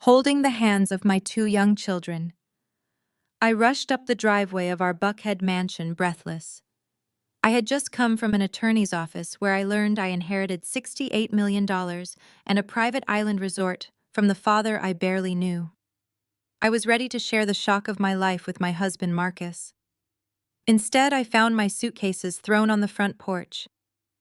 holding the hands of my two young children. I rushed up the driveway of our Buckhead mansion breathless. I had just come from an attorney's office where I learned I inherited $68 million and a private island resort from the father I barely knew. I was ready to share the shock of my life with my husband Marcus. Instead, I found my suitcases thrown on the front porch.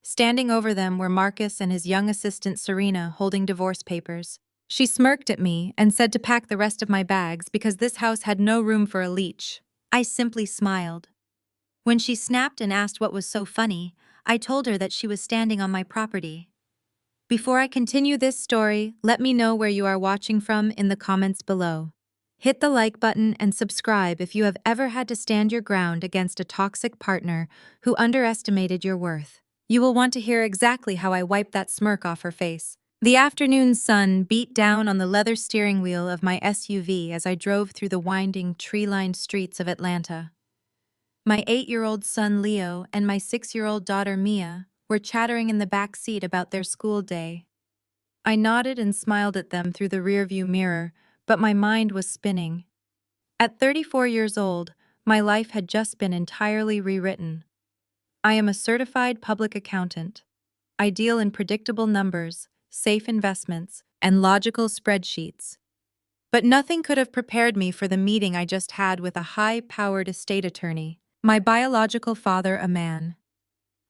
Standing over them were Marcus and his young assistant Serena holding divorce papers. She smirked at me and said to pack the rest of my bags because this house had no room for a leech. I simply smiled. When she snapped and asked what was so funny, I told her that she was standing on my property. Before I continue this story, let me know where you are watching from in the comments below. Hit the like button and subscribe if you have ever had to stand your ground against a toxic partner who underestimated your worth. You will want to hear exactly how I wiped that smirk off her face. The afternoon sun beat down on the leather steering wheel of my SUV as I drove through the winding, tree-lined streets of Atlanta. My 8-year-old son Leo and my 6-year-old daughter Mia were chattering in the back seat about their school day. I nodded and smiled at them through the rearview mirror, but my mind was spinning. At 34 years old, my life had just been entirely rewritten. I am a certified public accountant. I deal in predictable numbers, safe investments, and logical spreadsheets. But nothing could have prepared me for the meeting I just had with a high-powered estate attorney, my biological father, a man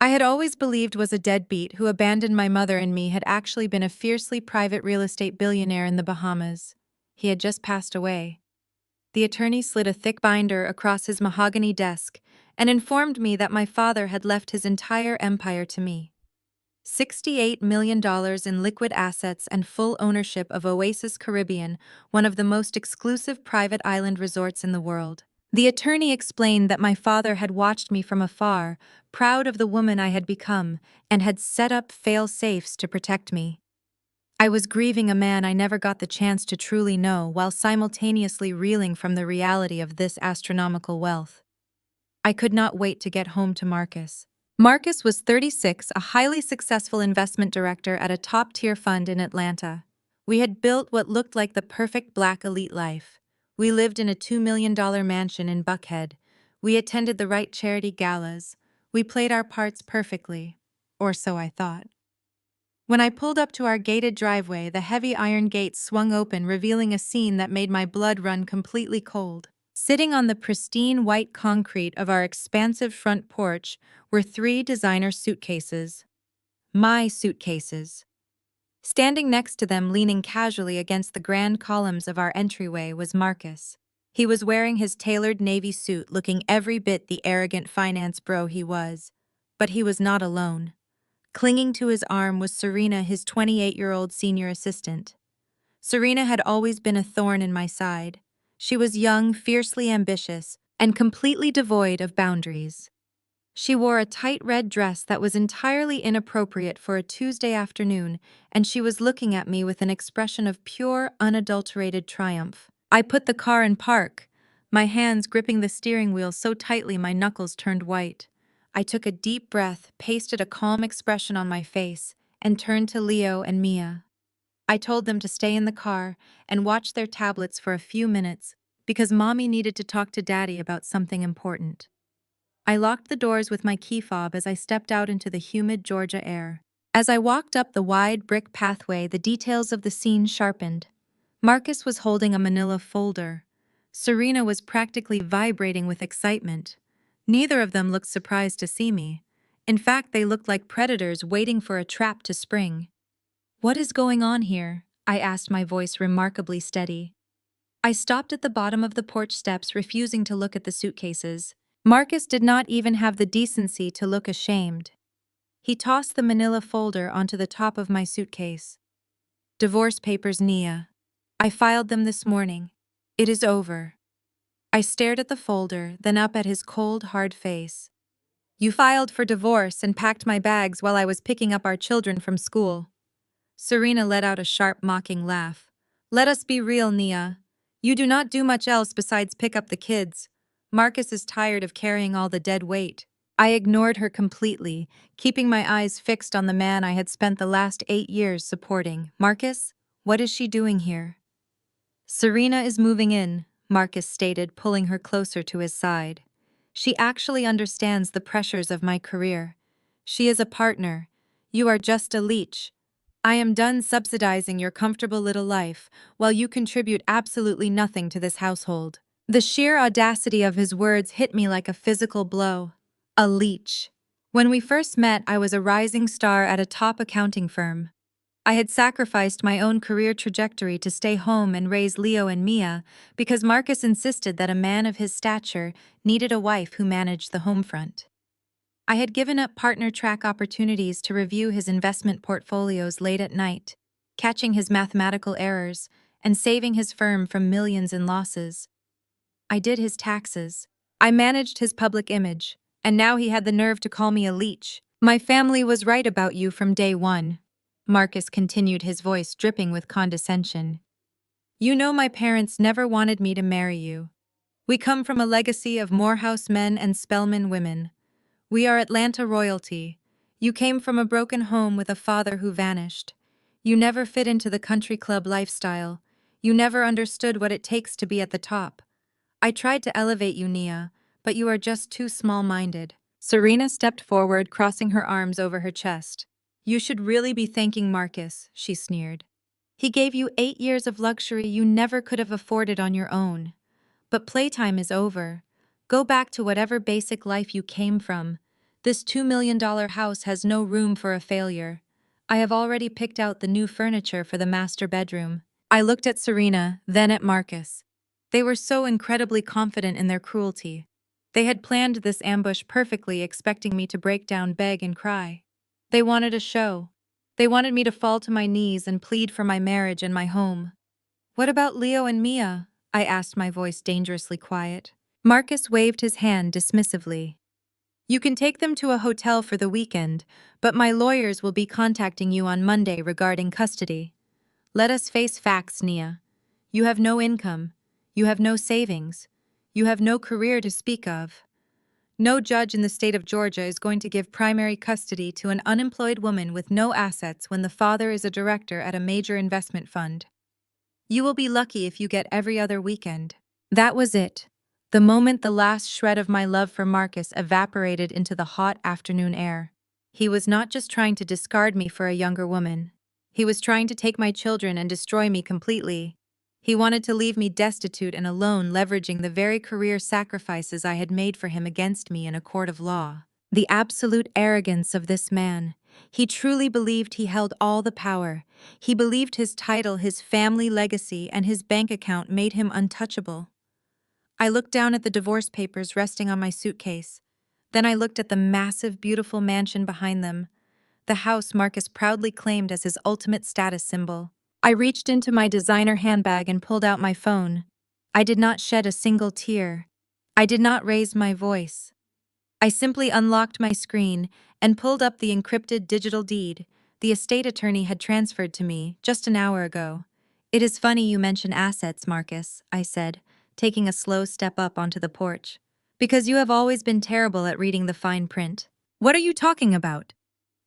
I had always believed was a deadbeat who abandoned my mother and me, had actually been a fiercely private real estate billionaire in the Bahamas. He had just passed away. The attorney slid a thick binder across his mahogany desk and informed me that my father had left his entire empire to me. $68 million in liquid assets and full ownership of Oasis Caribbean, one of the most exclusive private island resorts in the world. The attorney explained that my father had watched me from afar, proud of the woman I had become, and had set up fail-safes to protect me. I was grieving a man I never got the chance to truly know, while simultaneously reeling from the reality of this astronomical wealth. I could not wait to get home to Marcus. Marcus was 36, a highly successful investment director at a top-tier fund in Atlanta. We had built what looked like the perfect black elite life. We lived in a $2 million mansion in Buckhead. We attended the right charity galas. We played our parts perfectly. Or so I thought. When I pulled up to our gated driveway, the heavy iron gate swung open, revealing a scene that made my blood run completely cold. Sitting on the pristine white concrete of our expansive front porch were 3 designer suitcases. My suitcases. Standing next to them, leaning casually against the grand columns of our entryway, was Marcus. He was wearing his tailored navy suit, looking every bit the arrogant finance bro he was. But he was not alone. Clinging to his arm was Serena, his 28-year-old senior assistant. Serena had always been a thorn in my side. She was young, fiercely ambitious, and completely devoid of boundaries. She wore a tight red dress that was entirely inappropriate for a Tuesday afternoon, and she was looking at me with an expression of pure, unadulterated triumph. I put the car in park, my hands gripping the steering wheel so tightly my knuckles turned white. I took a deep breath, pasted a calm expression on my face, and turned to Leo and Mia. I told them to stay in the car and watch their tablets for a few minutes because Mommy needed to talk to Daddy about something important. I locked the doors with my key fob as I stepped out into the humid Georgia air. As I walked up the wide brick pathway, the details of the scene sharpened. Marcus was holding a manila folder. Serena was practically vibrating with excitement. Neither of them looked surprised to see me. In fact, they looked like predators waiting for a trap to spring. "What is going on here?" I asked, my voice remarkably steady. I stopped at the bottom of the porch steps, refusing to look at the suitcases. Marcus did not even have the decency to look ashamed. He tossed the manila folder onto the top of my suitcase. "Divorce papers, Nia. I filed them this morning. It is over." I stared at the folder, then up at his cold, hard face. "You filed for divorce and packed my bags while I was picking up our children from school." Serena let out a sharp, mocking laugh. "Let us be real, Nia. You do not do much else besides pick up the kids. Marcus is tired of carrying all the dead weight." I ignored her completely, keeping my eyes fixed on the man I had spent the last 8 years supporting. "Marcus, what is she doing here?" Serena is moving in, Marcus stated, pulling her closer to his side. She actually understands the pressures of my career. She is a partner. You are just a leech. I am done subsidizing your comfortable little life, while you contribute absolutely nothing to this household. The sheer audacity of his words hit me like a physical blow. A leech. When we first met, I was a rising star at a top accounting firm. I had sacrificed my own career trajectory to stay home and raise Leo and Mia because Marcus insisted that a man of his stature needed a wife who managed the home front. I had given up partner track opportunities to review his investment portfolios late at night, catching his mathematical errors, and saving his firm from millions in losses. I did his taxes. I managed his public image, and now he had the nerve to call me a leech. My family was right about you from day one. Marcus continued, his voice dripping with condescension. You know my parents never wanted me to marry you. We come from a legacy of Morehouse men and Spelman women. We are Atlanta royalty. You came from a broken home with a father who vanished. You never fit into the country club lifestyle. You never understood what it takes to be at the top. I tried to elevate you, Nia, but you are just too small-minded. Serena stepped forward, crossing her arms over her chest. You should really be thanking Marcus, she sneered. He gave you 8 years of luxury you never could have afforded on your own. But playtime is over. Go back to whatever basic life you came from. This $2 million house has no room for a failure. I have already picked out the new furniture for the master bedroom. I looked at Serena, then at Marcus. They were so incredibly confident in their cruelty. They had planned this ambush perfectly, expecting me to break down, beg, and cry. They wanted a show. They wanted me to fall to my knees and plead for my marriage and my home. What about Leo and Mia? I asked, my voice dangerously quiet. Marcus waved his hand dismissively. You can take them to a hotel for the weekend, but my lawyers will be contacting you on Monday regarding custody. Let us face facts, Nia. You have no income. You have no savings. You have no career to speak of. No judge in the state of Georgia is going to give primary custody to an unemployed woman with no assets when the father is a director at a major investment fund. You will be lucky if you get every other weekend. That was it. The moment the last shred of my love for Marcus evaporated into the hot afternoon air. He was not just trying to discard me for a younger woman. He was trying to take my children and destroy me completely. He wanted to leave me destitute and alone, leveraging the very career sacrifices I had made for him against me in a court of law. The absolute arrogance of this man. He truly believed he held all the power. He believed his title, his family legacy, and his bank account made him untouchable. I looked down at the divorce papers resting on my suitcase. Then I looked at the massive, beautiful mansion behind them, the house Marcus proudly claimed as his ultimate status symbol. I reached into my designer handbag and pulled out my phone. I did not shed a single tear. I did not raise my voice. I simply unlocked my screen and pulled up the encrypted digital deed the estate attorney had transferred to me just an hour ago. It is funny you mention assets, Marcus, I said, taking a slow step up onto the porch. Because you have always been terrible at reading the fine print. What are you talking about?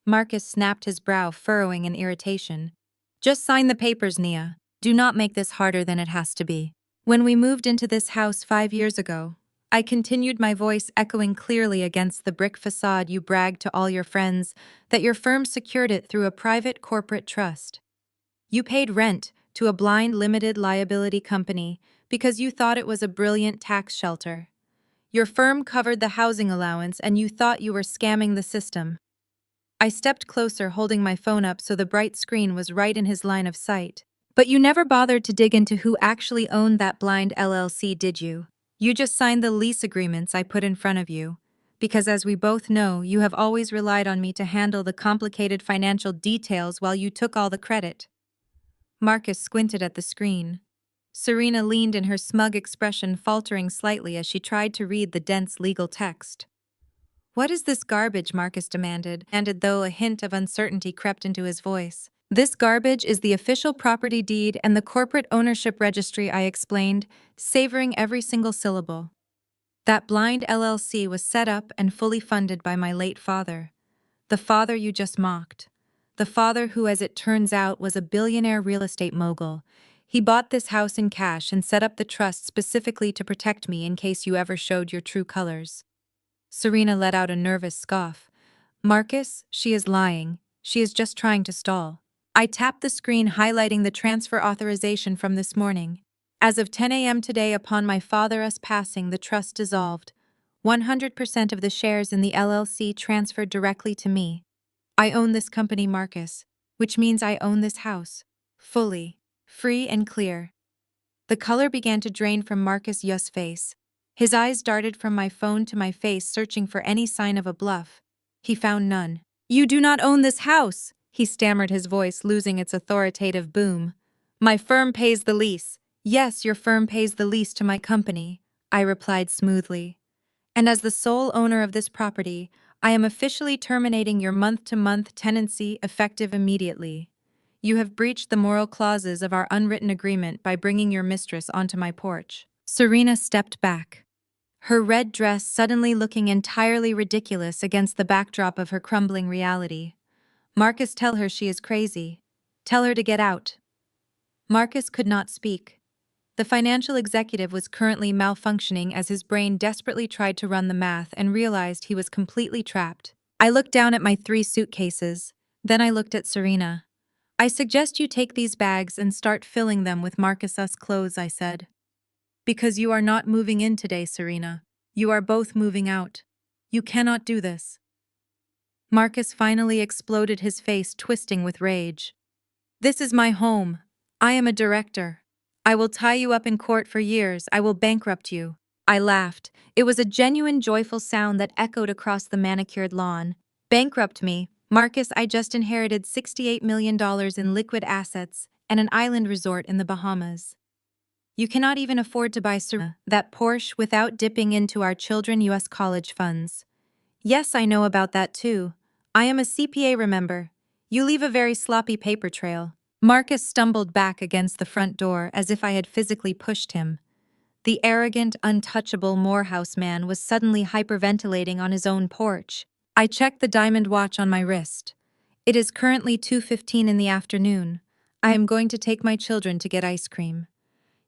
Marcus snapped, his brow furrowing in irritation. Just sign the papers, Nia. Do not make this harder than it has to be. When we moved into this house 5 years ago, I continued, my voice echoing clearly against the brick facade you bragged to all your friends that your firm secured it through a private corporate trust. You paid rent to a blind limited liability company because you thought it was a brilliant tax shelter. Your firm covered the housing allowance and you thought you were scamming the system. I stepped closer, holding my phone up so the bright screen was right in his line of sight. But you never bothered to dig into who actually owned that blind LLC, did you? You just signed the lease agreements I put in front of you. Because as we both know, you have always relied on me to handle the complicated financial details while you took all the credit. Marcus squinted at the screen. Serena leaned in, her smug expression faltering slightly as she tried to read the dense legal text. What is this garbage? Marcus demanded, though a hint of uncertainty crept into his voice. This garbage is the official property deed and the corporate ownership registry, I explained, savoring every single syllable. That blind LLC was set up and fully funded by my late father. The father you just mocked. The father who, as it turns out, was a billionaire real estate mogul. He bought this house in cash and set up the trust specifically to protect me in case you ever showed your true colors. Serena let out a nervous scoff. Marcus, she is lying. She is just trying to stall. I tapped the screen highlighting the transfer authorization from this morning. As of 10 a.m. today, upon my father us passing, the trust dissolved. 100% of the shares in the LLC transferred directly to me. I own this company, Marcus, which means I own this house. Fully. Free and clear. The color began to drain from Marcus Yu's face. His eyes darted from my phone to my face, searching for any sign of a bluff. He found none. You do not own this house, he stammered, his voice losing its authoritative boom. My firm pays the lease. Yes, your firm pays the lease to my company, I replied smoothly. And as the sole owner of this property, I am officially terminating your month-to-month tenancy effective immediately. You have breached the moral clauses of our unwritten agreement by bringing your mistress onto my porch. Serena stepped back, her red dress suddenly looking entirely ridiculous against the backdrop of her crumbling reality. Marcus, tell her she is crazy. Tell her to get out. Marcus could not speak. The financial executive was currently malfunctioning as his brain desperately tried to run the math and realized he was completely trapped. I looked down at my 3 suitcases. Then I looked at Serena. I suggest you take these bags and start filling them with Marcus's clothes, I said. Because you are not moving in today, Serena. You are both moving out. You cannot do this. Marcus finally exploded, his face twisting with rage. This is my home. I am a director. I will tie you up in court for years. I will bankrupt you. I laughed. It was a genuine, joyful sound that echoed across the manicured lawn. Bankrupt me? Marcus, I just inherited $68 million in liquid assets and an island resort in the Bahamas. You cannot even afford to buy Serena, that Porsche, without dipping into our children's U.S. college funds. Yes, I know about that too. I am a CPA, remember. You leave a very sloppy paper trail. Marcus stumbled back against the front door as if I had physically pushed him. The arrogant, untouchable Morehouse man was suddenly hyperventilating on his own porch. I checked the diamond watch on my wrist. It is currently 2:15 in the afternoon. I am going to take my children to get ice cream.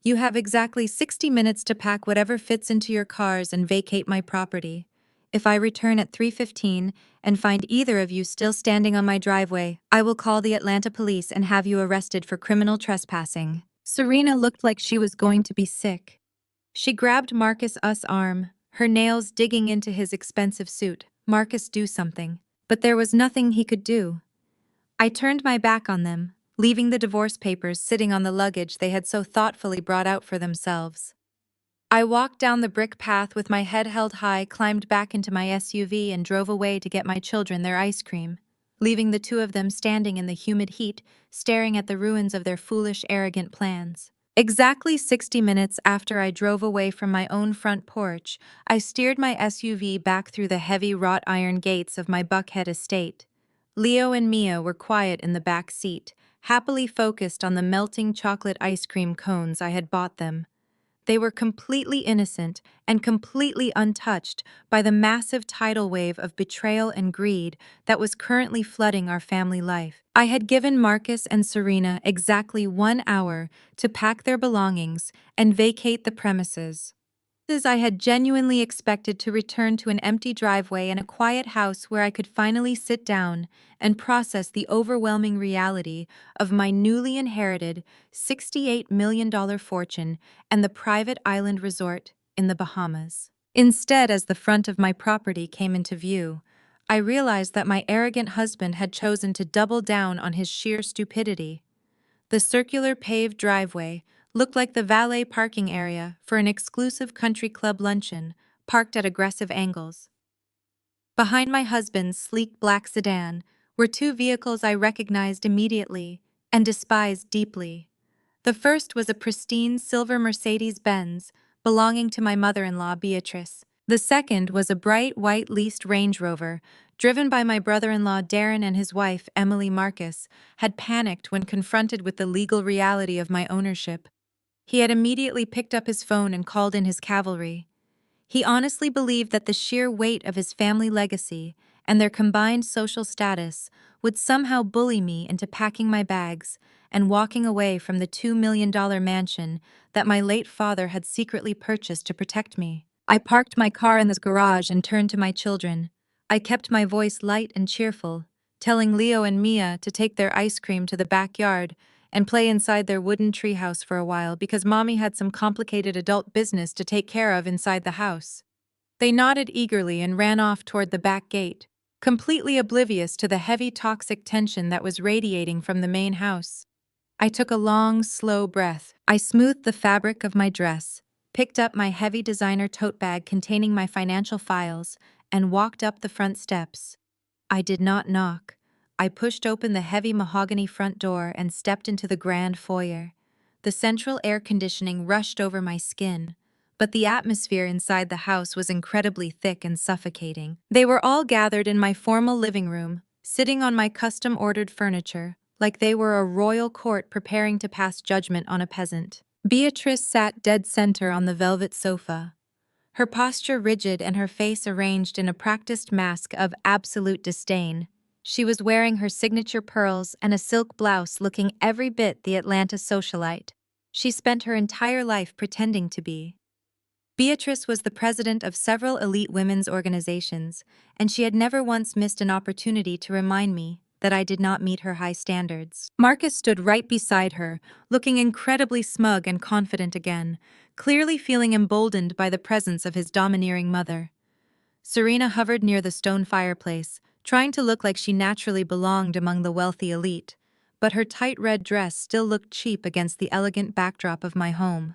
You have exactly 60 minutes to pack whatever fits into your cars and vacate my property. If I return at 3:15 and find either of you still standing on my driveway, I will call the Atlanta police and have you arrested for criminal trespassing. Serena looked like she was going to be sick. She grabbed Marcus's arm, her nails digging into his expensive suit. Marcus, do something. But there was nothing he could do. I turned my back on them, leaving the divorce papers sitting on the luggage they had so thoughtfully brought out for themselves. I walked down the brick path with my head held high, climbed back into my SUV and drove away to get my children their ice cream, leaving the 2 of them standing in the humid heat, staring at the ruins of their foolish, arrogant plans. Exactly 60 minutes after I drove away from my own front porch, I steered my SUV back through the heavy wrought iron gates of my Buckhead estate. Leo and Mia were quiet in the back seat, happily focused on the melting chocolate ice cream cones I had bought them. They were completely innocent and completely untouched by the massive tidal wave of betrayal and greed that was currently flooding our family life. I had given Marcus and Serena exactly 1 hour to pack their belongings and vacate the premises. As I had genuinely expected to return to an empty driveway and a quiet house where I could finally sit down and process the overwhelming reality of my newly inherited $68 million fortune and the private island resort in the Bahamas. Instead, as the front of my property came into view, I realized that my arrogant husband had chosen to double down on his sheer stupidity. The circular paved driveway looked like the valet parking area for an exclusive country club luncheon, parked at aggressive angles. Behind my husband's sleek black sedan were 2 vehicles I recognized immediately and despised deeply. The first was a pristine silver Mercedes-Benz belonging to my mother-in-law, Beatrice. The second was a bright white leased Range Rover, driven by my brother-in-law Darren, and his wife, Emily. Marcus had panicked when confronted with the legal reality of my ownership. He had immediately picked up his phone and called in his cavalry. He honestly believed that the sheer weight of his family legacy and their combined social status would somehow bully me into packing my bags and walking away from the $2 million mansion that my late father had secretly purchased to protect me. I parked my car in the garage and turned to my children. I kept my voice light and cheerful, telling Leo and Mia to take their ice cream to the backyard and play inside their wooden treehouse for a while because Mommy had some complicated adult business to take care of inside the house. They nodded eagerly and ran off toward the back gate, completely oblivious to the heavy toxic tension that was radiating from the main house. I took a long, slow breath. I smoothed the fabric of my dress, picked up my heavy designer tote bag containing my financial files, and walked up the front steps. I did not knock. I pushed open the heavy mahogany front door and stepped into the grand foyer. The central air conditioning rushed over my skin, but the atmosphere inside the house was incredibly thick and suffocating. They were all gathered in my formal living room, sitting on my custom-ordered furniture, like they were a royal court preparing to pass judgment on a peasant. Beatrice sat dead center on the velvet sofa, her posture rigid and her face arranged in a practiced mask of absolute disdain. She was wearing her signature pearls and a silk blouse looking every bit the Atlanta socialite she spent her entire life pretending to be. Beatrice was the president of several elite women's organizations, and she had never once missed an opportunity to remind me that I did not meet her high standards. Marcus stood right beside her, looking incredibly smug and confident again, clearly feeling emboldened by the presence of his domineering mother. Serena hovered near the stone fireplace, trying to look like she naturally belonged among the wealthy elite, but her tight red dress still looked cheap against the elegant backdrop of my home.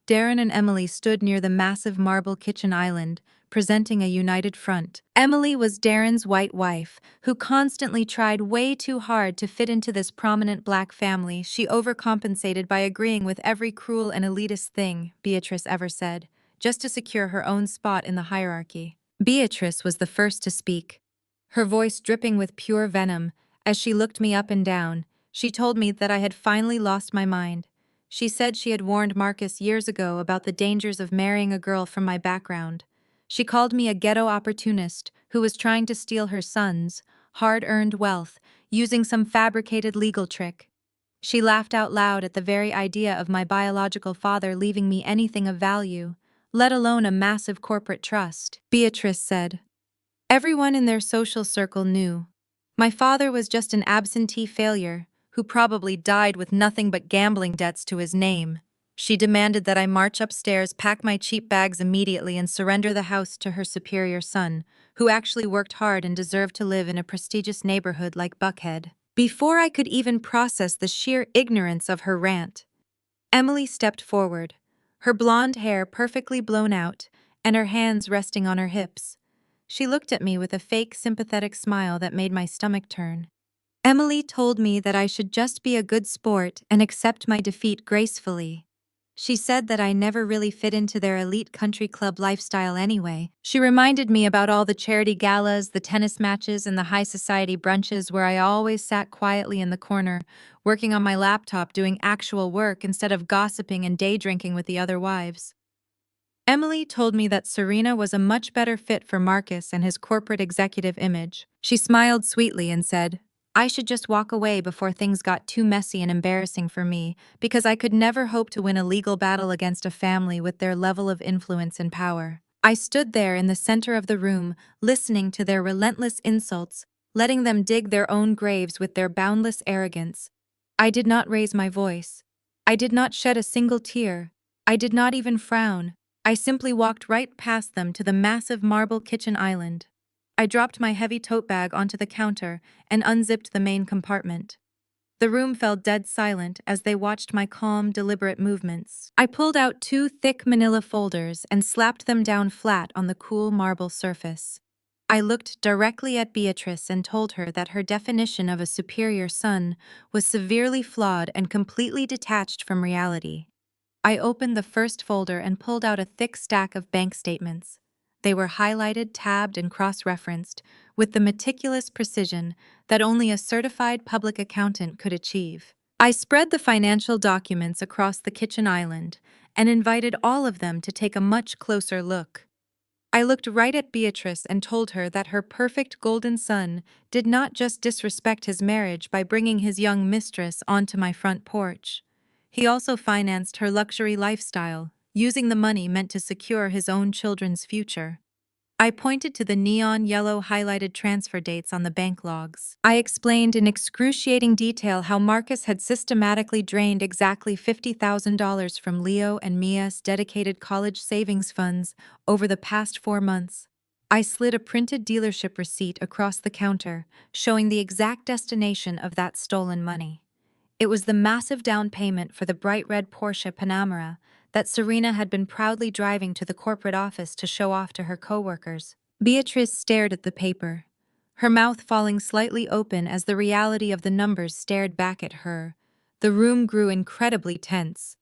Darren and Emily stood near the massive marble kitchen island, presenting a united front. Emily was Darren's white wife, who constantly tried way too hard to fit into this prominent black family. She overcompensated by agreeing with every cruel and elitist thing Beatrice ever said, just to secure her own spot in the hierarchy. Beatrice was the first to speak. Her voice dripping with pure venom, as she looked me up and down, she told me that I had finally lost my mind. She said she had warned Marcus years ago about the dangers of marrying a girl from my background. She called me a ghetto opportunist who was trying to steal her son's hard-earned wealth using some fabricated legal trick. She laughed out loud at the very idea of my biological father leaving me anything of value, let alone a massive corporate trust. Beatrice said, "Everyone in their social circle knew. My father was just an absentee failure who probably died with nothing but gambling debts to his name." She demanded that I march upstairs, pack my cheap bags immediately, and surrender the house to her superior son, who actually worked hard and deserved to live in a prestigious neighborhood like Buckhead. Before I could even process the sheer ignorance of her rant, Emily stepped forward, her blonde hair perfectly blown out and her hands resting on her hips. She looked at me with a fake sympathetic smile that made my stomach turn. Emily told me that I should just be a good sport and accept my defeat gracefully. She said that I never really fit into their elite country club lifestyle anyway. She reminded me about all the charity galas, the tennis matches, and the high society brunches where I always sat quietly in the corner, working on my laptop doing actual work instead of gossiping and day drinking with the other wives. Emily told me that Serena was a much better fit for Marcus and his corporate executive image. She smiled sweetly and said, I should just walk away before things got too messy and embarrassing for me, because I could never hope to win a legal battle against a family with their level of influence and power. I stood there in the center of the room, listening to their relentless insults, letting them dig their own graves with their boundless arrogance. I did not raise my voice. I did not shed a single tear. I did not even frown. I simply walked right past them to the massive marble kitchen island. I dropped my heavy tote bag onto the counter and unzipped the main compartment. The room fell dead silent as they watched my calm, deliberate movements. I pulled out 2 thick manila folders and slapped them down flat on the cool marble surface. I looked directly at Beatrice and told her that her definition of a superior son was severely flawed and completely detached from reality. I opened the first folder and pulled out a thick stack of bank statements. They were highlighted, tabbed, and cross-referenced with the meticulous precision that only a certified public accountant could achieve. I spread the financial documents across the kitchen island and invited all of them to take a much closer look. I looked right at Beatrice and told her that her perfect golden son did not just disrespect his marriage by bringing his young mistress onto my front porch. He also financed her luxury lifestyle, using the money meant to secure his own children's future. I pointed to the neon yellow highlighted transfer dates on the bank logs. I explained in excruciating detail how Marcus had systematically drained exactly $50,000 from Leo and Mia's dedicated college savings funds over the past 4 months. I slid a printed dealership receipt across the counter, showing the exact destination of that stolen money. It was the massive down payment for the bright red Porsche Panamera that Serena had been proudly driving to the corporate office to show off to her coworkers. Beatrice stared at the paper, her mouth falling slightly open as the reality of the numbers stared back at her. The room grew incredibly tense.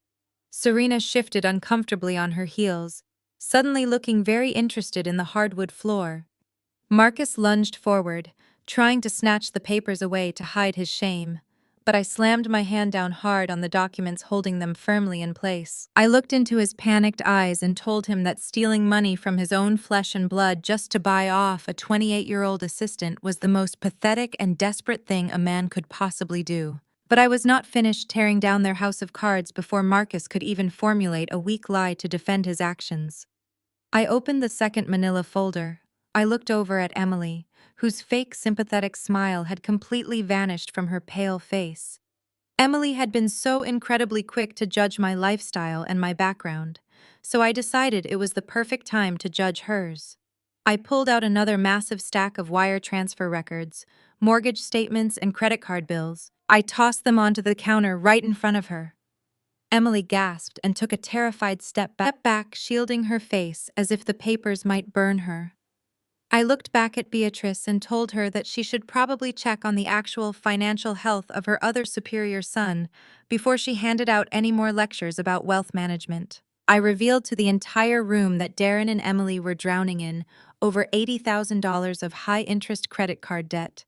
Serena shifted uncomfortably on her heels, suddenly looking very interested in the hardwood floor. Marcus lunged forward, trying to snatch the papers away to hide his shame, but I slammed my hand down hard on the documents, holding them firmly in place. I looked into his panicked eyes and told him that stealing money from his own flesh and blood just to buy off a 28-year-old assistant was the most pathetic and desperate thing a man could possibly do. But I was not finished tearing down their house of cards before Marcus could even formulate a weak lie to defend his actions. I opened the second manila folder. I looked over at Emily, whose fake sympathetic smile had completely vanished from her pale face. Emily had been so incredibly quick to judge my lifestyle and my background, so I decided it was the perfect time to judge hers. I pulled out another massive stack of wire transfer records, mortgage statements, and credit card bills. I tossed them onto the counter right in front of her. Emily gasped and took a terrified step back, shielding her face as if the papers might burn her. I looked back at Beatrice and told her that she should probably check on the actual financial health of her other superior son before she handed out any more lectures about wealth management. I revealed to the entire room that Darren and Emily were drowning in over $80,000 of high-interest credit card debt.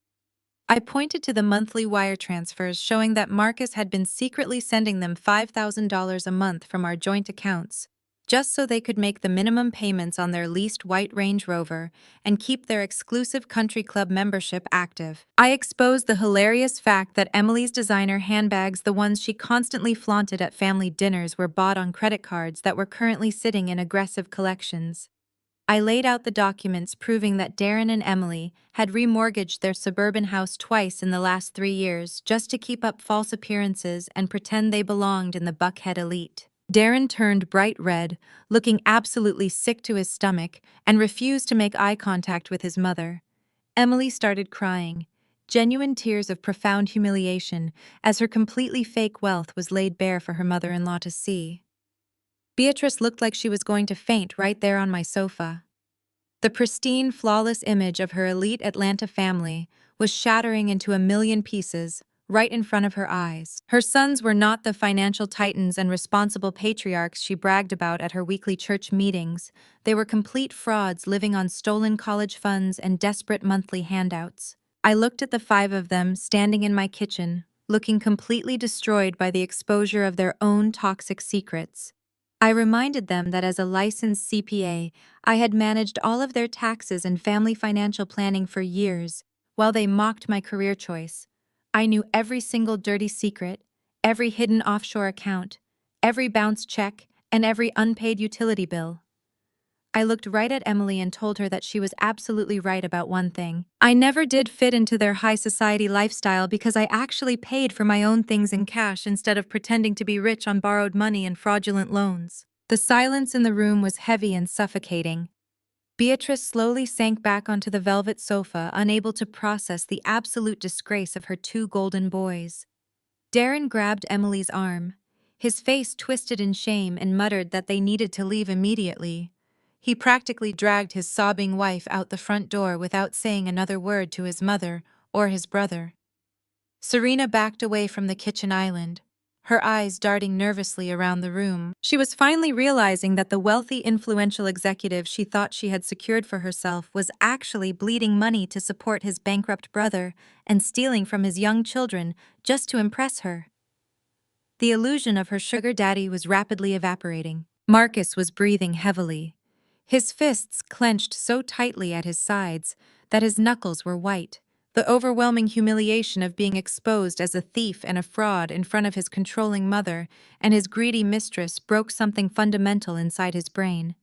I pointed to the monthly wire transfers showing that Marcus had been secretly sending them $5,000 a month from our joint accounts, just so they could make the minimum payments on their leased white Range Rover and keep their exclusive country club membership active. I exposed the hilarious fact that Emily's designer handbags, the ones she constantly flaunted at family dinners, were bought on credit cards that were currently sitting in aggressive collections. I laid out the documents proving that Darren and Emily had remortgaged their suburban house twice in the last 3 years just to keep up false appearances and pretend they belonged in the Buckhead elite. Darren turned bright red, looking absolutely sick to his stomach, and refused to make eye contact with his mother. Emily started crying, genuine tears of profound humiliation, as her completely fake wealth was laid bare for her mother-in-law to see. Beatrice looked like she was going to faint right there on my sofa. The pristine, flawless image of her elite Atlanta family was shattering into a million pieces right in front of her eyes. Her sons were not the financial titans and responsible patriarchs she bragged about at her weekly church meetings. They were complete frauds living on stolen college funds and desperate monthly handouts. I looked at the 5 of them standing in my kitchen, looking completely destroyed by the exposure of their own toxic secrets. I reminded them that as a licensed CPA, I had managed all of their taxes and family financial planning for years, while they mocked my career choice. I knew every single dirty secret, every hidden offshore account, every bounced check, and every unpaid utility bill. I looked right at Emily and told her that she was absolutely right about one thing. I never did fit into their high society lifestyle because I actually paid for my own things in cash instead of pretending to be rich on borrowed money and fraudulent loans. The silence in the room was heavy and suffocating. Beatrice slowly sank back onto the velvet sofa, unable to process the absolute disgrace of her 2 golden boys. Darren grabbed Emily's arm. His face twisted in shame and muttered that they needed to leave immediately. He practically dragged his sobbing wife out the front door without saying another word to his mother or his brother. Serena backed away from the kitchen island, her eyes darting nervously around the room. She was finally realizing that the wealthy, influential executive she thought she had secured for herself was actually bleeding money to support his bankrupt brother and stealing from his young children just to impress her. The illusion of her sugar daddy was rapidly evaporating. Marcus was breathing heavily. His fists clenched so tightly at his sides that his knuckles were white. The overwhelming humiliation of being exposed as a thief and a fraud in front of his controlling mother and his greedy mistress broke something fundamental inside his brain.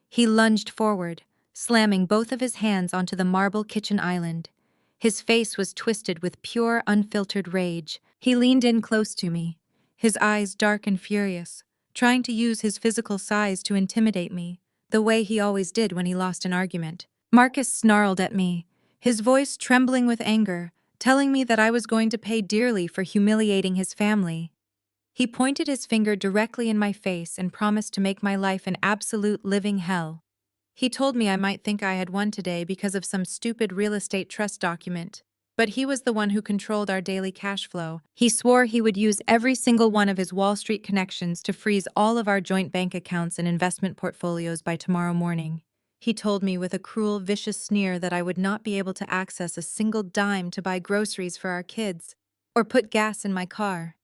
He lunged forward, slamming both of his hands onto the marble kitchen island. His face was twisted with pure, unfiltered rage. He leaned in close to me, his eyes dark and furious, trying to use his physical size to intimidate me, the way he always did when he lost an argument. Marcus snarled at me, his voice trembling with anger, telling me that I was going to pay dearly for humiliating his family. He pointed his finger directly in my face and promised to make my life an absolute living hell. He told me I might think I had won today because of some stupid real estate trust document, but he was the one who controlled our daily cash flow. He swore he would use every single one of his Wall Street connections to freeze all of our joint bank accounts and investment portfolios by tomorrow morning. He told me with a cruel, vicious sneer that I would not be able to access a single dime to buy groceries for our kids or put gas in my car.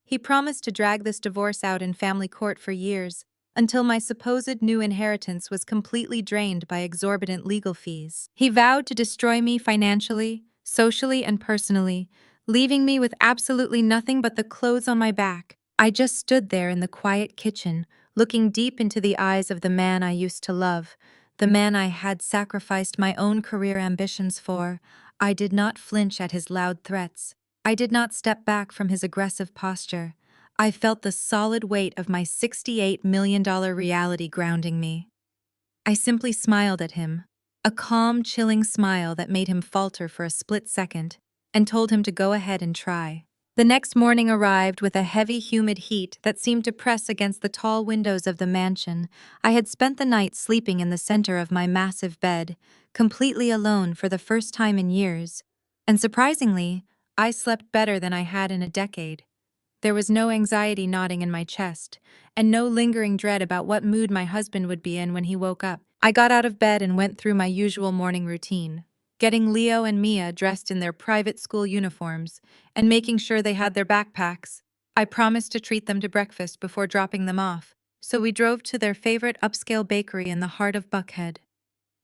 He promised to drag this divorce out in family court for years, until my supposed new inheritance was completely drained by exorbitant legal fees. He vowed to destroy me financially, socially, and personally, leaving me with absolutely nothing but the clothes on my back. I just stood there in the quiet kitchen, looking deep into the eyes of the man I used to love, the man I had sacrificed my own career ambitions for. I did not flinch at his loud threats. I did not step back from his aggressive posture. I felt the solid weight of my $68 million reality grounding me. I simply smiled at him, a calm, chilling smile that made him falter for a split second, and told him to go ahead and try. The next morning arrived with a heavy, humid heat that seemed to press against the tall windows of the mansion. I had spent the night sleeping in the center of my massive bed, completely alone for the first time in years, and surprisingly, I slept better than I had in a decade. There was no anxiety gnawing in my chest, and no lingering dread about what mood my husband would be in when he woke up. I got out of bed and went through my usual morning routine, getting Leo and Mia dressed in their private school uniforms and making sure they had their backpacks. I promised to treat them to breakfast before dropping them off, so we drove to their favorite upscale bakery in the heart of Buckhead.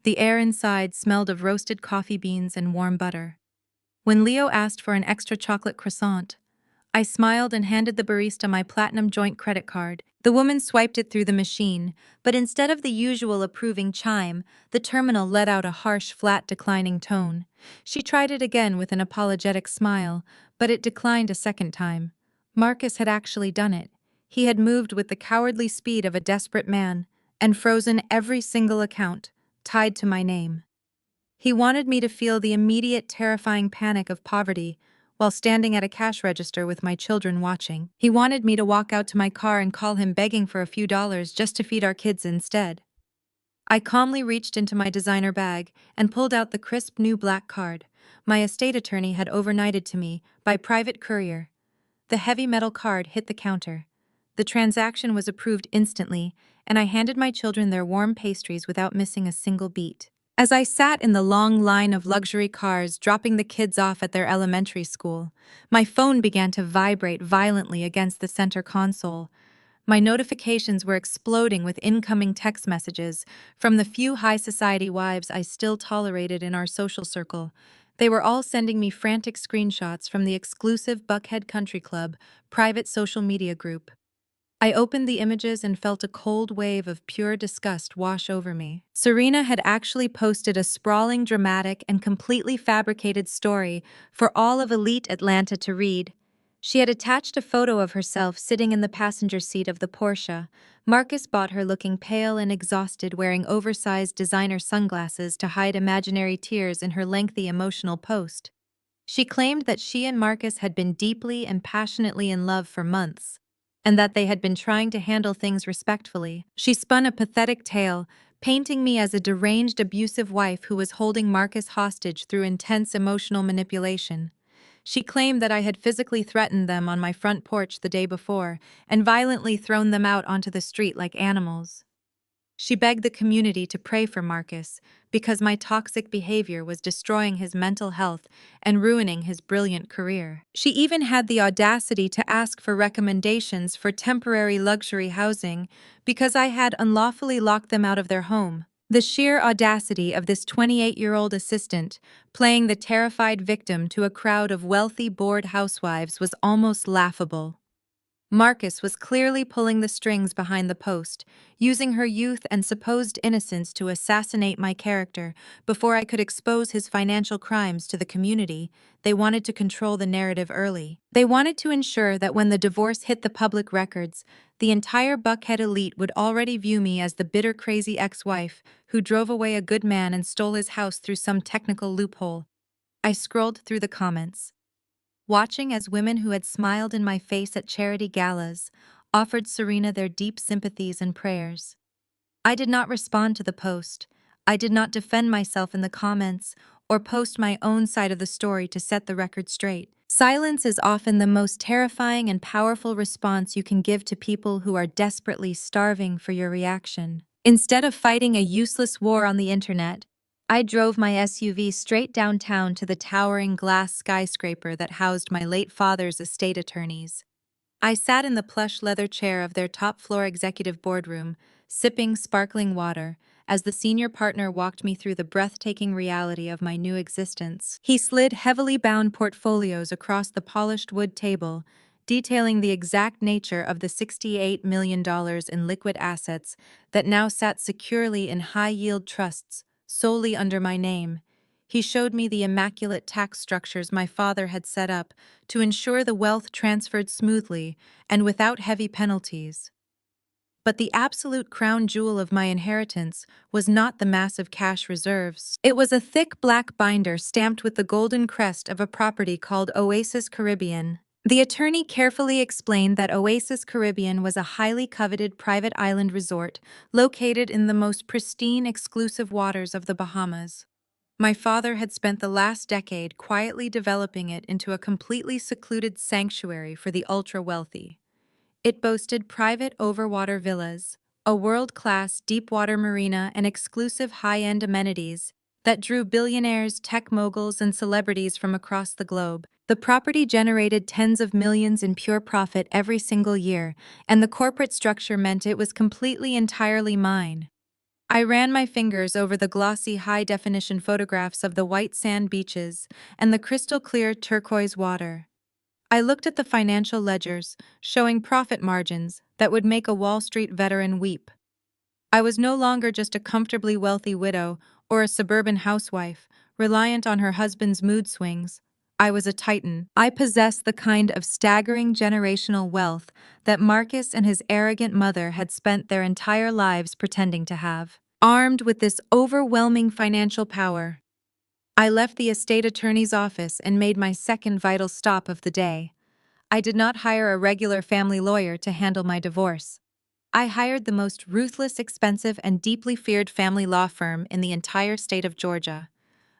The air inside smelled of roasted coffee beans and warm butter. When Leo asked for an extra chocolate croissant, I smiled and handed the barista my platinum joint credit card. The woman swiped it through the machine, but instead of the usual approving chime, the terminal let out a harsh, flat, declining tone. She tried it again with an apologetic smile, but it declined a second time. Marcus had actually done it. He had moved with the cowardly speed of a desperate man and frozen every single account tied to my name. He wanted me to feel the immediate, terrifying panic of poverty while standing at a cash register with my children watching. He wanted me to walk out to my car and call him begging for a few dollars just to feed our kids instead. I calmly reached into my designer bag and pulled out the crisp new black card my estate attorney had overnighted to me by private courier. The heavy metal card hit the counter. The transaction was approved instantly, and I handed my children their warm pastries without missing a single beat. As I sat in the long line of luxury cars dropping the kids off at their elementary school, my phone began to vibrate violently against the center console. My notifications were exploding with incoming text messages from the few high society wives I still tolerated in our social circle. They were all sending me frantic screenshots from the exclusive Buckhead Country Club private social media group. I opened the images and felt a cold wave of pure disgust wash over me. Serena had actually posted a sprawling, dramatic, and completely fabricated story for all of elite Atlanta to read. She had attached a photo of herself sitting in the passenger seat of the Porsche. Marcus bought her looking pale and exhausted, wearing oversized designer sunglasses to hide imaginary tears in her lengthy emotional post. She claimed that she and Marcus had been deeply and passionately in love for months, and that they had been trying to handle things respectfully. She spun a pathetic tale, painting me as a deranged, abusive wife who was holding Marcus hostage through intense emotional manipulation. She claimed that I had physically threatened them on my front porch the day before and violently thrown them out onto the street like animals. She begged the community to pray for Marcus because my toxic behavior was destroying his mental health and ruining his brilliant career. She even had the audacity to ask for recommendations for temporary luxury housing because I had unlawfully locked them out of their home. The sheer audacity of this 28-year-old assistant playing the terrified victim to a crowd of wealthy, bored housewives was almost laughable. Marcus was clearly pulling the strings behind the post, using her youth and supposed innocence to assassinate my character before I could expose his financial crimes to the community. They wanted to control the narrative early. They wanted to ensure that when the divorce hit the public records, the entire Buckhead elite would already view me as the bitter, crazy ex-wife who drove away a good man and stole his house through some technical loophole. I scrolled through the comments, watching as women who had smiled in my face at charity galas offered Serena their deep sympathies and prayers. I did not respond to the post. I did not defend myself in the comments or post my own side of the story to set the record straight. Silence is often the most terrifying and powerful response you can give to people who are desperately starving for your reaction. Instead of fighting a useless war on the internet, I drove my SUV straight downtown to the towering glass skyscraper that housed my late father's estate attorneys. I sat in the plush leather chair of their top-floor executive boardroom, sipping sparkling water, as the senior partner walked me through the breathtaking reality of my new existence. He slid heavily bound portfolios across the polished wood table, detailing the exact nature of the $68 million in liquid assets that now sat securely in high-yield trusts, solely under my name. He showed me the immaculate tax structures my father had set up to ensure the wealth transferred smoothly and without heavy penalties. But the absolute crown jewel of my inheritance was not the massive cash reserves. It was a thick black binder stamped with the golden crest of a property called Oasis Caribbean. The attorney carefully explained that Oasis Caribbean was a highly coveted private island resort located in the most pristine, exclusive waters of the Bahamas. My father had spent the last decade quietly developing it into a completely secluded sanctuary for the ultra-wealthy. It boasted private overwater villas, a world-class deep-water marina, and exclusive high-end amenities that drew billionaires, tech moguls, and celebrities from across the globe. The property generated tens of millions in pure profit every single year, and the corporate structure meant it was entirely mine. I ran my fingers over the glossy high-definition photographs of the white sand beaches and the crystal-clear turquoise water. I looked at the financial ledgers, showing profit margins that would make a Wall Street veteran weep. I was no longer just a comfortably wealthy widow or a suburban housewife, reliant on her husband's mood swings. I was a titan. I possessed the kind of staggering generational wealth that Marcus and his arrogant mother had spent their entire lives pretending to have. Armed with this overwhelming financial power, I left the estate attorney's office and made my second vital stop of the day. I did not hire a regular family lawyer to handle my divorce. I hired the most ruthless, expensive, and deeply feared family law firm in the entire state of Georgia,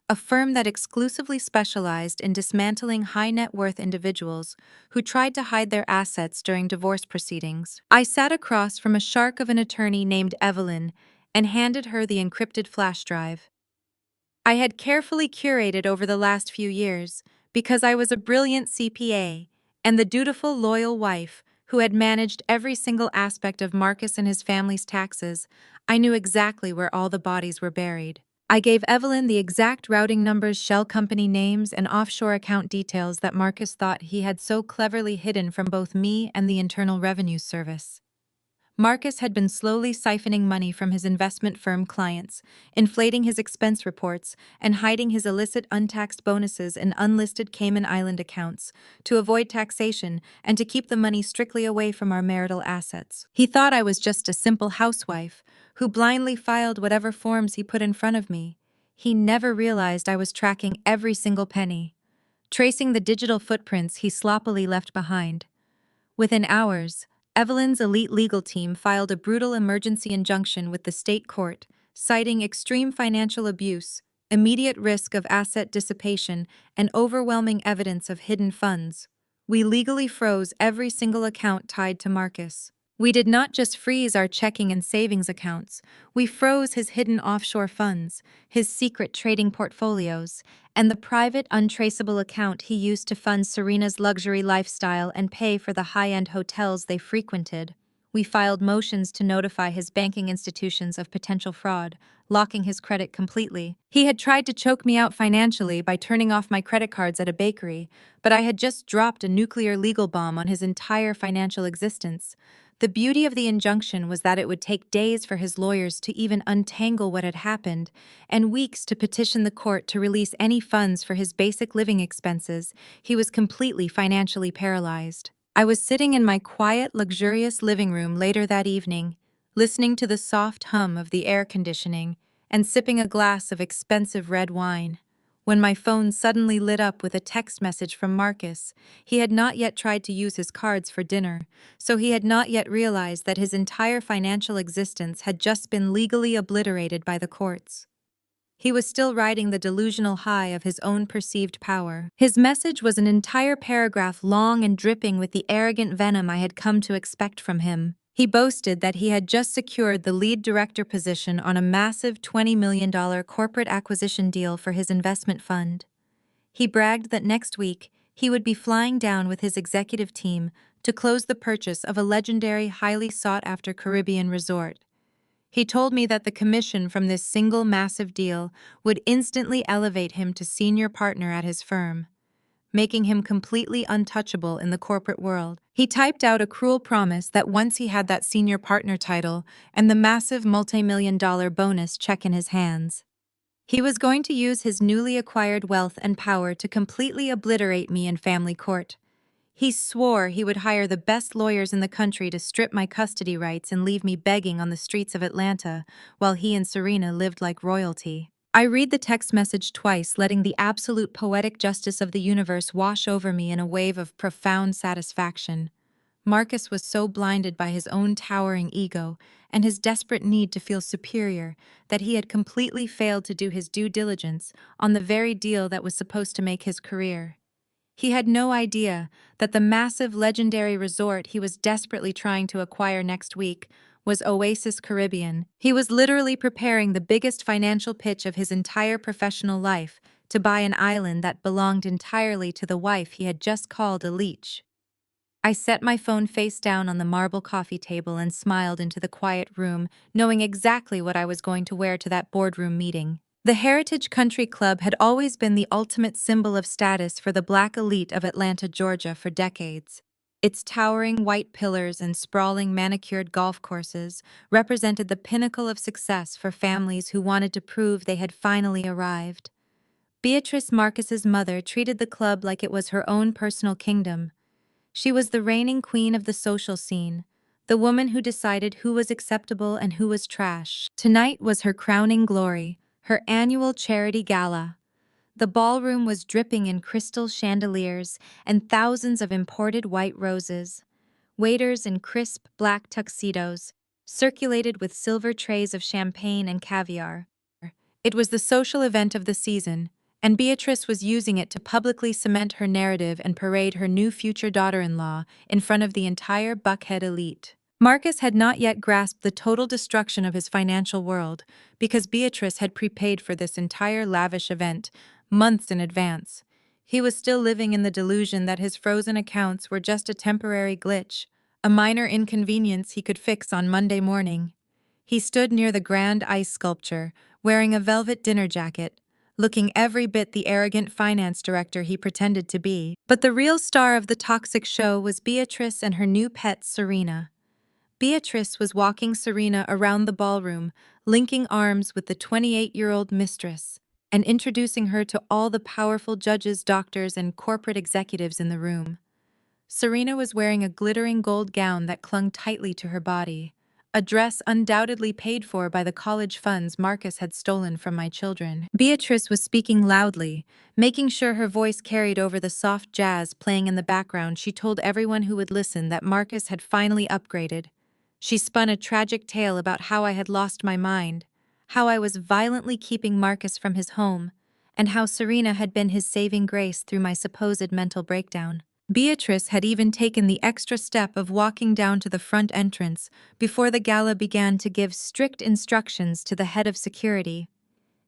a firm that exclusively specialized in dismantling high-net-worth individuals who tried to hide their assets during divorce proceedings. I sat across from a shark of an attorney named Evelyn and handed her the encrypted flash drive I had carefully curated over the last few years because I was a brilliant CPA and the dutiful, loyal wife who had managed every single aspect of Marcus and his family's taxes. I knew exactly where all the bodies were buried. I gave Evelyn the exact routing numbers, shell company names, and offshore account details that Marcus thought he had so cleverly hidden from both me and the Internal Revenue Service. Marcus had been slowly siphoning money from his investment firm clients, inflating his expense reports, and hiding his illicit untaxed bonuses in unlisted Cayman Island accounts to avoid taxation and to keep the money strictly away from our marital assets. He thought I was just a simple housewife who blindly filed whatever forms he put in front of me. He never realized I was tracking every single penny, tracing the digital footprints he sloppily left behind. Within hours, Evelyn's elite legal team filed a brutal emergency injunction with the state court, citing extreme financial abuse, immediate risk of asset dissipation, and overwhelming evidence of hidden funds. We legally froze every single account tied to Marcus. We did not just freeze our checking and savings accounts, we froze his hidden offshore funds, his secret trading portfolios, and the private, untraceable account he used to fund Serena's luxury lifestyle and pay for the high-end hotels they frequented. We filed motions to notify his banking institutions of potential fraud, locking his credit completely. He had tried to choke me out financially by turning off my credit cards at a bakery, but I had just dropped a nuclear legal bomb on his entire financial existence. The beauty of the injunction was that it would take days for his lawyers to even untangle what had happened, and weeks to petition the court to release any funds for his basic living expenses. He was completely financially paralyzed. I was sitting in my quiet, luxurious living room later that evening, listening to the soft hum of the air conditioning and sipping a glass of expensive red wine, when my phone suddenly lit up with a text message from Marcus. He had not yet tried to use his cards for dinner, so he had not yet realized that his entire financial existence had just been legally obliterated by the courts. He was still riding the delusional high of his own perceived power. His message was an entire paragraph long and dripping with the arrogant venom I had come to expect from him. He boasted that he had just secured the lead director position on a massive $20 million corporate acquisition deal for his investment fund. He bragged that next week he would be flying down with his executive team to close the purchase of a legendary, highly sought-after Caribbean resort. He told me that the commission from this single massive deal would instantly elevate him to senior partner at his firm, making him completely untouchable in the corporate world. He typed out a cruel promise that once he had that senior partner title and the massive multi-million-dollar bonus check in his hands, he was going to use his newly acquired wealth and power to completely obliterate me in family court. He swore he would hire the best lawyers in the country to strip my custody rights and leave me begging on the streets of Atlanta while he and Serena lived like royalty. I read the text message twice, letting the absolute poetic justice of the universe wash over me in a wave of profound satisfaction. Marcus was so blinded by his own towering ego and his desperate need to feel superior that he had completely failed to do his due diligence on the very deal that was supposed to make his career. He had no idea that the massive legendary resort he was desperately trying to acquire next week was Oasis Caribbean. He was literally preparing the biggest financial pitch of his entire professional life to buy an island that belonged entirely to the wife he had just called a leech. I set my phone face down on the marble coffee table and smiled into the quiet room, knowing exactly what I was going to wear to that boardroom meeting. The Heritage Country Club had always been the ultimate symbol of status for the black elite of Atlanta, Georgia for decades. Its towering white pillars and sprawling manicured golf courses represented the pinnacle of success for families who wanted to prove they had finally arrived. Beatrice Marcus's mother treated the club like it was her own personal kingdom. She was the reigning queen of the social scene, the woman who decided who was acceptable and who was trash. Tonight was her crowning glory, her annual charity gala. The ballroom was dripping in crystal chandeliers and thousands of imported white roses. Waiters in crisp black tuxedos circulated with silver trays of champagne and caviar. It was the social event of the season, and Beatrice was using it to publicly cement her narrative and parade her new future daughter-in-law in front of the entire Buckhead elite. Marcus had not yet grasped the total destruction of his financial world because Beatrice had prepaid for this entire lavish event months in advance. He was still living in the delusion that his frozen accounts were just a temporary glitch, a minor inconvenience he could fix on Monday morning. He stood near the grand ice sculpture, wearing a velvet dinner jacket, looking every bit the arrogant finance director he pretended to be. But the real star of the toxic show was Beatrice and her new pet, Serena. Beatrice was walking Serena around the ballroom, linking arms with the 28-year-old Mistress, and introducing her to all the powerful judges, doctors, and corporate executives in the room. Serena was wearing a glittering gold gown that clung tightly to her body, a dress undoubtedly paid for by the college funds Marcus had stolen from my children. Beatrice was speaking loudly, making sure her voice carried over the soft jazz playing in the background. She told everyone who would listen that Marcus had finally upgraded. She spun a tragic tale about how I had lost my mind, how I was violently keeping Marcus from his home, and how Serena had been his saving grace through my supposed mental breakdown. Beatrice had even taken the extra step of walking down to the front entrance before the gala began to give strict instructions to the head of security.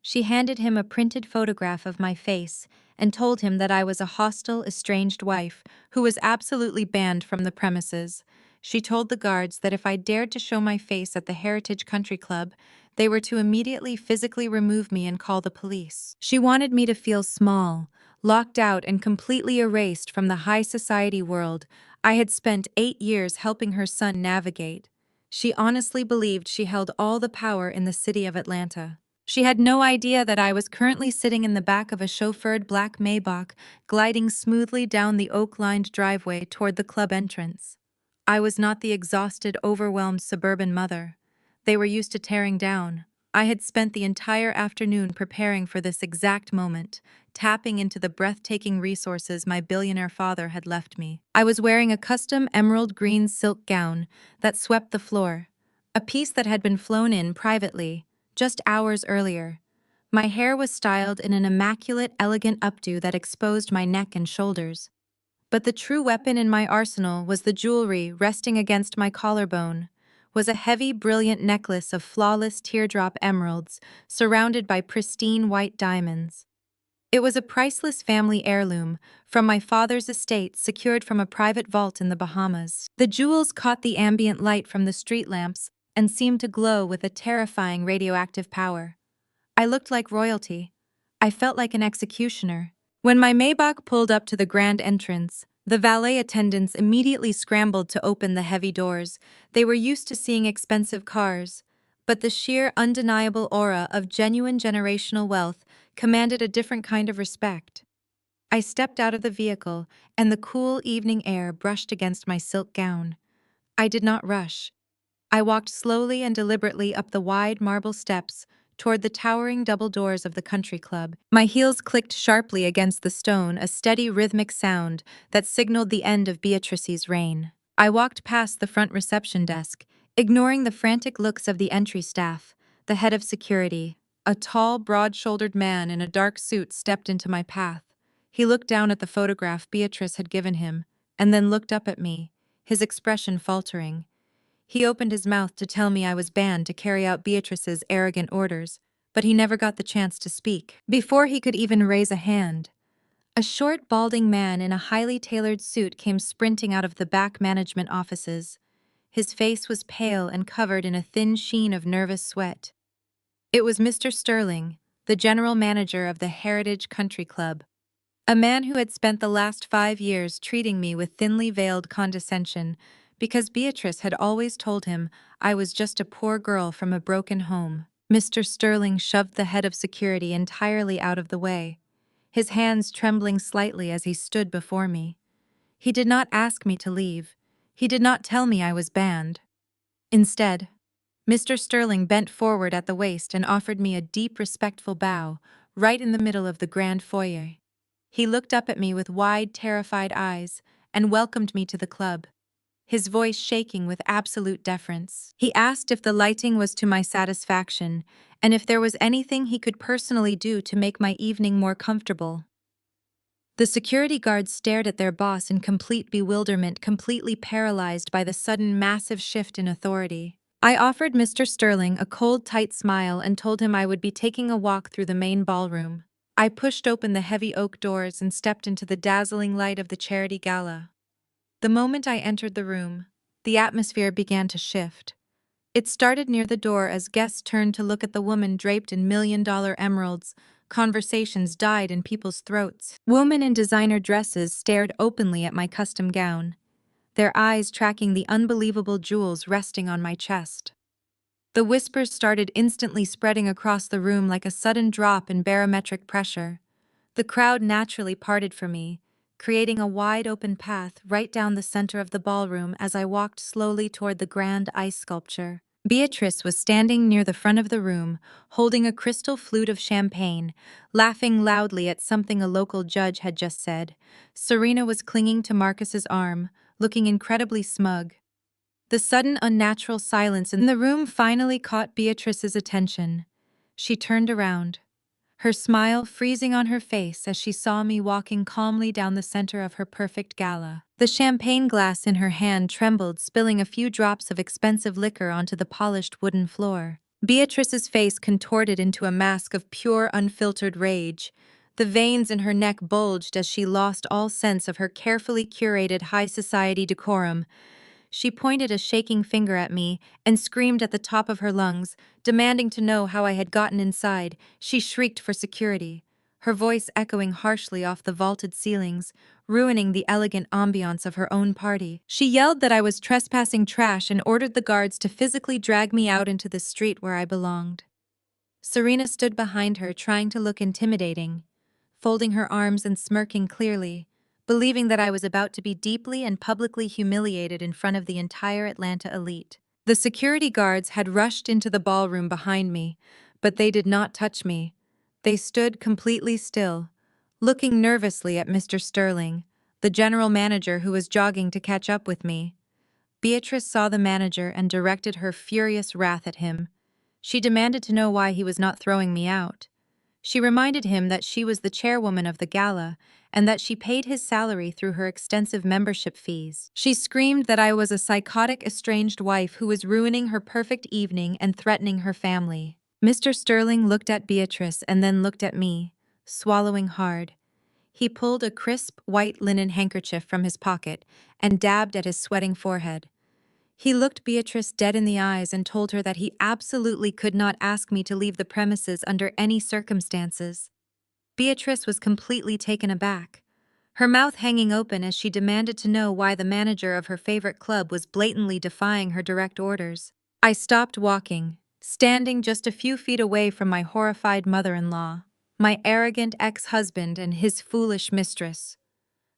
She handed him a printed photograph of my face and told him that I was a hostile, estranged wife who was absolutely banned from the premises. She told the guards that if I dared to show my face at the Heritage Country Club, they were to immediately physically remove me and call the police. She wanted me to feel small, locked out and completely erased from the high society world I had spent 8 years helping her son navigate. She honestly believed she held all the power in the city of Atlanta. She had no idea that I was currently sitting in the back of a chauffeured black Maybach, gliding smoothly down the oak-lined driveway toward the club entrance. I was not the exhausted, overwhelmed suburban mother they were used to tearing down. I had spent the entire afternoon preparing for this exact moment, tapping into the breathtaking resources my billionaire father had left me. I was wearing a custom emerald green silk gown that swept the floor, a piece that had been flown in privately just hours earlier. My hair was styled in an immaculate, elegant updo that exposed my neck and shoulders. But the true weapon in my arsenal was the jewelry resting against my collarbone, was a heavy, brilliant necklace of flawless teardrop emeralds surrounded by pristine white diamonds. It was a priceless family heirloom from my father's estate, secured from a private vault in the Bahamas. The jewels caught the ambient light from the street lamps and seemed to glow with a terrifying radioactive power. I looked like royalty. I felt like an executioner. When my Maybach pulled up to the grand entrance, the valet attendants immediately scrambled to open the heavy doors. They were used to seeing expensive cars, but the sheer, undeniable aura of genuine generational wealth commanded a different kind of respect. I stepped out of the vehicle, and the cool evening air brushed against my silk gown. I did not rush. I walked slowly and deliberately up the wide marble steps toward the towering double doors of the country club. My heels clicked sharply against the stone, a steady rhythmic sound that signaled the end of Beatrice's reign. I walked past the front reception desk, ignoring the frantic looks of the entry staff. The head of security, a tall, broad-shouldered man in a dark suit, stepped into my path. He looked down at the photograph Beatrice had given him, and then looked up at me, his expression faltering. He opened his mouth to tell me I was banned to carry out Beatrice's arrogant orders, but he never got the chance to speak. Before he could even raise a hand, a short, balding man in a highly tailored suit came sprinting out of the back management offices. His face was pale and covered in a thin sheen of nervous sweat. It was Mr. Sterling, the general manager of the Heritage Country Club, a man who had spent the last 5 years treating me with thinly veiled condescension because Beatrice had always told him I was just a poor girl from a broken home. Mr. Sterling shoved the head of security entirely out of the way, his hands trembling slightly as he stood before me. He did not ask me to leave. He did not tell me I was banned. Instead, Mr. Sterling bent forward at the waist and offered me a deep, respectful bow right in the middle of the grand foyer. He looked up at me with wide, terrified eyes and welcomed me to the club, his voice shaking with absolute deference. He asked if the lighting was to my satisfaction and if there was anything he could personally do to make my evening more comfortable. The security guards stared at their boss in complete bewilderment, completely paralyzed by the sudden massive shift in authority. I offered Mr. Sterling a cold, tight smile and told him I would be taking a walk through the main ballroom. I pushed open the heavy oak doors and stepped into the dazzling light of the charity gala. The moment I entered the room, the atmosphere began to shift. It started near the door as guests turned to look at the woman draped in million-dollar emeralds. Conversations died in people's throats. Women in designer dresses stared openly at my custom gown, their eyes tracking the unbelievable jewels resting on my chest. The whispers started instantly spreading across the room like a sudden drop in barometric pressure. The crowd naturally parted for me, creating a wide-open path right down the center of the ballroom as I walked slowly toward the grand ice sculpture. Beatrice was standing near the front of the room, holding a crystal flute of champagne, laughing loudly at something a local judge had just said. Serena was clinging to Marcus's arm, looking incredibly smug. The sudden, unnatural silence in the room finally caught Beatrice's attention. She turned around, her smile freezing on her face as she saw me walking calmly down the center of her perfect gala. The champagne glass in her hand trembled, spilling a few drops of expensive liquor onto the polished wooden floor. Beatrice's face contorted into a mask of pure, unfiltered rage. The veins in her neck bulged as she lost all sense of her carefully curated high society decorum. She pointed a shaking finger at me and screamed at the top of her lungs, demanding to know how I had gotten inside. She shrieked for security, her voice echoing harshly off the vaulted ceilings, ruining the elegant ambiance of her own party. She yelled that I was trespassing trash and ordered the guards to physically drag me out into the street where I belonged. Serena stood behind her, trying to look intimidating, folding her arms and smirking clearly, believing that I was about to be deeply and publicly humiliated in front of the entire Atlanta elite. The security guards had rushed into the ballroom behind me, but they did not touch me. They stood completely still, looking nervously at Mr. Sterling, the general manager who was jogging to catch up with me. Beatrice saw the manager and directed her furious wrath at him. She demanded to know why he was not throwing me out. She reminded him that she was the chairwoman of the gala and that she paid his salary through her extensive membership fees. She screamed that I was a psychotic estranged wife who was ruining her perfect evening and threatening her family. Mr. Sterling looked at Beatrice and then looked at me, swallowing hard. He pulled a crisp, white linen handkerchief from his pocket and dabbed at his sweating forehead. He looked Beatrice dead in the eyes and told her that he absolutely could not ask me to leave the premises under any circumstances. Beatrice was completely taken aback, her mouth hanging open as she demanded to know why the manager of her favorite club was blatantly defying her direct orders. I stopped walking, standing just a few feet away from my horrified mother-in-law, my arrogant ex-husband and his foolish mistress.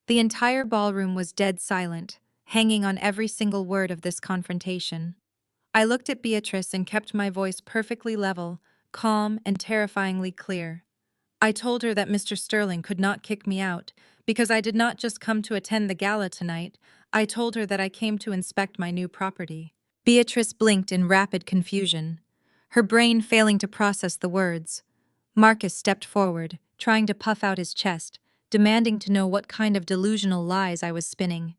The entire ballroom was dead silent, hanging on every single word of this confrontation. I looked at Beatrice and kept my voice perfectly level, calm, and terrifyingly clear. I told her that Mr. Sterling could not kick me out, because I did not just come to attend the gala tonight. I told her that I came to inspect my new property. Beatrice blinked in rapid confusion, her brain failing to process the words. Marcus stepped forward, trying to puff out his chest, demanding to know what kind of delusional lies I was spinning.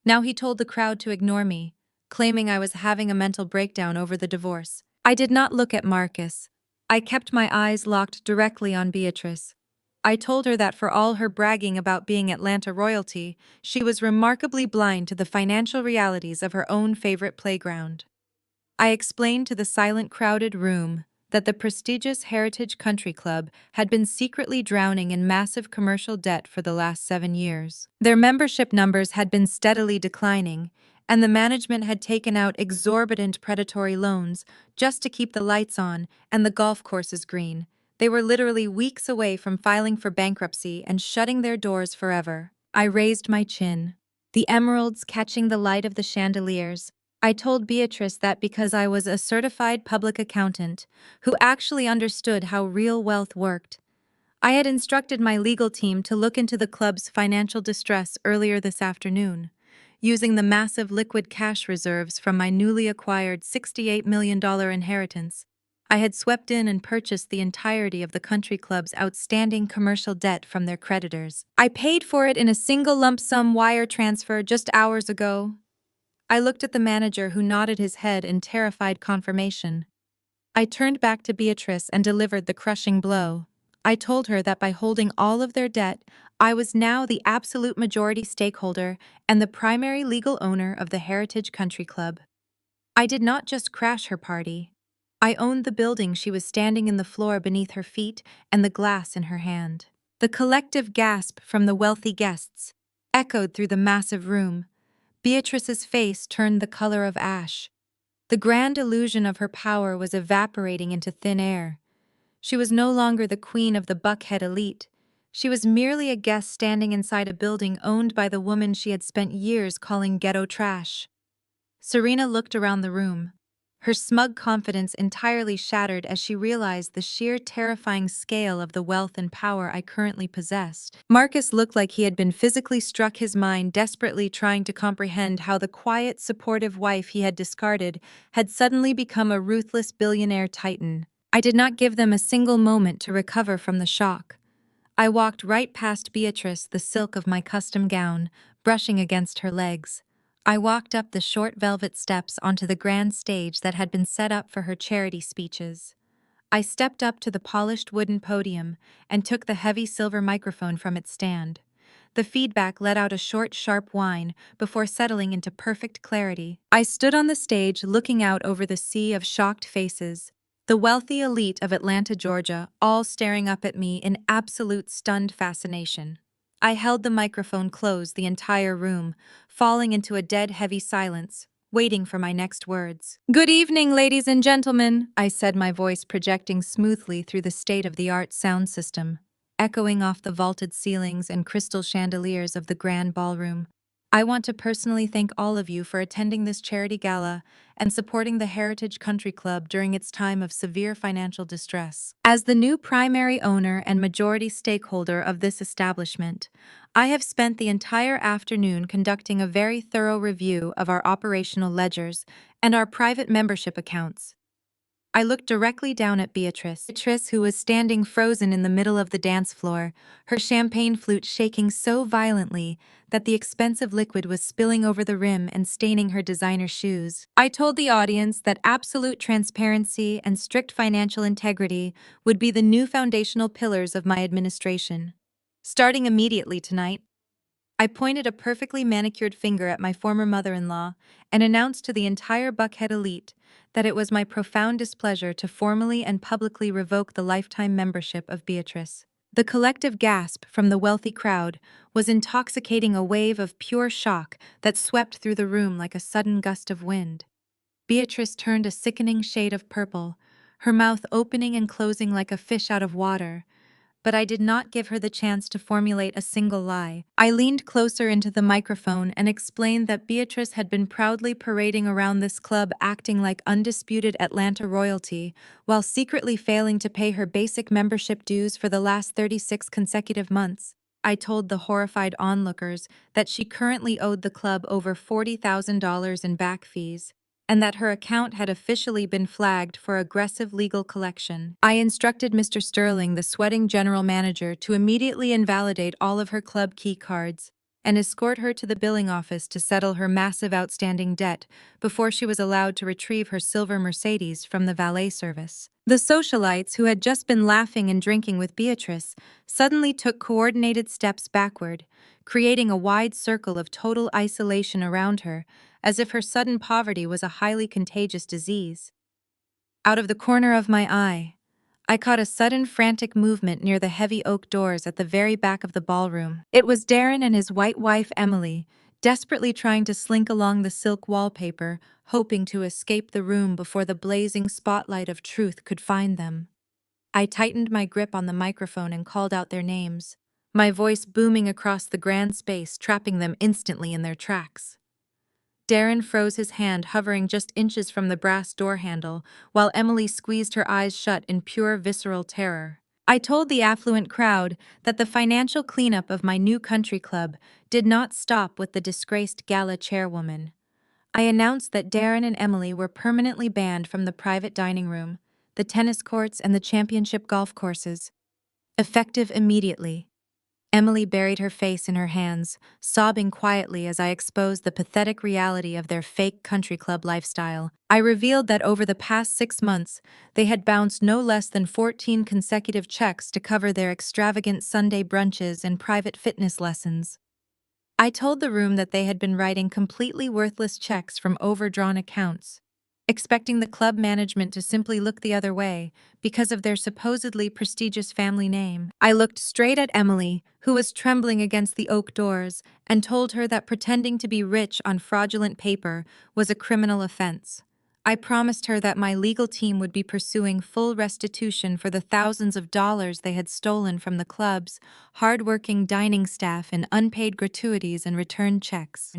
Now he told the crowd to ignore me, claiming I was having a mental breakdown over the divorce. I did not look at Marcus. I kept my eyes locked directly on Beatrice. I told her that for all her bragging about being Atlanta royalty, she was remarkably blind to the financial realities of her own favorite playground. I explained to the silent, crowded room that the prestigious Heritage Country Club had been secretly drowning in massive commercial debt for the last 7 years. Their membership numbers had been steadily declining, and the management had taken out exorbitant predatory loans just to keep the lights on and the golf courses green. They were literally weeks away from filing for bankruptcy and shutting their doors forever. I raised my chin, the emeralds catching the light of the chandeliers. I told Beatrice that because I was a certified public accountant who actually understood how real wealth worked, I had instructed my legal team to look into the club's financial distress earlier this afternoon, using the massive liquid cash reserves from my newly acquired $68 million inheritance. I had swept in and purchased the entirety of the country club's outstanding commercial debt from their creditors. I paid for it in a single lump sum wire transfer just hours ago. I looked at the manager, who nodded his head in terrified confirmation. I turned back to Beatrice and delivered the crushing blow. I told her that by holding all of their debt, I was now the absolute majority stakeholder and the primary legal owner of the Heritage Country Club. I did not just crash her party. I owned the building she was standing in, the floor beneath her feet and the glass in her hand. The collective gasp from the wealthy guests echoed through the massive room. Beatrice's face turned the color of ash. The grand illusion of her power was evaporating into thin air. She was no longer the queen of the Buckhead elite. She was merely a guest standing inside a building owned by the woman she had spent years calling ghetto trash. Serena looked around the room, her smug confidence entirely shattered as she realized the sheer terrifying scale of the wealth and power I currently possessed. Marcus looked like he had been physically struck, his mind desperately trying to comprehend how the quiet, supportive wife he had discarded had suddenly become a ruthless billionaire titan. I did not give them a single moment to recover from the shock. I walked right past Beatrice, the silk of my custom gown brushing against her legs. I walked up the short velvet steps onto the grand stage that had been set up for her charity speeches. I stepped up to the polished wooden podium and took the heavy silver microphone from its stand. The feedback let out a short, sharp whine before settling into perfect clarity. I stood on the stage looking out over the sea of shocked faces, the wealthy elite of Atlanta, Georgia, all staring up at me in absolute stunned fascination. I held the microphone closed the entire room, falling into a dead heavy silence, waiting for my next words. "Good evening, ladies and gentlemen," I said, my voice projecting smoothly through the state-of-the-art sound system, echoing off the vaulted ceilings and crystal chandeliers of the grand ballroom. "I want to personally thank all of you for attending this charity gala and supporting the Heritage Country Club during its time of severe financial distress. As the new primary owner and majority stakeholder of this establishment, I have spent the entire afternoon conducting a very thorough review of our operational ledgers and our private membership accounts." I looked directly down at Beatrice, who was standing frozen in the middle of the dance floor, her champagne flute shaking so violently that the expensive liquid was spilling over the rim and staining her designer shoes. I told the audience that absolute transparency and strict financial integrity would be the new foundational pillars of my administration. Starting immediately tonight, I pointed a perfectly manicured finger at my former mother-in-law and announced to the entire Buckhead elite that it was my profound displeasure to formally and publicly revoke the lifetime membership of Beatrice. The collective gasp from the wealthy crowd was intoxicating, a wave of pure shock that swept through the room like a sudden gust of wind. Beatrice turned a sickening shade of purple, her mouth opening and closing like a fish out of water, but I did not give her the chance to formulate a single lie. I leaned closer into the microphone and explained that Beatrice had been proudly parading around this club acting like undisputed Atlanta royalty, while secretly failing to pay her basic membership dues for the last 36 consecutive months. I told the horrified onlookers that she currently owed the club over $40,000 in back fees, and that her account had officially been flagged for aggressive legal collection. I instructed Mr. Sterling, the sweating general manager, to immediately invalidate all of her club key cards and escort her to the billing office to settle her massive outstanding debt before she was allowed to retrieve her silver Mercedes from the valet service. The socialites, who had just been laughing and drinking with Beatrice, suddenly took coordinated steps backward, creating a wide circle of total isolation around her, as if her sudden poverty was a highly contagious disease. Out of the corner of my eye, I caught a sudden frantic movement near the heavy oak doors at the very back of the ballroom. It was Darren and his white wife Emily, desperately trying to slink along the silk wallpaper, hoping to escape the room before the blazing spotlight of truth could find them. I tightened my grip on the microphone and called out their names, my voice booming across the grand space, trapping them instantly in their tracks. Darren froze, his hand hovering just inches from the brass door handle, while Emily squeezed her eyes shut in pure visceral terror. I told the affluent crowd that the financial cleanup of my new country club did not stop with the disgraced gala chairwoman. I announced that Darren and Emily were permanently banned from the private dining room, the tennis courts, and the championship golf courses, effective immediately. Emily buried her face in her hands, sobbing quietly as I exposed the pathetic reality of their fake country club lifestyle. I revealed that over the past 6 months, they had bounced no less than 14 consecutive checks to cover their extravagant Sunday brunches and private fitness lessons. I told the room that they had been writing completely worthless checks from overdrawn accounts, expecting the club management to simply look the other way because of their supposedly prestigious family name. I looked straight at Emily, who was trembling against the oak doors, and told her that pretending to be rich on fraudulent paper was a criminal offense. I promised her that my legal team would be pursuing full restitution for the thousands of dollars they had stolen from the club's hard-working dining staff in unpaid gratuities and returned checks.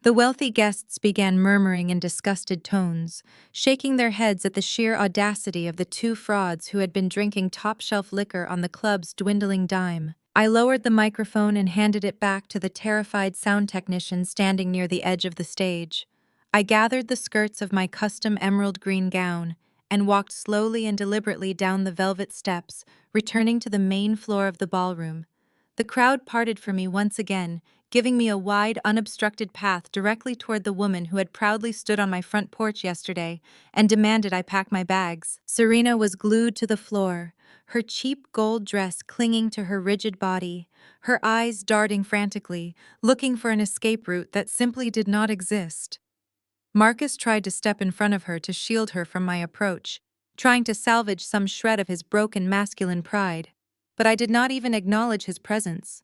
The wealthy guests began murmuring in disgusted tones, shaking their heads at the sheer audacity of the two frauds who had been drinking top-shelf liquor on the club's dwindling dime. I lowered the microphone and handed it back to the terrified sound technician standing near the edge of the stage. I gathered the skirts of my custom emerald green gown and walked slowly and deliberately down the velvet steps, returning to the main floor of the ballroom. The crowd parted for me once again, giving me a wide, unobstructed path directly toward the woman who had proudly stood on my front porch yesterday and demanded I pack my bags. Serena was glued to the floor, her cheap gold dress clinging to her rigid body, her eyes darting frantically, looking for an escape route that simply did not exist. Marcus tried to step in front of her to shield her from my approach, trying to salvage some shred of his broken masculine pride. But I did not even acknowledge his presence.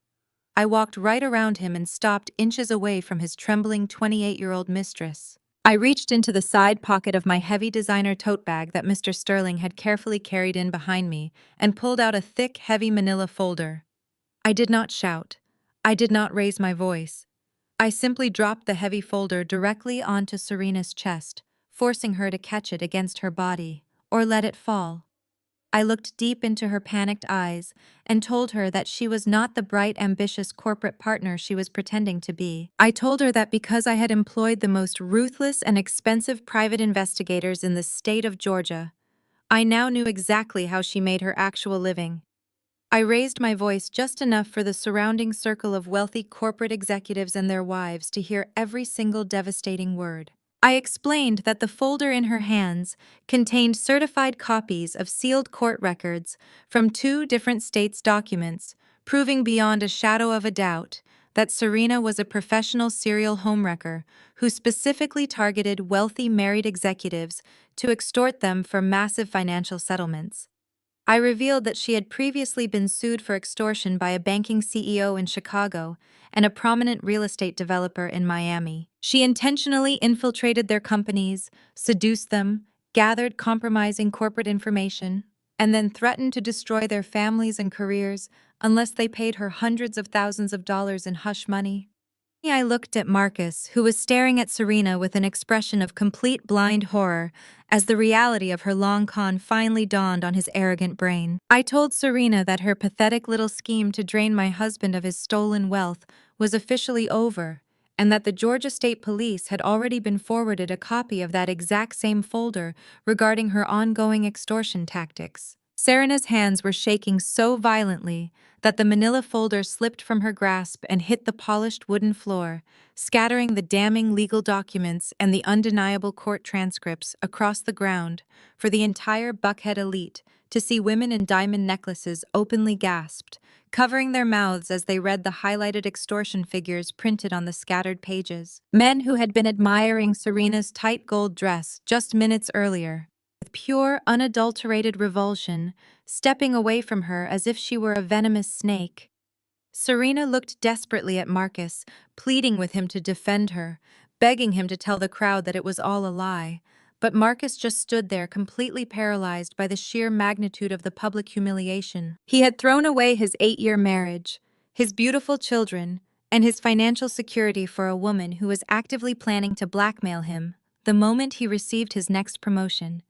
I walked right around him and stopped inches away from his trembling 28-year-old mistress. I reached into the side pocket of my heavy designer tote bag that Mr. Sterling had carefully carried in behind me and pulled out a thick, heavy manila folder. I did not shout. I did not raise my voice. I simply dropped the heavy folder directly onto Serena's chest, forcing her to catch it against her body, or let it fall. I looked deep into her panicked eyes and told her that she was not the bright, ambitious corporate partner she was pretending to be. I told her that because I had employed the most ruthless and expensive private investigators in the state of Georgia, I now knew exactly how she made her actual living. I raised my voice just enough for the surrounding circle of wealthy corporate executives and their wives to hear every single devastating word. I explained that the folder in her hands contained certified copies of sealed court records from 2 different states' documents, proving beyond a shadow of a doubt that Serena was a professional serial homewrecker who specifically targeted wealthy married executives to extort them for massive financial settlements. I revealed that she had previously been sued for extortion by a banking CEO in Chicago and a prominent real estate developer in Miami. She intentionally infiltrated their companies, seduced them, gathered compromising corporate information, and then threatened to destroy their families and careers unless they paid her hundreds of thousands of dollars in hush money. I looked at Marcus, who was staring at Serena with an expression of complete blind horror as the reality of her long con finally dawned on his arrogant brain. I told Serena that her pathetic little scheme to drain my husband of his stolen wealth was officially over, and that the Georgia State Police had already been forwarded a copy of that exact same folder regarding her ongoing extortion tactics. Serena's hands were shaking so violently that the manila folder slipped from her grasp and hit the polished wooden floor, scattering the damning legal documents and the undeniable court transcripts across the ground for the entire Buckhead elite to see. Women in diamond necklaces openly gasped, covering their mouths as they read the highlighted extortion figures printed on the scattered pages. Men who had been admiring Serena's tight gold dress just minutes earlier, with pure, unadulterated revulsion, stepping away from her as if she were a venomous snake. Serena looked desperately at Marcus, pleading with him to defend her, begging him to tell the crowd that it was all a lie. But Marcus just stood there, completely paralyzed by the sheer magnitude of the public humiliation. He had thrown away his 8-year marriage, his beautiful children, and his financial security for a woman who was actively planning to blackmail him the moment he received his next promotion.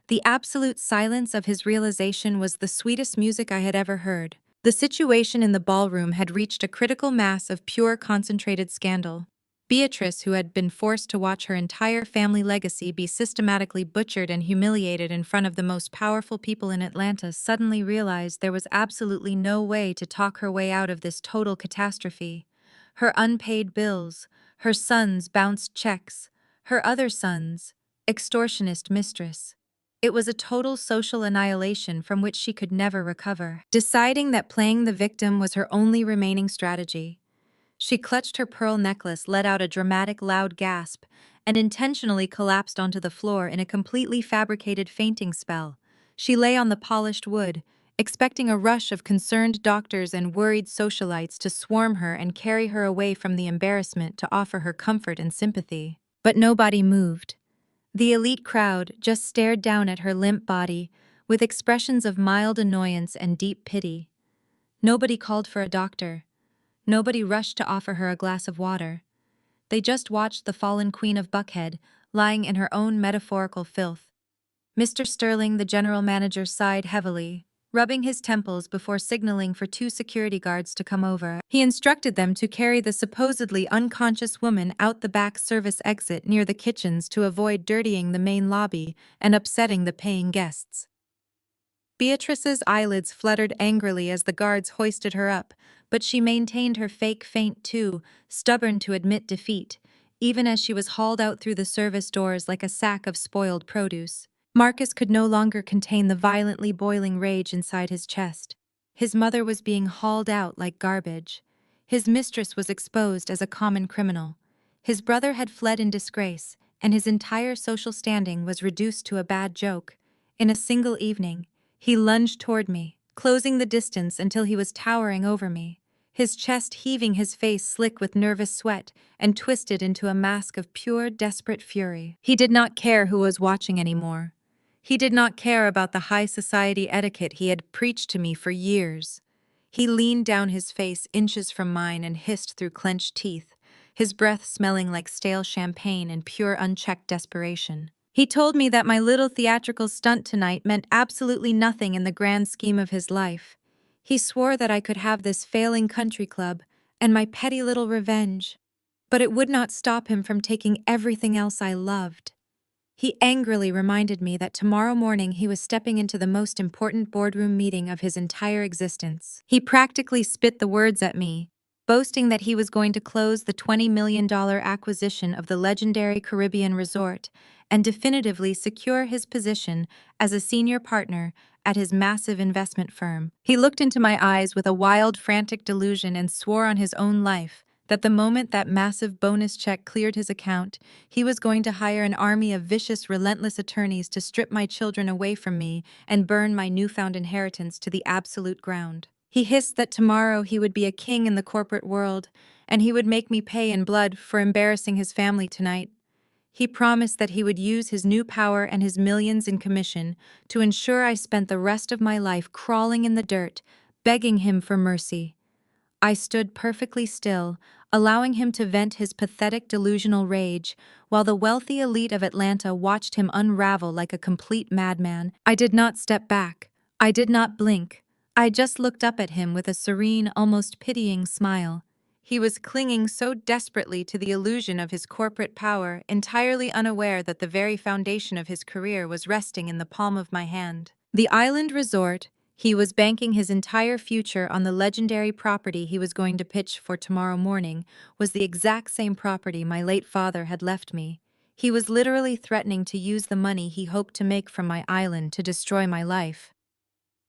The absolute silence of his realization was the sweetest music I had ever heard. The situation in the ballroom had reached a critical mass of pure, concentrated scandal. Beatrice, who had been forced to watch her entire family legacy be systematically butchered and humiliated in front of the most powerful people in Atlanta, suddenly realized there was absolutely no way to talk her way out of this total catastrophe. Her unpaid bills, her son's bounced checks, her other son's extortionist mistress. It was a total social annihilation from which she could never recover. Deciding that playing the victim was her only remaining strategy, she clutched her pearl necklace, let out a dramatic, loud gasp, and intentionally collapsed onto the floor in a completely fabricated fainting spell. She lay on the polished wood, expecting a rush of concerned doctors and worried socialites to swarm her and carry her away from the embarrassment to offer her comfort and sympathy. But nobody moved. The elite crowd just stared down at her limp body with expressions of mild annoyance and deep pity. Nobody called for a doctor. Nobody rushed to offer her a glass of water. They just watched the fallen queen of Buckhead lying in her own metaphorical filth. Mr. Sterling, the general manager, sighed heavily, rubbing his temples before signaling for 2 security guards to come over. He instructed them to carry the supposedly unconscious woman out the back service exit near the kitchens to avoid dirtying the main lobby and upsetting the paying guests. Beatrice's eyelids fluttered angrily as the guards hoisted her up, but she maintained her fake faint too, stubborn to admit defeat, even as she was hauled out through the service doors like a sack of spoiled produce. Marcus could no longer contain the violently boiling rage inside his chest. His mother was being hauled out like garbage. His mistress was exposed as a common criminal. His brother had fled in disgrace, and his entire social standing was reduced to a bad joke. In a single evening, he lunged toward me, closing the distance until he was towering over me, his chest heaving, his face slick with nervous sweat and twisted into a mask of pure, desperate fury. He did not care who was watching anymore. He did not care about the high society etiquette he had preached to me for years. He leaned down, his face inches from mine, and hissed through clenched teeth, his breath smelling like stale champagne and pure unchecked desperation. He told me that my little theatrical stunt tonight meant absolutely nothing in the grand scheme of his life. He swore that I could have this failing country club and my petty little revenge, but it would not stop him from taking everything else I loved. He angrily reminded me that tomorrow morning he was stepping into the most important boardroom meeting of his entire existence. He practically spit the words at me, boasting that he was going to close the $20 million acquisition of the legendary Caribbean resort and definitively secure his position as a senior partner at his massive investment firm. He looked into my eyes with a wild, frantic delusion and swore on his own life that the moment that massive bonus check cleared his account, he was going to hire an army of vicious, relentless attorneys to strip my children away from me and burn my newfound inheritance to the absolute ground. He hissed that tomorrow he would be a king in the corporate world, and he would make me pay in blood for embarrassing his family tonight. He promised that he would use his new power and his millions in commission to ensure I spent the rest of my life crawling in the dirt, begging him for mercy. I stood perfectly still, allowing him to vent his pathetic delusional rage, while the wealthy elite of Atlanta watched him unravel like a complete madman. I did not step back. I did not blink. I just looked up at him with a serene, almost pitying smile. He was clinging so desperately to the illusion of his corporate power, entirely unaware that the very foundation of his career was resting in the palm of my hand. The island resort. He was banking his entire future on the legendary property he was going to pitch for tomorrow morning, was the exact same property my late father had left me. He was literally threatening to use the money he hoped to make from my island to destroy my life.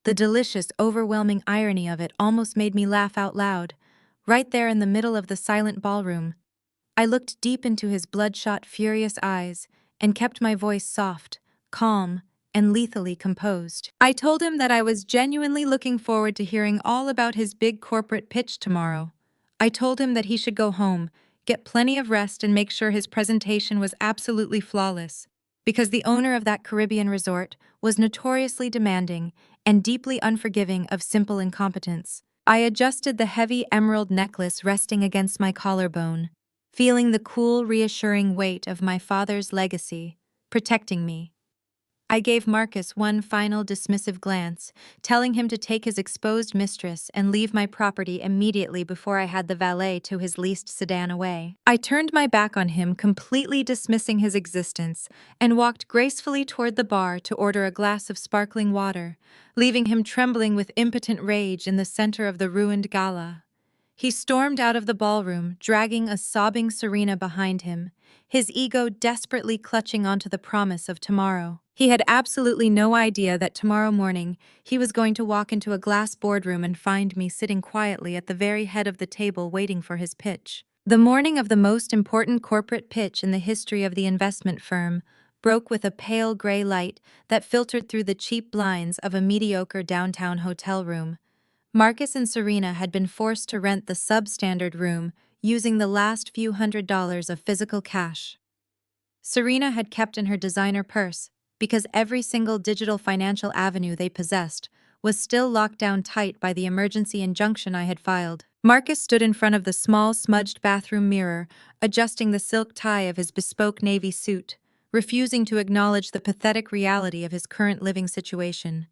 The delicious, overwhelming irony of it almost made me laugh out loud. Right there in the middle of the silent ballroom, I looked deep into his bloodshot, furious eyes and kept my voice soft, calm, and lethally composed. I told him that I was genuinely looking forward to hearing all about his big corporate pitch tomorrow. I told him that he should go home, get plenty of rest, and make sure his presentation was absolutely flawless, because the owner of that Caribbean resort was notoriously demanding and deeply unforgiving of simple incompetence. I adjusted the heavy emerald necklace resting against my collarbone, feeling the cool, reassuring weight of my father's legacy protecting me. I gave Marcus one final dismissive glance, telling him to take his exposed mistress and leave my property immediately before I had the valet tow his leased sedan away. I turned my back on him, completely dismissing his existence, and walked gracefully toward the bar to order a glass of sparkling water, leaving him trembling with impotent rage in the center of the ruined gala. He stormed out of the ballroom, dragging a sobbing Serena behind him, his ego desperately clutching onto the promise of tomorrow. He had absolutely no idea that tomorrow morning he was going to walk into a glass boardroom and find me sitting quietly at the very head of the table waiting for his pitch. The morning of the most important corporate pitch in the history of the investment firm broke with a pale gray light that filtered through the cheap blinds of a mediocre downtown hotel room. Marcus and Serena had been forced to rent the substandard room using the last few $100s of physical cash. Serena had kept in her designer purse because every single digital financial avenue they possessed was still locked down tight by the emergency injunction I had filed. Marcus stood in front of the small, smudged bathroom mirror, adjusting the silk tie of his bespoke navy suit, refusing to acknowledge the pathetic reality of his current living situation.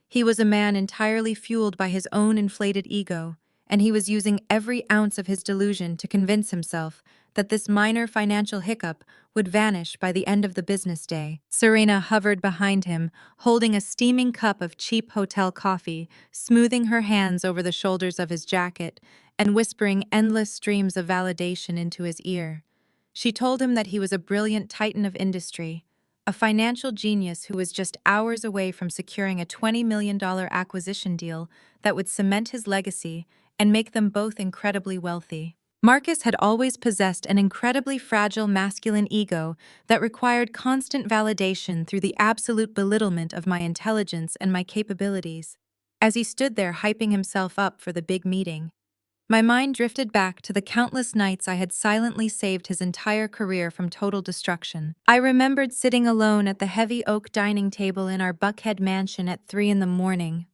He was a man entirely fueled by his own inflated ego, and he was using every ounce of his delusion to convince himself that this minor financial hiccup would vanish by the end of the business day. Serena hovered behind him, holding a steaming cup of cheap hotel coffee, smoothing her hands over the shoulders of his jacket, and whispering endless streams of validation into his ear. She told him that he was a brilliant titan of industry, a financial genius who was just hours away from securing a $20 million acquisition deal that would cement his legacy and make them both incredibly wealthy. Marcus had always possessed an incredibly fragile masculine ego that required constant validation through the absolute belittlement of my intelligence and my capabilities. As he stood there hyping himself up for the big meeting, my mind drifted back to the countless nights I had silently saved his entire career from total destruction. I remembered sitting alone at the heavy oak dining table in our Buckhead mansion at 3 in the morning,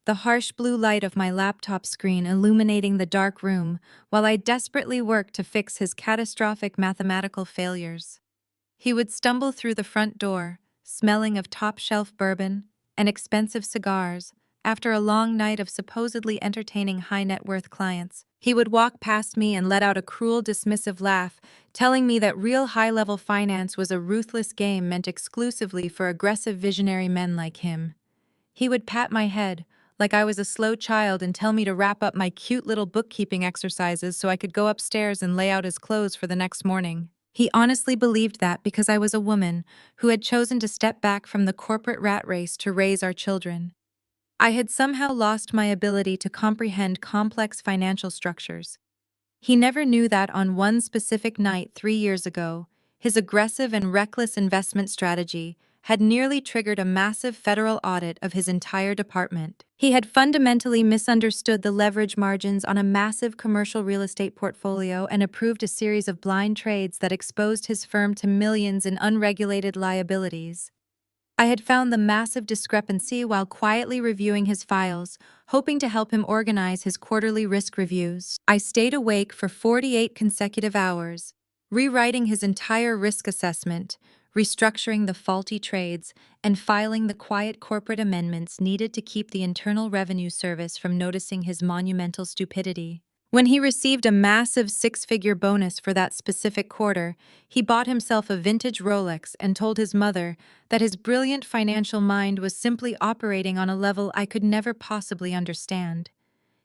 the harsh blue light of my laptop screen illuminating the dark room while I desperately worked to fix his catastrophic mathematical failures. He would stumble through the front door, smelling of top-shelf bourbon and expensive cigars, after a long night of supposedly entertaining high-net-worth clients. He would walk past me and let out a cruel, dismissive laugh, telling me that real high-level finance was a ruthless game meant exclusively for aggressive visionary men like him. He would pat my head, like I was a slow child, and tell me to wrap up my cute little bookkeeping exercises so I could go upstairs and lay out his clothes for the next morning. He honestly believed that because I was a woman who had chosen to step back from the corporate rat race to raise our children. I had somehow lost my ability to comprehend complex financial structures. He never knew that on one specific night 3 years ago, his aggressive and reckless investment strategy had nearly triggered a massive federal audit of his entire department. He had fundamentally misunderstood the leverage margins on a massive commercial real estate portfolio and approved a series of blind trades that exposed his firm to millions in unregulated liabilities. I had found the massive discrepancy while quietly reviewing his files, hoping to help him organize his quarterly risk reviews. I stayed awake for 48 consecutive hours, rewriting his entire risk assessment, restructuring the faulty trades, and filing the quiet corporate amendments needed to keep the Internal Revenue Service from noticing his monumental stupidity. When he received a massive six-figure bonus for that specific quarter, he bought himself a vintage Rolex and told his mother that his brilliant financial mind was simply operating on a level I could never possibly understand.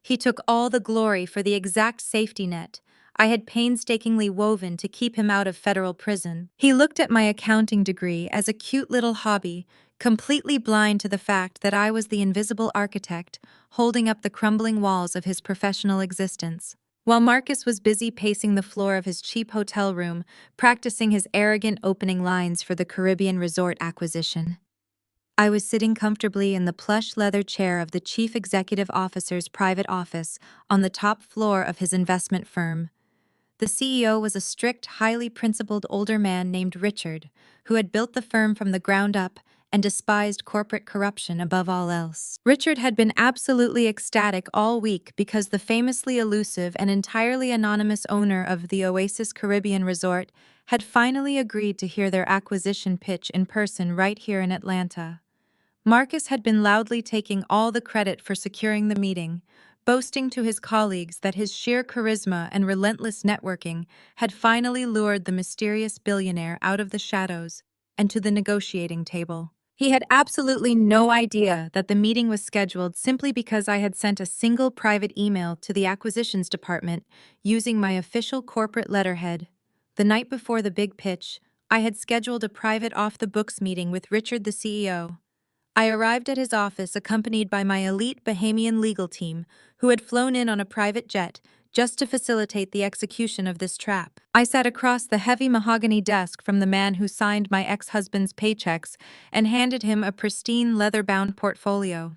He took all the glory for the exact safety net I had painstakingly woven to keep him out of federal prison. He looked at my accounting degree as a cute little hobby, completely blind to the fact that I was the invisible architect holding up the crumbling walls of his professional existence. While Marcus was busy pacing the floor of his cheap hotel room, practicing his arrogant opening lines for the Caribbean resort acquisition, I was sitting comfortably in the plush leather chair of the chief executive officer's private office on the top floor of his investment firm. The CEO was a strict, highly principled older man named Richard, who had built the firm from the ground up and despised corporate corruption above all else. Richard had been absolutely ecstatic all week because the famously elusive and entirely anonymous owner of the Oasis Caribbean Resort had finally agreed to hear their acquisition pitch in person right here in Atlanta. Marcus had been loudly taking all the credit for securing the meeting, boasting to his colleagues that his sheer charisma and relentless networking had finally lured the mysterious billionaire out of the shadows and to the negotiating table. He had absolutely no idea that the meeting was scheduled simply because I had sent a single private email to the acquisitions department using my official corporate letterhead. The night before the big pitch, I had scheduled a private off-the-books meeting with Richard, the CEO. I arrived at his office accompanied by my elite Bahamian legal team, who had flown in on a private jet just to facilitate the execution of this trap. I sat across the heavy mahogany desk from the man who signed my ex-husband's paychecks and handed him a pristine leather-bound portfolio.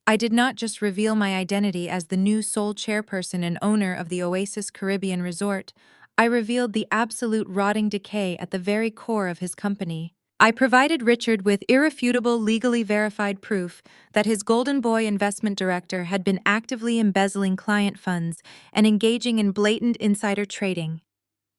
I did not just reveal my identity as the new sole chairperson and owner of the Oasis Caribbean Resort, I revealed the absolute rotting decay at the very core of his company. I provided Richard with irrefutable, legally verified proof that his Golden Boy investment director had been actively embezzling client funds and engaging in blatant insider trading.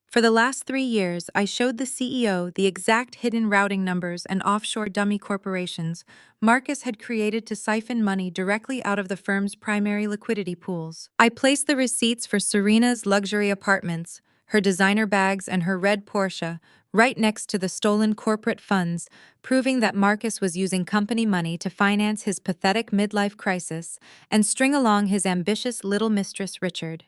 For the last 3 years, I showed the CEO the exact hidden routing numbers and offshore dummy corporations Marcus had created to siphon money directly out of the firm's primary liquidity pools. I placed the receipts for Serena's luxury apartments, her designer bags, and her red Porsche right next to the stolen corporate funds, proving that Marcus was using company money to finance his pathetic midlife crisis and string along his ambitious little mistress Richard.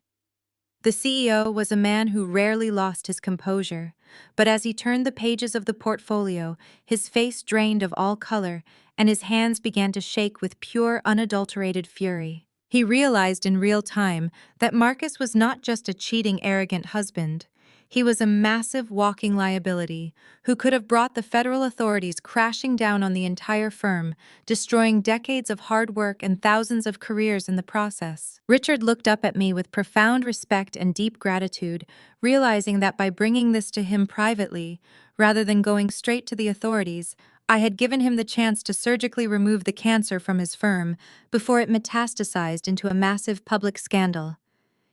The CEO was a man who rarely lost his composure, but as he turned the pages of the portfolio, his face drained of all color and his hands began to shake with pure, unadulterated fury. He realized in real time that Marcus was not just a cheating, arrogant husband. He was a massive walking liability who could have brought the federal authorities crashing down on the entire firm, destroying decades of hard work and thousands of careers in the process. Richard looked up at me with profound respect and deep gratitude, realizing that by bringing this to him privately, rather than going straight to the authorities, I had given him the chance to surgically remove the cancer from his firm before it metastasized into a massive public scandal.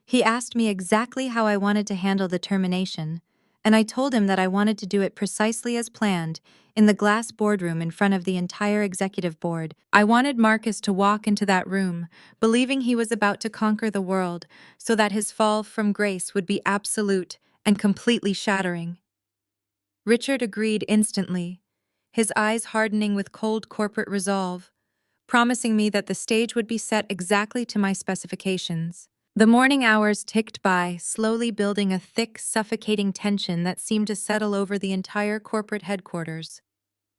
He asked me exactly how I wanted to handle the termination, and I told him that I wanted to do it precisely as planned, in the glass boardroom in front of the entire executive board. I wanted Marcus to walk into that room, believing he was about to conquer the world, so that his fall from grace would be absolute and completely shattering. Richard agreed instantly, his eyes hardening with cold corporate resolve, promising me that the stage would be set exactly to my specifications. The morning hours ticked by, slowly building a thick, suffocating tension that seemed to settle over the entire corporate headquarters.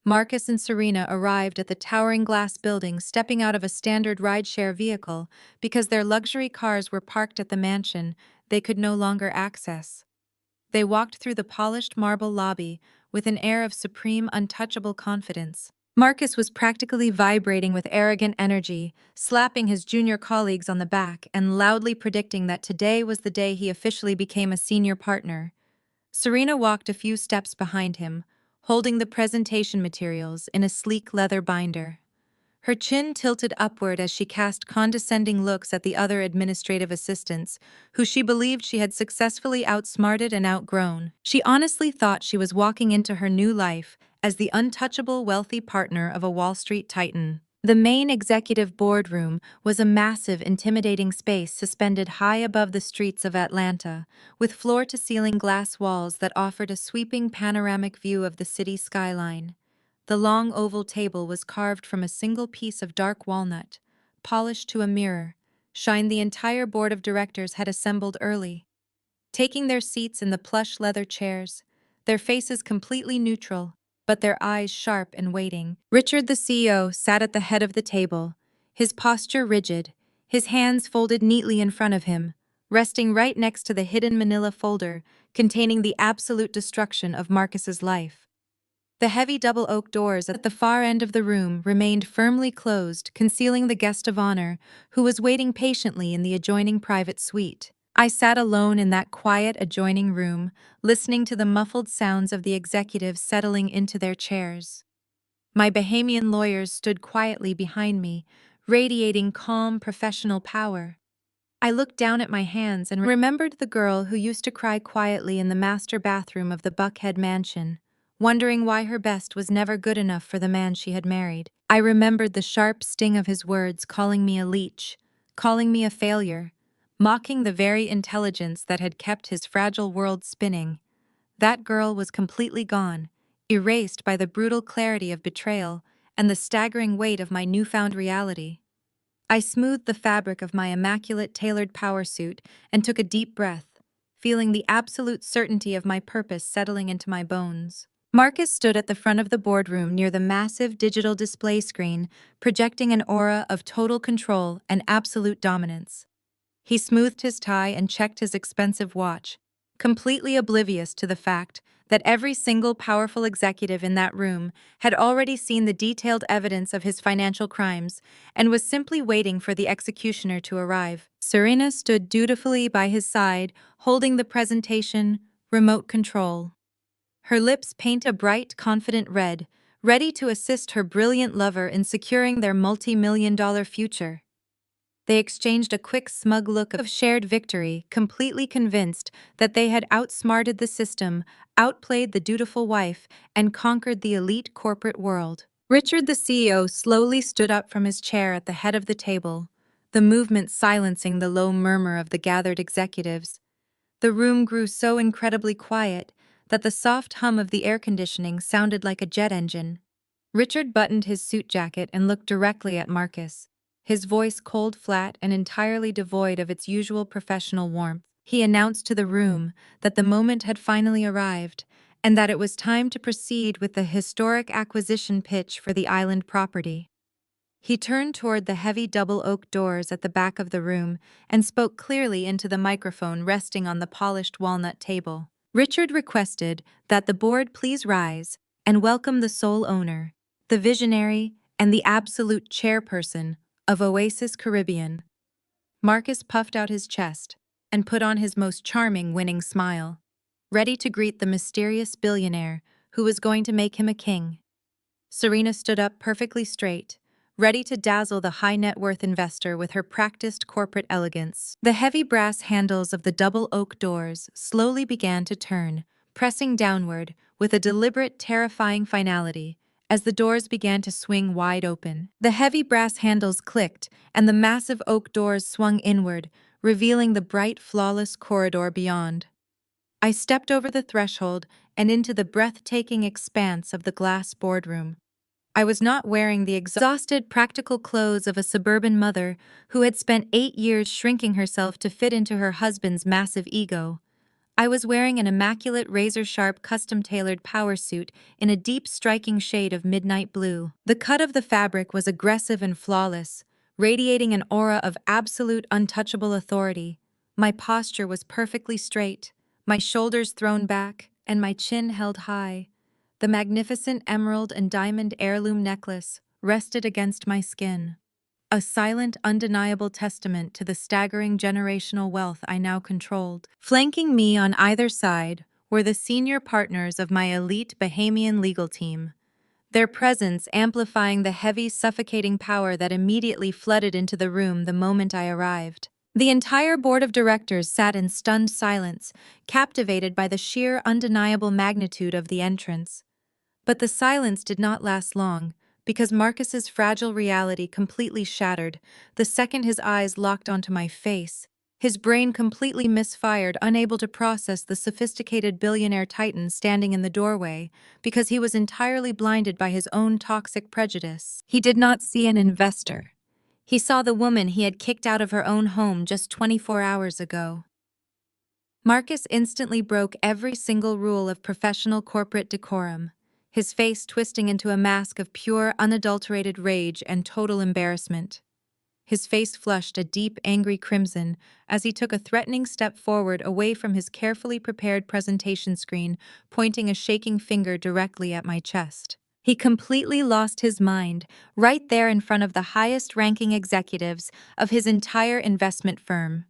Marcus and Serena arrived at the towering glass building, stepping out of a standard rideshare vehicle because their luxury cars were parked at the mansion they could no longer access. They walked through the polished marble lobby with an air of supreme, untouchable confidence. Marcus was practically vibrating with arrogant energy, slapping his junior colleagues on the back and loudly predicting that today was the day he officially became a senior partner. Serena walked a few steps behind him, holding the presentation materials in a sleek leather binder. Her chin tilted upward as she cast condescending looks at the other administrative assistants, who she believed she had successfully outsmarted and outgrown. She honestly thought she was walking into her new life as the untouchable wealthy partner of a Wall Street titan. The main executive boardroom was a massive, intimidating space suspended high above the streets of Atlanta, with floor-to-ceiling glass walls that offered a sweeping panoramic view of the city skyline. The long oval table was carved from a single piece of dark walnut, polished to a mirror, shine the entire board of directors had assembled early, taking their seats in the plush leather chairs, their faces completely neutral, but their eyes sharp and waiting. Richard, the CEO, sat at the head of the table, his posture rigid, his hands folded neatly in front of him, resting right next to the hidden manila folder containing the absolute destruction of Marcus's life. The heavy double oak doors at the far end of the room remained firmly closed, concealing the guest of honor, who was waiting patiently in the adjoining private suite. I sat alone in that quiet adjoining room, listening to the muffled sounds of the executives settling into their chairs. My Bahamian lawyers stood quietly behind me, radiating calm, professional power. I looked down at my hands and remembered the girl who used to cry quietly in the master bathroom of the Buckhead mansion, wondering why her best was never good enough for the man she had married. I remembered the sharp sting of his words, calling me a leech, calling me a failure, mocking the very intelligence that had kept his fragile world spinning. That girl was completely gone, erased by the brutal clarity of betrayal and the staggering weight of my newfound reality. I smoothed the fabric of my immaculate tailored power suit and took a deep breath, feeling the absolute certainty of my purpose settling into my bones. Marcus stood at the front of the boardroom near the massive digital display screen, projecting an aura of total control and absolute dominance. He smoothed his tie and checked his expensive watch, completely oblivious to the fact that every single powerful executive in that room had already seen the detailed evidence of his financial crimes and was simply waiting for the executioner to arrive. Serena stood dutifully by his side, holding the presentation, remote control. Her lips paint a bright, confident red, ready to assist her brilliant lover in securing their multi-million-dollar future. They exchanged a quick, smug look of shared victory, completely convinced that they had outsmarted the system, outplayed the dutiful wife, and conquered the elite corporate world. Richard, the CEO, slowly stood up from his chair at the head of the table, the movement silencing the low murmur of the gathered executives. The room grew so incredibly quiet that the soft hum of the air conditioning sounded like a jet engine. Richard buttoned his suit jacket and looked directly at Marcus, his voice cold, flat, and entirely devoid of its usual professional warmth. He announced to the room that the moment had finally arrived and that it was time to proceed with the historic acquisition pitch for the island property. He turned toward the heavy double oak doors at the back of the room and spoke clearly into the microphone resting on the polished walnut table. Richard requested that the board please rise and welcome the sole owner, the visionary, and the absolute chairperson of Oasis Caribbean. Marcus puffed out his chest and put on his most charming winning smile, ready to greet the mysterious billionaire who was going to make him a king. Serena stood up perfectly straight, ready to dazzle the high-net-worth investor with her practiced corporate elegance. The heavy brass handles of the double oak doors slowly began to turn, pressing downward with a deliberate, terrifying finality as the doors began to swing wide open. The heavy brass handles clicked, and the massive oak doors swung inward, revealing the bright, flawless corridor beyond. I stepped over the threshold and into the breathtaking expanse of the glass boardroom. I was not wearing the exhausted, practical clothes of a suburban mother who had spent 8 years shrinking herself to fit into her husband's massive ego. I was wearing an immaculate, razor-sharp, custom-tailored power suit in a deep, striking shade of midnight blue. The cut of the fabric was aggressive and flawless, radiating an aura of absolute, untouchable authority. My posture was perfectly straight, my shoulders thrown back, and my chin held high. The magnificent emerald and diamond heirloom necklace rested against my skin, a silent, undeniable testament to the staggering generational wealth I now controlled. Flanking me on either side were the senior partners of my elite Bahamian legal team, their presence amplifying the heavy, suffocating power that immediately flooded into the room the moment I arrived. The entire board of directors sat in stunned silence, captivated by the sheer, undeniable magnitude of the entrance. But the silence did not last long, because Marcus's fragile reality completely shattered the second his eyes locked onto my face. His brain completely misfired, unable to process the sophisticated billionaire titan standing in the doorway, because he was entirely blinded by his own toxic prejudice. He did not see an investor. He saw the woman he had kicked out of her own home just 24 hours ago. Marcus instantly broke every single rule of professional corporate decorum, his face twisting into a mask of pure, unadulterated rage and total embarrassment. His face flushed a deep, angry crimson as he took a threatening step forward away from his carefully prepared presentation screen, pointing a shaking finger directly at my chest. He completely lost his mind, right there in front of the highest-ranking executives of his entire investment firm.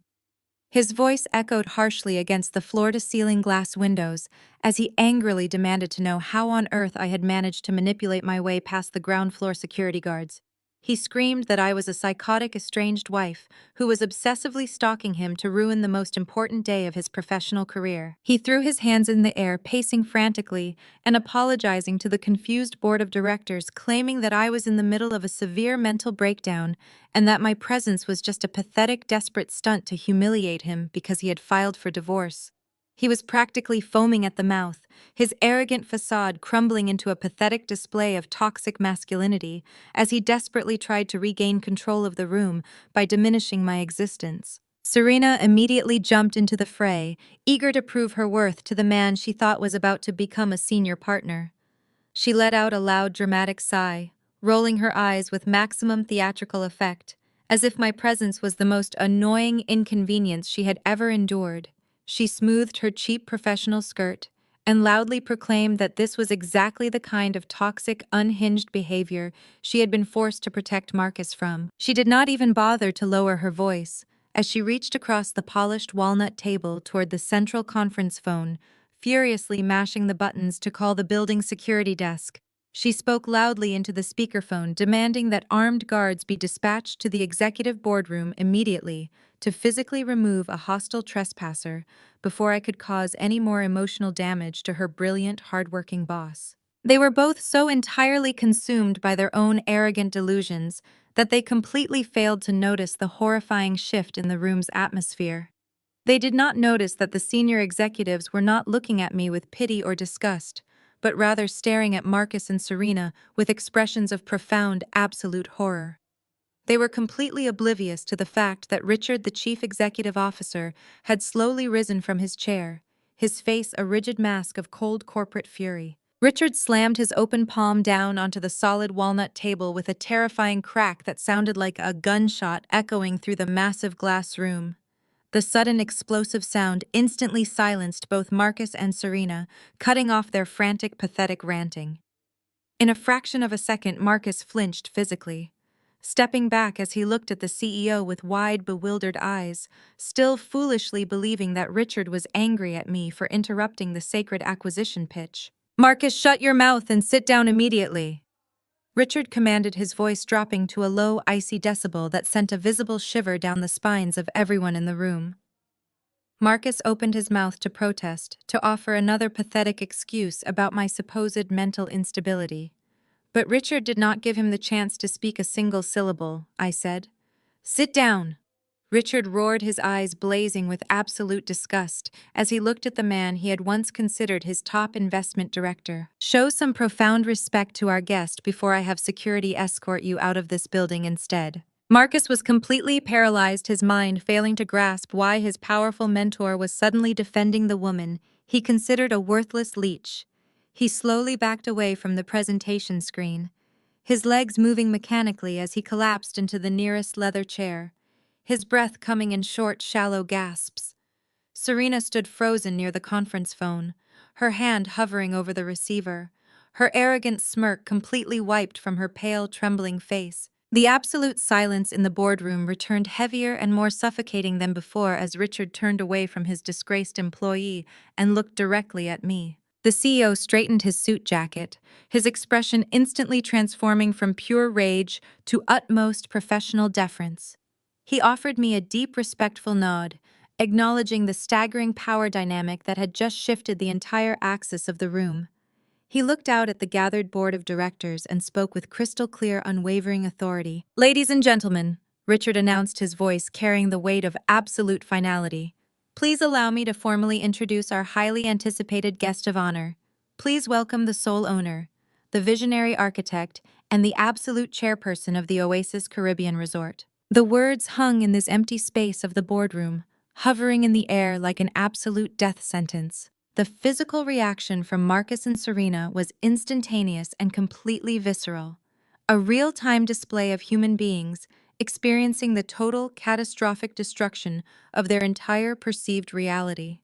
His voice echoed harshly against the floor-to-ceiling glass windows as he angrily demanded to know how on earth I had managed to manipulate my way past the ground-floor security guards. He screamed that I was a psychotic, estranged wife who was obsessively stalking him to ruin the most important day of his professional career. He threw his hands in the air, pacing frantically and apologizing to the confused board of directors, claiming that I was in the middle of a severe mental breakdown and that my presence was just a pathetic, desperate stunt to humiliate him because he had filed for divorce. He was practically foaming at the mouth, his arrogant facade crumbling into a pathetic display of toxic masculinity as he desperately tried to regain control of the room by diminishing my existence. Serena immediately jumped into the fray, eager to prove her worth to the man she thought was about to become a senior partner. She let out a loud, dramatic sigh, rolling her eyes with maximum theatrical effect, as if my presence was the most annoying inconvenience she had ever endured. She smoothed her cheap professional skirt and loudly proclaimed that this was exactly the kind of toxic, unhinged behavior she had been forced to protect Marcus from. She did not even bother to lower her voice as she reached across the polished walnut table toward the central conference phone, furiously mashing the buttons to call the building security desk. She spoke loudly into the speakerphone, demanding that armed guards be dispatched to the executive boardroom immediately to physically remove a hostile trespasser before I could cause any more emotional damage to her brilliant, hardworking boss. They were both so entirely consumed by their own arrogant delusions that they completely failed to notice the horrifying shift in the room's atmosphere. They did not notice that the senior executives were not looking at me with pity or disgust, but rather staring at Marcus and Serena with expressions of profound, absolute horror. They were completely oblivious to the fact that Richard, the chief executive officer, had slowly risen from his chair, his face a rigid mask of cold corporate fury. Richard slammed his open palm down onto the solid walnut table with a terrifying crack that sounded like a gunshot echoing through the massive glass room. The sudden explosive sound instantly silenced both Marcus and Serena, cutting off their frantic, pathetic ranting. In a fraction of a second, Marcus flinched physically, stepping back as he looked at the CEO with wide, bewildered eyes, still foolishly believing that Richard was angry at me for interrupting the sacred acquisition pitch. "Marcus, shut your mouth and sit down immediately," Richard commanded, his voice dropping to a low, icy decibel that sent a visible shiver down the spines of everyone in the room. Marcus opened his mouth to protest, to offer another pathetic excuse about my supposed mental instability. But Richard did not give him the chance to speak a single syllable. I said, "Sit down." Richard roared, his eyes blazing with absolute disgust as he looked at the man he had once considered his top investment director. "Show some profound respect to our guest before I have security escort you out of this building instead." Marcus was completely paralyzed, his mind failing to grasp why his powerful mentor was suddenly defending the woman he considered a worthless leech. He slowly backed away from the presentation screen, his legs moving mechanically as he collapsed into the nearest leather chair, his breath coming in short, shallow gasps. Serena stood frozen near the conference phone, her hand hovering over the receiver, her arrogant smirk completely wiped from her pale, trembling face. The absolute silence in the boardroom returned heavier and more suffocating than before as Richard turned away from his disgraced employee and looked directly at me. The CEO straightened his suit jacket, his expression instantly transforming from pure rage to utmost professional deference. He offered me a deep, respectful nod, acknowledging the staggering power dynamic that had just shifted the entire axis of the room. He looked out at the gathered board of directors and spoke with crystal-clear, unwavering authority. "Ladies and gentlemen," Richard announced, his voice carrying the weight of absolute finality, "please allow me to formally introduce our highly anticipated guest of honor. Please welcome the sole owner, the visionary architect, and the absolute chairperson of the Oasis Caribbean Resort." The words hung in this empty space of the boardroom, hovering in the air like an absolute death sentence. The physical reaction from Marcus and Serena was instantaneous and completely visceral, a real-time display of human beings experiencing the total, catastrophic destruction of their entire perceived reality.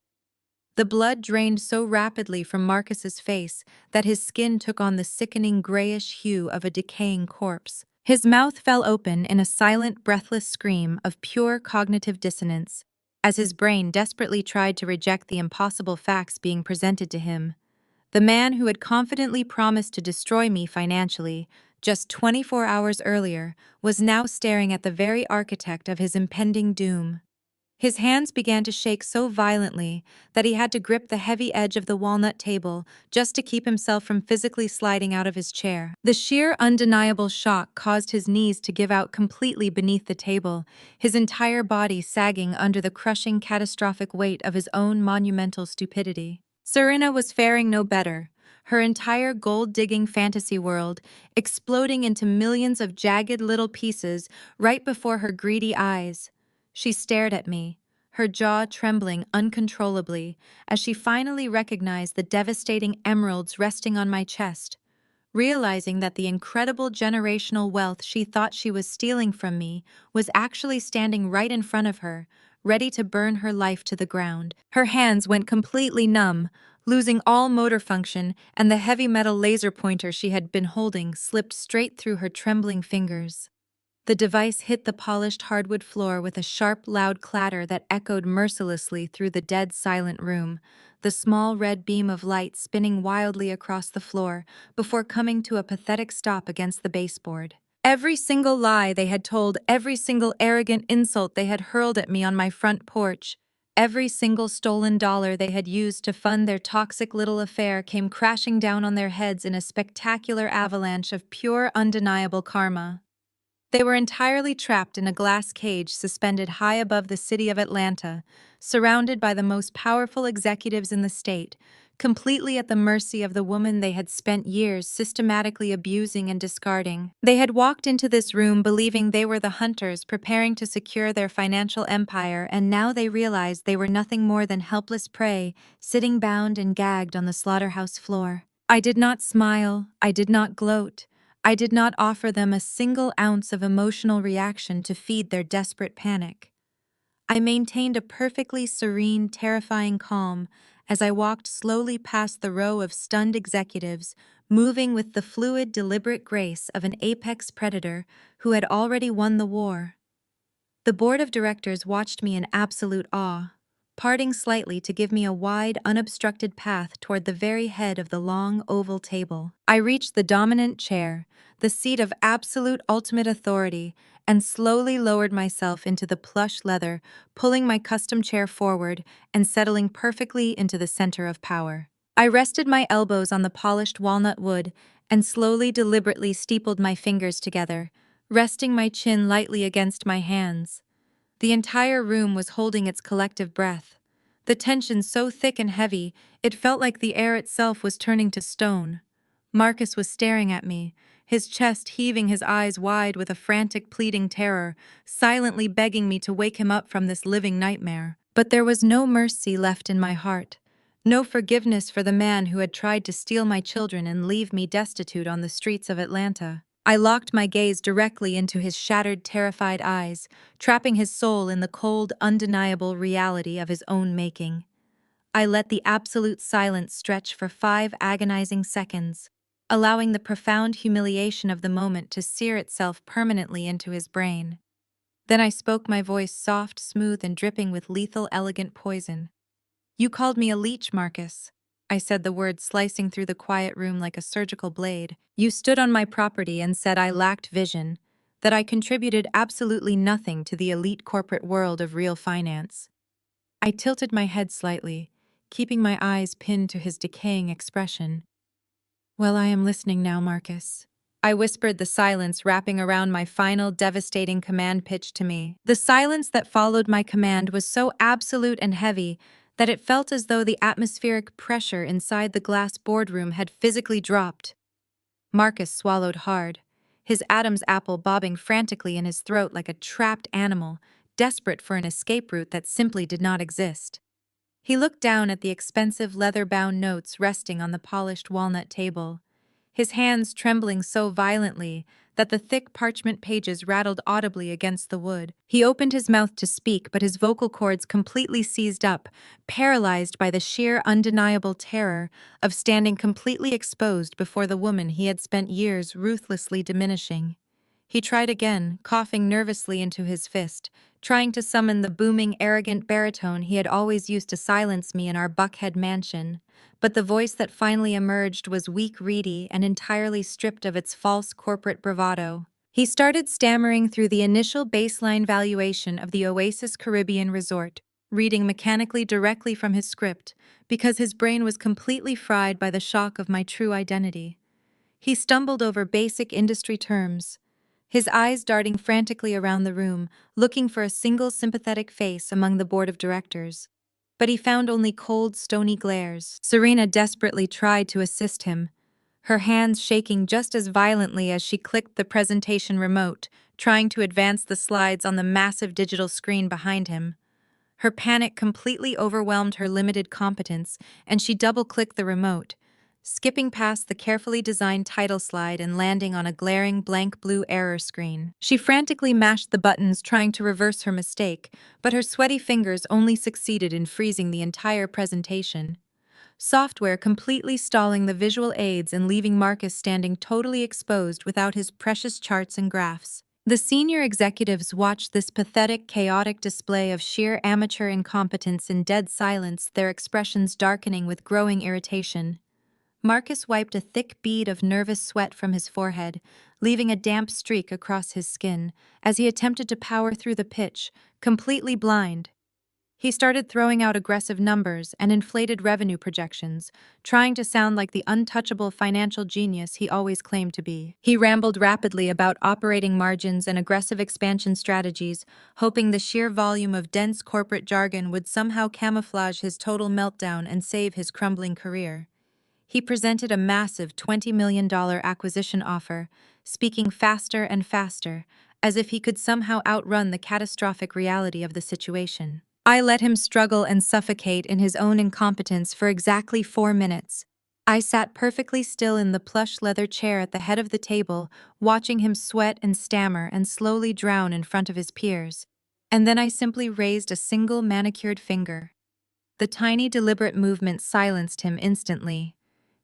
The blood drained so rapidly from Marcus's face that his skin took on the sickening grayish hue of a decaying corpse. His mouth fell open in a silent, breathless scream of pure cognitive dissonance, as his brain desperately tried to reject the impossible facts being presented to him. The man who had confidently promised to destroy me financially just 24 hours earlier was now staring at the very architect of his impending doom. His hands began to shake so violently that he had to grip the heavy edge of the walnut table just to keep himself from physically sliding out of his chair. The sheer, undeniable shock caused his knees to give out completely beneath the table, his entire body sagging under the crushing, catastrophic weight of his own monumental stupidity. Serena was faring no better, her entire gold-digging fantasy world exploding into millions of jagged little pieces right before her greedy eyes. She stared at me, her jaw trembling uncontrollably as she finally recognized the devastating emeralds resting on my chest. Realizing that the incredible generational wealth she thought she was stealing from me was actually standing right in front of her, ready to burn her life to the ground. Her hands went completely numb, losing all motor function, and the heavy metal laser pointer she had been holding slipped straight through her trembling fingers. The device hit the polished hardwood floor with a sharp, loud clatter that echoed mercilessly through the dead, silent room, the small red beam of light spinning wildly across the floor before coming to a pathetic stop against the baseboard. Every single lie they had told, every single arrogant insult they had hurled at me on my front porch, every single stolen dollar they had used to fund their toxic little affair came crashing down on their heads in a spectacular avalanche of pure, undeniable karma. They were entirely trapped in a glass cage suspended high above the city of Atlanta, surrounded by the most powerful executives in the state, completely at the mercy of the woman they had spent years systematically abusing and discarding. They had walked into this room believing they were the hunters preparing to secure their financial empire, and now they realized they were nothing more than helpless prey, sitting bound and gagged on the slaughterhouse floor. I did not smile, I did not gloat. I did not offer them a single ounce of emotional reaction to feed their desperate panic. I maintained a perfectly serene, terrifying calm as I walked slowly past the row of stunned executives, moving with the fluid, deliberate grace of an apex predator who had already won the war. The board of directors watched me in absolute awe, parting slightly to give me a wide, unobstructed path toward the very head of the long, oval table. I reached the dominant chair, the seat of absolute ultimate authority, and slowly lowered myself into the plush leather, pulling my custom chair forward and settling perfectly into the center of power. I rested my elbows on the polished walnut wood and slowly, deliberately steepled my fingers together, resting my chin lightly against my hands. The entire room was holding its collective breath. The tension so thick and heavy, it felt like the air itself was turning to stone. Marcus was staring at me, his chest heaving, his eyes wide with a frantic, pleading terror, silently begging me to wake him up from this living nightmare. But there was no mercy left in my heart, no forgiveness for the man who had tried to steal my children and leave me destitute on the streets of Atlanta. I locked my gaze directly into his shattered, terrified eyes, trapping his soul in the cold, undeniable reality of his own making. I let the absolute silence stretch for 5 agonizing seconds, allowing the profound humiliation of the moment to sear itself permanently into his brain. Then I spoke, my voice soft, smooth, and dripping with lethal, elegant poison. "You called me a leech, Marcus." I said, the words slicing through the quiet room like a surgical blade. "You stood on my property and said I lacked vision, that I contributed absolutely nothing to the elite corporate world of real finance." I tilted my head slightly, keeping my eyes pinned to his decaying expression. "Well, I am listening now, Marcus." I whispered, the silence wrapping around my final, devastating command pitch to me. The silence that followed my command was so absolute and heavy that it felt as though the atmospheric pressure inside the glass boardroom had physically dropped. Marcus swallowed hard, his Adam's apple bobbing frantically in his throat like a trapped animal, desperate for an escape route that simply did not exist. He looked down at the expensive leather-bound notes resting on the polished walnut table, his hands trembling so violently that the thick parchment pages rattled audibly against the wood. He opened his mouth to speak, but his vocal cords completely seized up, paralyzed by the sheer, undeniable terror of standing completely exposed before the woman he had spent years ruthlessly diminishing. He tried again, coughing nervously into his fist, trying to summon the booming, arrogant baritone he had always used to silence me in our Buckhead mansion. But the voice that finally emerged was weak, reedy, and entirely stripped of its false corporate bravado. He started stammering through the initial baseline valuation of the Oasis Caribbean Resort, reading mechanically directly from his script, because his brain was completely fried by the shock of my true identity. He stumbled over basic industry terms, his eyes darting frantically around the room, looking for a single sympathetic face among the board of directors. But he found only cold, stony glares. Serena desperately tried to assist him, her hands shaking just as violently as she clicked the presentation remote, trying to advance the slides on the massive digital screen behind him. Her panic completely overwhelmed her limited competence, and she double-clicked the remote, skipping past the carefully designed title slide and landing on a glaring blank blue error screen. She frantically mashed the buttons, trying to reverse her mistake, but her sweaty fingers only succeeded in freezing the entire presentation. Software completely stalling the visual aids and leaving Marcus standing totally exposed without his precious charts and graphs. The senior executives watched this pathetic, chaotic display of sheer amateur incompetence in dead silence, their expressions darkening with growing irritation. Marcus wiped a thick bead of nervous sweat from his forehead, leaving a damp streak across his skin, as he attempted to power through the pitch, completely blind. He started throwing out aggressive numbers and inflated revenue projections, trying to sound like the untouchable financial genius he always claimed to be. He rambled rapidly about operating margins and aggressive expansion strategies, hoping the sheer volume of dense corporate jargon would somehow camouflage his total meltdown and save his crumbling career. He presented a massive $20 million acquisition offer, speaking faster and faster, as if he could somehow outrun the catastrophic reality of the situation. I let him struggle and suffocate in his own incompetence for exactly 4 minutes. I sat perfectly still in the plush leather chair at the head of the table, watching him sweat and stammer and slowly drown in front of his peers. And then I simply raised a single manicured finger. The tiny, deliberate movement silenced him instantly,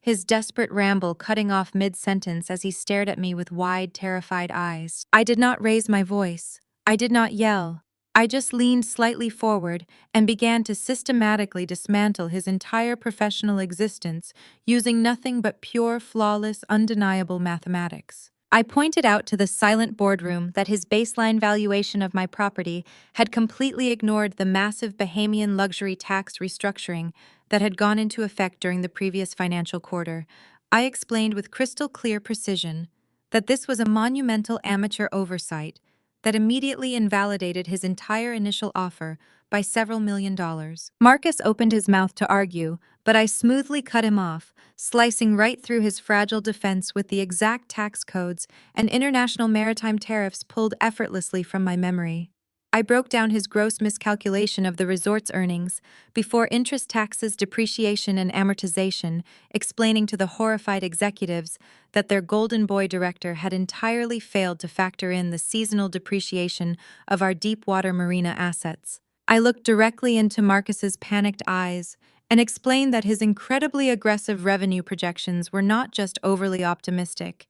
his desperate ramble cutting off mid-sentence as he stared at me with wide, terrified eyes. I did not raise my voice. I did not yell. I just leaned slightly forward and began to systematically dismantle his entire professional existence using nothing but pure, flawless, undeniable mathematics. I pointed out to the silent boardroom that his baseline valuation of my property had completely ignored the massive Bahamian luxury tax restructuring that had gone into effect during the previous financial quarter. I explained with crystal clear precision that this was a monumental amateur oversight that immediately invalidated his entire initial offer by several $1 million. Marcus opened his mouth to argue, but I smoothly cut him off, slicing right through his fragile defense with the exact tax codes and international maritime tariffs pulled effortlessly from my memory. I broke down his gross miscalculation of the resort's earnings before interest, taxes, depreciation, and amortization, explaining to the horrified executives that their golden boy director had entirely failed to factor in the seasonal depreciation of our deep-water marina assets. I looked directly into Marcus's panicked eyes and explained that his incredibly aggressive revenue projections were not just overly optimistic,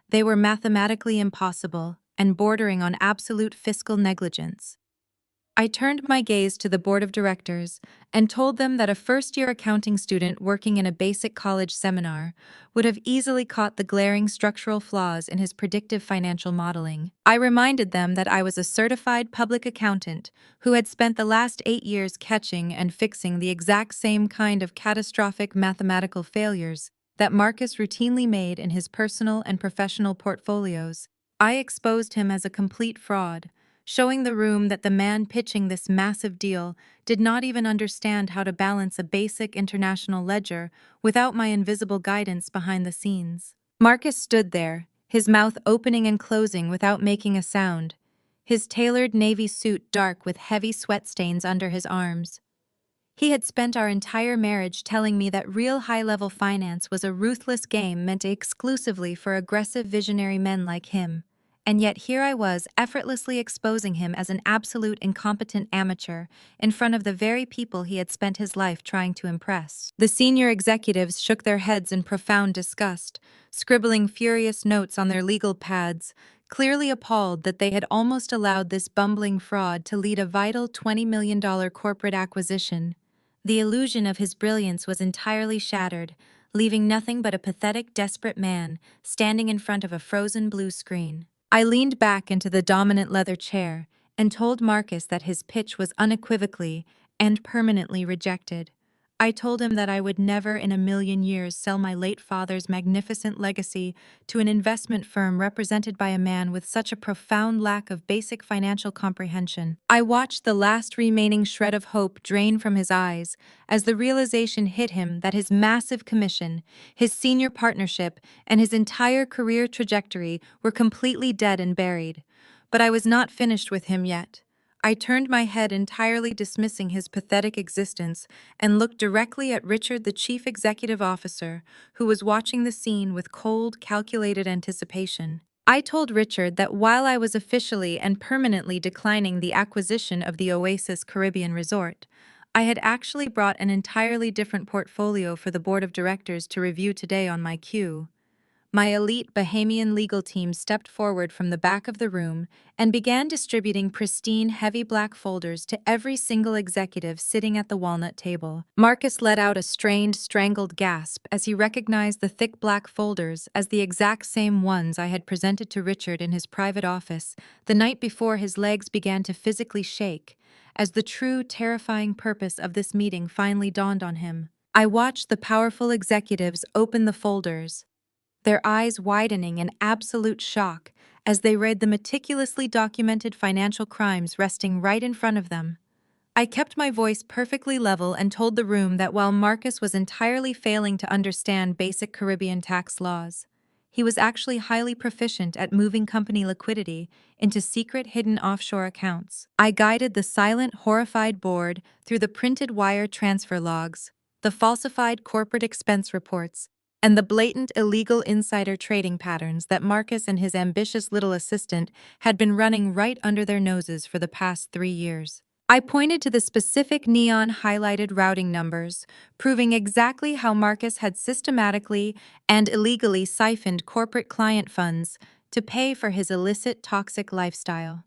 they were mathematically impossible and bordering on absolute fiscal negligence. I turned my gaze to the board of directors and told them that a first-year accounting student working in a basic college seminar would have easily caught the glaring structural flaws in his predictive financial modeling. I reminded them that I was a certified public accountant who had spent the last 8 years catching and fixing the exact same kind of catastrophic mathematical failures that Marcus routinely made in his personal and professional portfolios. I exposed him as a complete fraud, showing the room that the man pitching this massive deal did not even understand how to balance a basic international ledger without my invisible guidance behind the scenes. Marcus stood there, his mouth opening and closing without making a sound, his tailored navy suit dark with heavy sweat stains under his arms. He had spent our entire marriage telling me that real high-level finance was a ruthless game meant exclusively for aggressive visionary men like him. And yet here I was effortlessly exposing him as an absolute incompetent amateur in front of the very people he had spent his life trying to impress. The senior executives shook their heads in profound disgust, scribbling furious notes on their legal pads, clearly appalled that they had almost allowed this bumbling fraud to lead a vital $20 million corporate acquisition. The illusion of his brilliance was entirely shattered, leaving nothing but a pathetic, desperate man standing in front of a frozen blue screen. I leaned back into the dominant leather chair and told Marcus that his pitch was unequivocally and permanently rejected. I told him that I would never in a million years sell my late father's magnificent legacy to an investment firm represented by a man with such a profound lack of basic financial comprehension. I watched the last remaining shred of hope drain from his eyes as the realization hit him that his massive commission, his senior partnership, and his entire career trajectory were completely dead and buried. But I was not finished with him yet. I turned my head, entirely dismissing his pathetic existence, and looked directly at Richard, the chief executive officer, who was watching the scene with cold, calculated anticipation. I told Richard that while I was officially and permanently declining the acquisition of the Oasis Caribbean Resort, I had actually brought an entirely different portfolio for the board of directors to review today on my cue. My elite Bahamian legal team stepped forward from the back of the room and began distributing pristine, heavy black folders to every single executive sitting at the walnut table. Marcus let out a strained, strangled gasp as he recognized the thick black folders as the exact same ones I had presented to Richard in his private office the night before his legs began to physically shake, as the true, terrifying purpose of this meeting finally dawned on him. I watched the powerful executives open the folders, their eyes widening in absolute shock as they read the meticulously documented financial crimes resting right in front of them. I kept my voice perfectly level and told the room that while Marcus was entirely failing to understand basic Caribbean tax laws, he was actually highly proficient at moving company liquidity into secret hidden offshore accounts. I guided the silent, horrified board through the printed wire transfer logs, the falsified corporate expense reports, and the blatant illegal insider trading patterns that Marcus and his ambitious little assistant had been running right under their noses for the past 3 years. I pointed to the specific neon-highlighted routing numbers, proving exactly how Marcus had systematically and illegally siphoned corporate client funds to pay for his illicit, toxic lifestyle.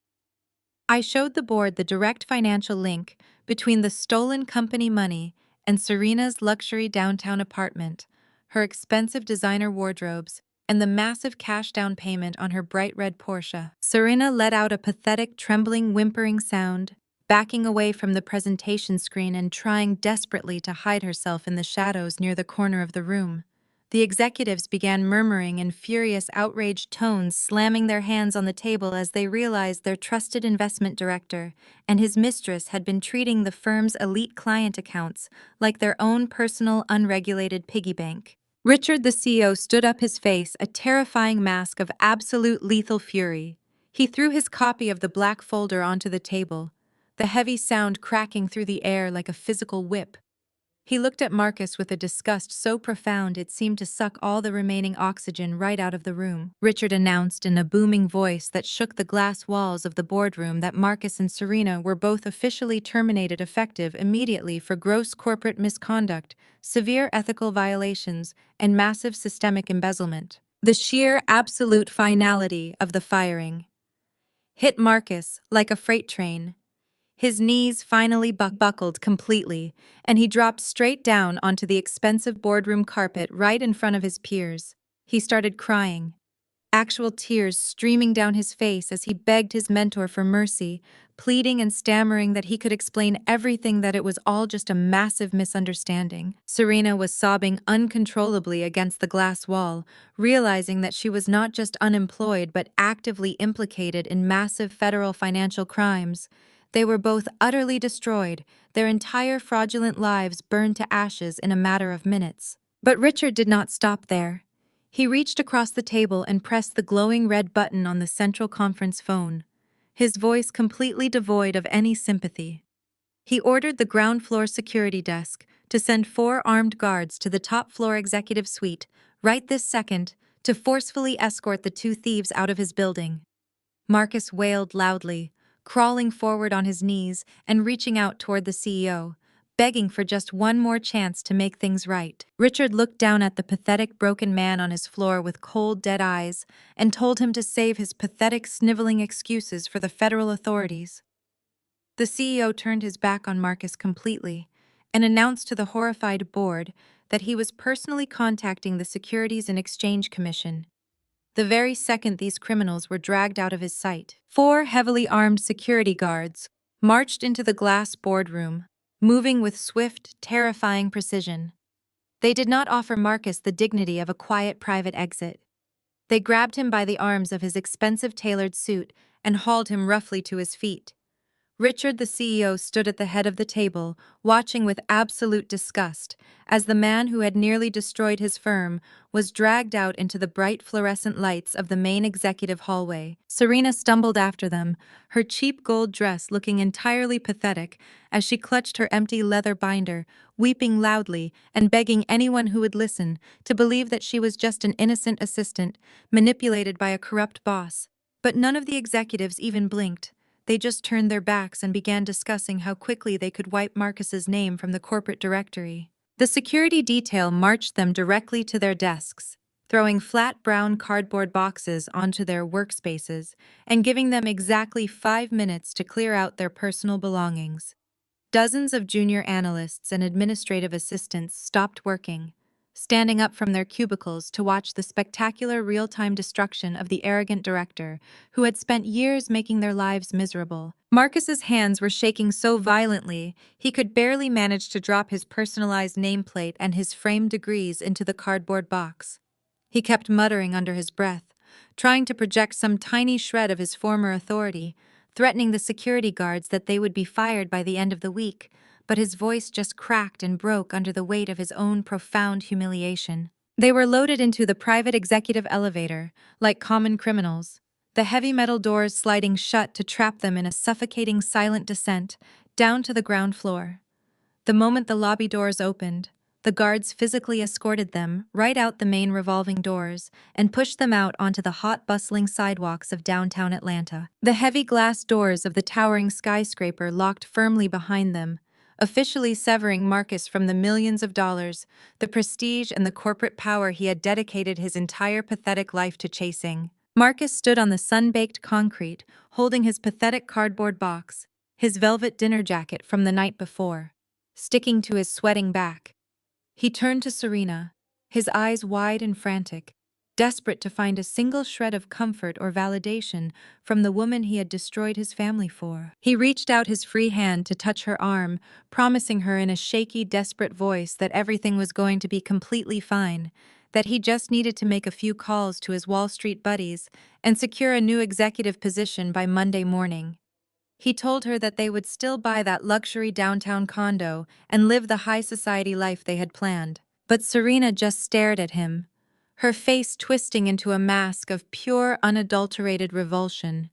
I showed the board the direct financial link between the stolen company money and Serena's luxury downtown apartment, her expensive designer wardrobes, and the massive cash down payment on her bright red Porsche. Serena let out a pathetic, trembling, whimpering sound, backing away from the presentation screen and trying desperately to hide herself in the shadows near the corner of the room. The executives began murmuring in furious, outraged tones, slamming their hands on the table as they realized their trusted investment director and his mistress had been treating the firm's elite client accounts like their own personal, unregulated piggy bank. Richard, the CEO, stood up, his face a terrifying mask of absolute lethal fury. He threw his copy of the black folder onto the table, the heavy sound cracking through the air like a physical whip. He looked at Marcus with a disgust so profound it seemed to suck all the remaining oxygen right out of the room. Richard announced in a booming voice that shook the glass walls of the boardroom that Marcus and Serena were both officially terminated effective immediately for gross corporate misconduct, severe ethical violations, and massive systemic embezzlement. The sheer absolute finality of the firing hit Marcus like a freight train. His knees finally buckled completely, and he dropped straight down onto the expensive boardroom carpet right in front of his peers. He started crying, actual tears streaming down his face as he begged his mentor for mercy, pleading and stammering that he could explain everything, that it was all just a massive misunderstanding. Serena was sobbing uncontrollably against the glass wall, realizing that she was not just unemployed but actively implicated in massive federal financial crimes. They were both utterly destroyed, their entire fraudulent lives burned to ashes in a matter of minutes. But Richard did not stop there. He reached across the table and pressed the glowing red button on the central conference phone, his voice completely devoid of any sympathy. He ordered the ground floor security desk to send 4 armed guards to the top floor executive suite right this second to forcefully escort the 2 thieves out of his building. Marcus wailed loudly, crawling forward on his knees and reaching out toward the CEO, begging for just one more chance to make things right. Richard looked down at the pathetic broken man on his floor with cold, dead eyes and told him to save his pathetic, sniveling excuses for the federal authorities. The CEO turned his back on Marcus completely and announced to the horrified board that he was personally contacting the Securities and Exchange Commission the very second these criminals were dragged out of his sight. 4 heavily armed security guards marched into the glass boardroom, moving with swift, terrifying precision. They did not offer Marcus the dignity of a quiet private exit. They grabbed him by the arms of his expensive tailored suit and hauled him roughly to his feet. Richard, the CEO, stood at the head of the table, watching with absolute disgust as the man who had nearly destroyed his firm was dragged out into the bright fluorescent lights of the main executive hallway. Serena stumbled after them, her cheap gold dress looking entirely pathetic as she clutched her empty leather binder, weeping loudly and begging anyone who would listen to believe that she was just an innocent assistant, manipulated by a corrupt boss. But none of the executives even blinked. They just turned their backs and began discussing how quickly they could wipe Marcus's name from the corporate directory. The security detail marched them directly to their desks, throwing flat brown cardboard boxes onto their workspaces and giving them exactly 5 minutes to clear out their personal belongings. Dozens of junior analysts and administrative assistants stopped working, standing up from their cubicles to watch the spectacular real-time destruction of the arrogant director, who had spent years making their lives miserable. Marcus's hands were shaking so violently, he could barely manage to drop his personalized nameplate and his framed degrees into the cardboard box. He kept muttering under his breath, trying to project some tiny shred of his former authority, threatening the security guards that they would be fired by the end of the week, but his voice just cracked and broke under the weight of his own profound humiliation. They were loaded into the private executive elevator, like common criminals, the heavy metal doors sliding shut to trap them in a suffocating silent descent down to the ground floor. The moment the lobby doors opened, the guards physically escorted them right out the main revolving doors and pushed them out onto the hot, bustling sidewalks of downtown Atlanta. The heavy glass doors of the towering skyscraper locked firmly behind them, officially severing Marcus from the millions of dollars, the prestige and the corporate power he had dedicated his entire pathetic life to chasing. Marcus stood on the sun-baked concrete, holding his pathetic cardboard box, his velvet dinner jacket from the night before, sticking to his sweating back. He turned to Serena, his eyes wide and frantic, desperate to find a single shred of comfort or validation from the woman he had destroyed his family for. He reached out his free hand to touch her arm, promising her in a shaky, desperate voice that everything was going to be completely fine, that he just needed to make a few calls to his Wall Street buddies and secure a new executive position by Monday morning. He told her that they would still buy that luxury downtown condo and live the high society life they had planned. But Serena just stared at him, her face twisting into a mask of pure, unadulterated revulsion.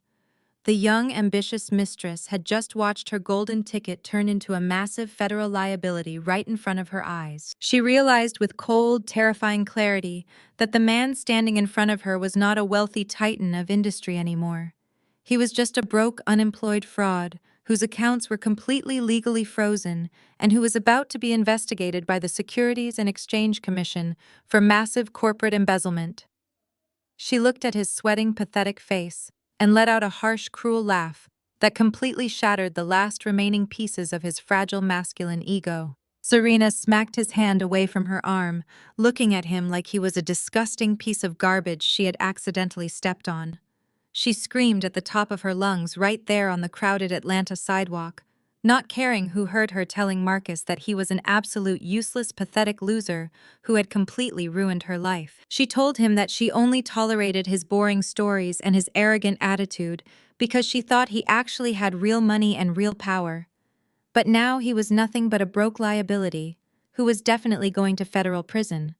The young, ambitious mistress had just watched her golden ticket turn into a massive federal liability right in front of her eyes. She realized with cold, terrifying clarity that the man standing in front of her was not a wealthy titan of industry anymore. He was just a broke, unemployed fraud whose accounts were completely legally frozen and who was about to be investigated by the Securities and Exchange Commission for massive corporate embezzlement. She looked at his sweating, pathetic face and let out a harsh, cruel laugh that completely shattered the last remaining pieces of his fragile masculine ego. Serena smacked his hand away from her arm, looking at him like he was a disgusting piece of garbage she had accidentally stepped on. She screamed at the top of her lungs right there on the crowded Atlanta sidewalk, not caring who heard her telling Marcus that he was an absolute useless, pathetic loser who had completely ruined her life. She told him that she only tolerated his boring stories and his arrogant attitude because she thought he actually had real money and real power. But now he was nothing but a broke liability, who was definitely going to federal prison.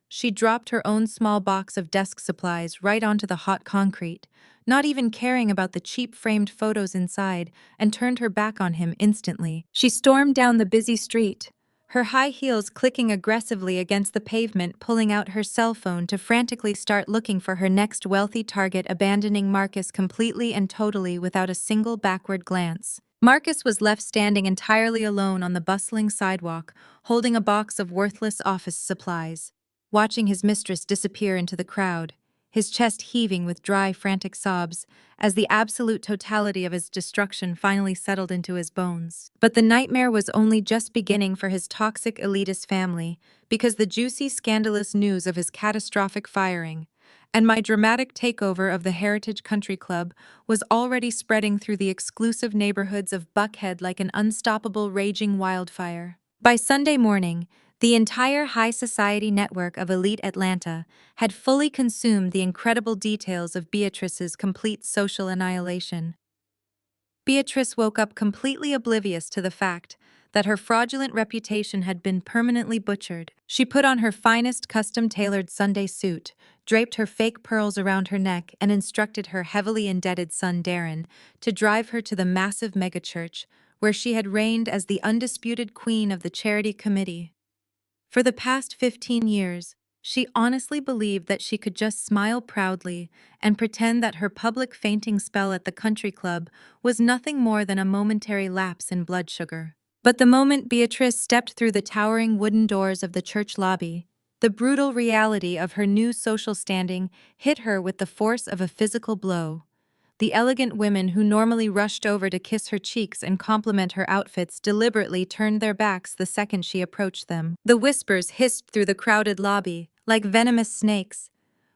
She dropped her own small box of desk supplies right onto the hot concrete, not even caring about the cheap framed photos inside, and turned her back on him instantly. She stormed down the busy street, her high heels clicking aggressively against the pavement, pulling out her cell phone to frantically start looking for her next wealthy target, abandoning Marcus completely and totally without a single backward glance. Marcus was left standing entirely alone on the bustling sidewalk, holding a box of worthless office supplies, watching his mistress disappear into the crowd, his chest heaving with dry, frantic sobs as the absolute totality of his destruction finally settled into his bones. But the nightmare was only just beginning for his toxic elitist family, because the juicy, scandalous news of his catastrophic firing and my dramatic takeover of the Heritage Country Club was already spreading through the exclusive neighborhoods of Buckhead like an unstoppable, raging wildfire. By Sunday morning, the entire high society network of elite Atlanta had fully consumed the incredible details of Beatrice's complete social annihilation. Beatrice woke up completely oblivious to the fact that her fraudulent reputation had been permanently butchered. She put on her finest custom-tailored Sunday suit, draped her fake pearls around her neck, and instructed her heavily indebted son Darren to drive her to the massive megachurch where she had reigned as the undisputed queen of the charity committee. For the past 15 years, she honestly believed that she could just smile proudly and pretend that her public fainting spell at the country club was nothing more than a momentary lapse in blood sugar. But the moment Beatrice stepped through the towering wooden doors of the church lobby, the brutal reality of her new social standing hit her with the force of a physical blow. The elegant women who normally rushed over to kiss her cheeks and compliment her outfits deliberately turned their backs the second she approached them. The whispers hissed through the crowded lobby, like venomous snakes,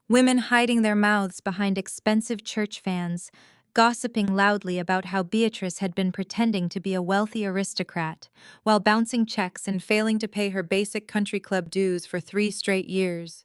women hiding their mouths behind expensive church fans, gossiping loudly about how Beatrice had been pretending to be a wealthy aristocrat, while bouncing checks and failing to pay her basic country club dues for 3 straight years.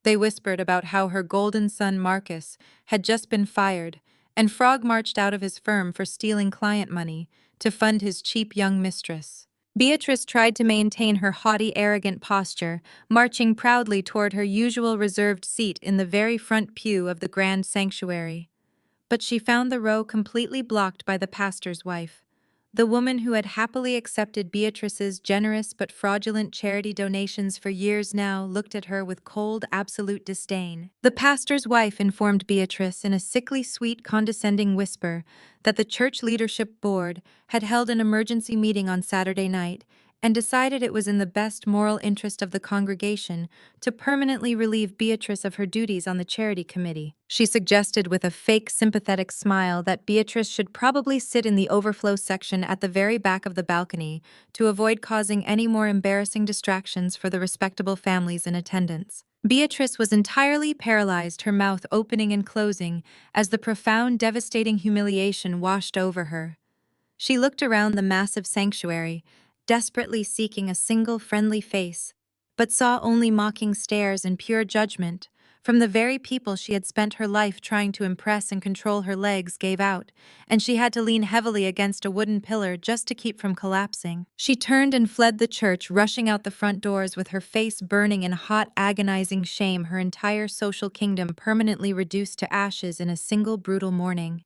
They whispered about how her golden son Marcus had just been fired, and Frog marched out of his firm for stealing client money to fund his cheap young mistress. Beatrice tried to maintain her haughty, arrogant posture, marching proudly toward her usual reserved seat in the very front pew of the grand sanctuary. But she found the row completely blocked by the pastor's wife. The woman who had happily accepted Beatrice's generous but fraudulent charity donations for years now looked at her with cold, absolute disdain. The pastor's wife informed Beatrice in a sickly sweet, condescending whisper that the church leadership board had held an emergency meeting on Saturday night and decided it was in the best moral interest of the congregation to permanently relieve Beatrice of her duties on the charity committee. She suggested with a fake sympathetic smile that Beatrice should probably sit in the overflow section at the very back of the balcony to avoid causing any more embarrassing distractions for the respectable families in attendance. Beatrice was entirely paralyzed, her mouth opening and closing as the profound, devastating humiliation washed over her. She looked around the massive sanctuary, desperately seeking a single friendly face, but saw only mocking stares and pure judgment from the very people she had spent her life trying to impress and control. Her legs gave out, and she had to lean heavily against a wooden pillar just to keep from collapsing. She turned and fled the church, rushing out the front doors with her face burning in hot, agonizing shame, her entire social kingdom permanently reduced to ashes in a single brutal morning.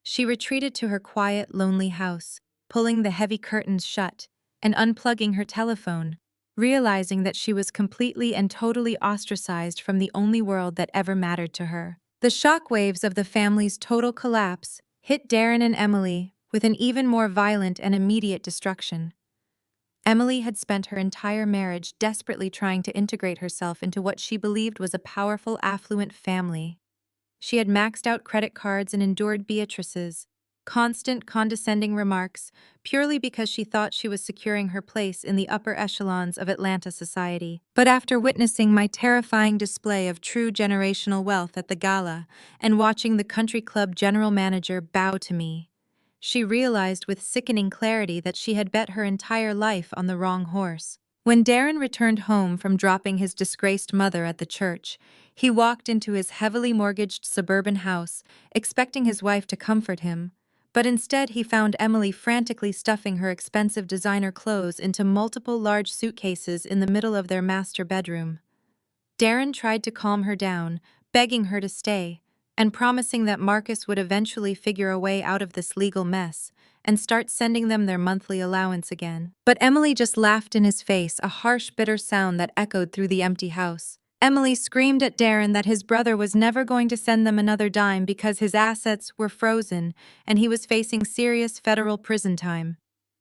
She retreated to her quiet, lonely house, pulling the heavy curtains shut and unplugging her telephone, realizing that she was completely and totally ostracized from the only world that ever mattered to her. The shockwaves of the family's total collapse hit Darren and Emily with an even more violent and immediate destruction. Emily had spent her entire marriage desperately trying to integrate herself into what she believed was a powerful, affluent family. She had maxed out credit cards and endured Beatrice's constant, condescending remarks purely because she thought she was securing her place in the upper echelons of Atlanta society. But after witnessing my terrifying display of true generational wealth at the gala and watching the country club general manager bow to me, she realized with sickening clarity that she had bet her entire life on the wrong horse. When Darren returned home from dropping his disgraced mother at the church, he walked into his heavily mortgaged suburban house, expecting his wife to comfort him, but instead he found Emily frantically stuffing her expensive designer clothes into multiple large suitcases in the middle of their master bedroom. Darren tried to calm her down, begging her to stay, and promising that Marcus would eventually figure a way out of this legal mess and start sending them their monthly allowance again. But Emily just laughed in his face, a harsh, bitter sound that echoed through the empty house. Emily screamed at Darren that his brother was never going to send them another dime because his assets were frozen and he was facing serious federal prison time.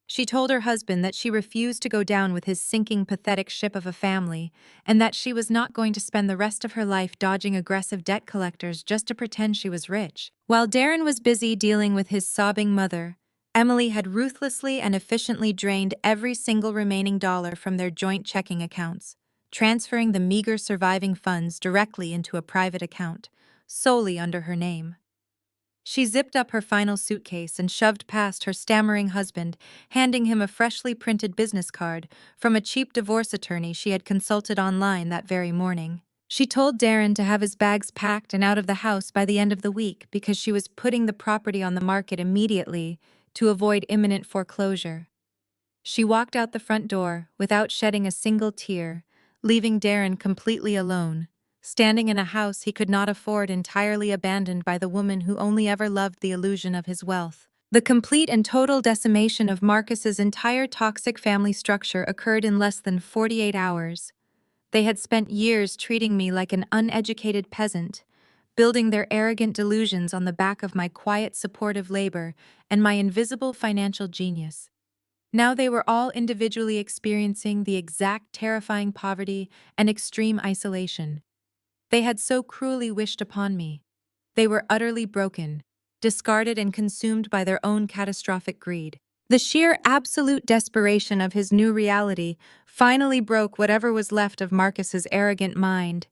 She told her husband that she refused to go down with his sinking, pathetic ship of a family, and that she was not going to spend the rest of her life dodging aggressive debt collectors just to pretend she was rich. While Darren was busy dealing with his sobbing mother, Emily had ruthlessly and efficiently drained every single remaining dollar from their joint checking accounts, transferring the meager surviving funds directly into a private account, solely under her name. She zipped up her final suitcase and shoved past her stammering husband, handing him a freshly printed business card from a cheap divorce attorney she had consulted online that very morning. She told Darren to have his bags packed and out of the house by the end of the week because she was putting the property on the market immediately to avoid imminent foreclosure. She walked out the front door without shedding a single tear, leaving Darren completely alone, standing in a house he could not afford, entirely abandoned by the woman who only ever loved the illusion of his wealth. The complete and total decimation of Marcus's entire toxic family structure occurred in less than 48 hours. They had spent years treating me like an uneducated peasant, building their arrogant delusions on the back of my quiet, supportive labor and my invisible financial genius. Now they were all individually experiencing the exact terrifying poverty and extreme isolation they had so cruelly wished upon me. They were utterly broken, discarded and consumed by their own catastrophic greed. The sheer absolute desperation of his new reality finally broke whatever was left of Marcus's arrogant mind.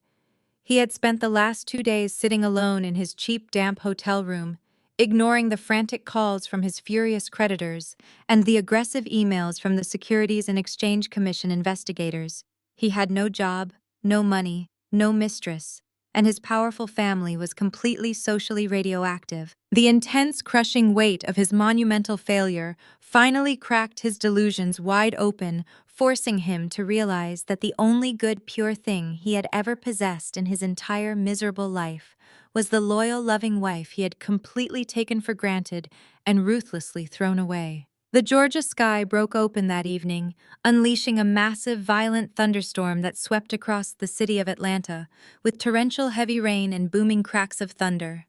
He had spent the last 2 days sitting alone in his cheap, damp hotel room, ignoring the frantic calls from his furious creditors and the aggressive emails from the Securities and Exchange Commission investigators. He had no job, no money, no mistress, and his powerful family was completely socially radioactive. The intense, crushing weight of his monumental failure finally cracked his delusions wide open, forcing him to realize that the only good, pure thing he had ever possessed in his entire miserable life was the loyal, loving wife he had completely taken for granted and ruthlessly thrown away. The Georgia sky broke open that evening, unleashing a massive, violent thunderstorm that swept across the city of Atlanta, with torrential heavy rain and booming cracks of thunder.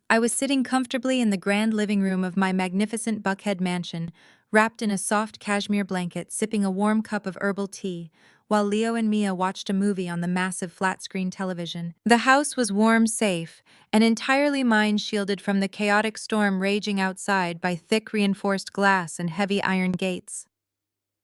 I was sitting comfortably in the grand living room of my magnificent Buckhead mansion, wrapped in a soft cashmere blanket, sipping a warm cup of herbal tea, while Leo and Mia watched a movie on the massive flat-screen television. The house was warm, safe, and entirely mine, shielded from the chaotic storm raging outside by thick reinforced glass and heavy iron gates.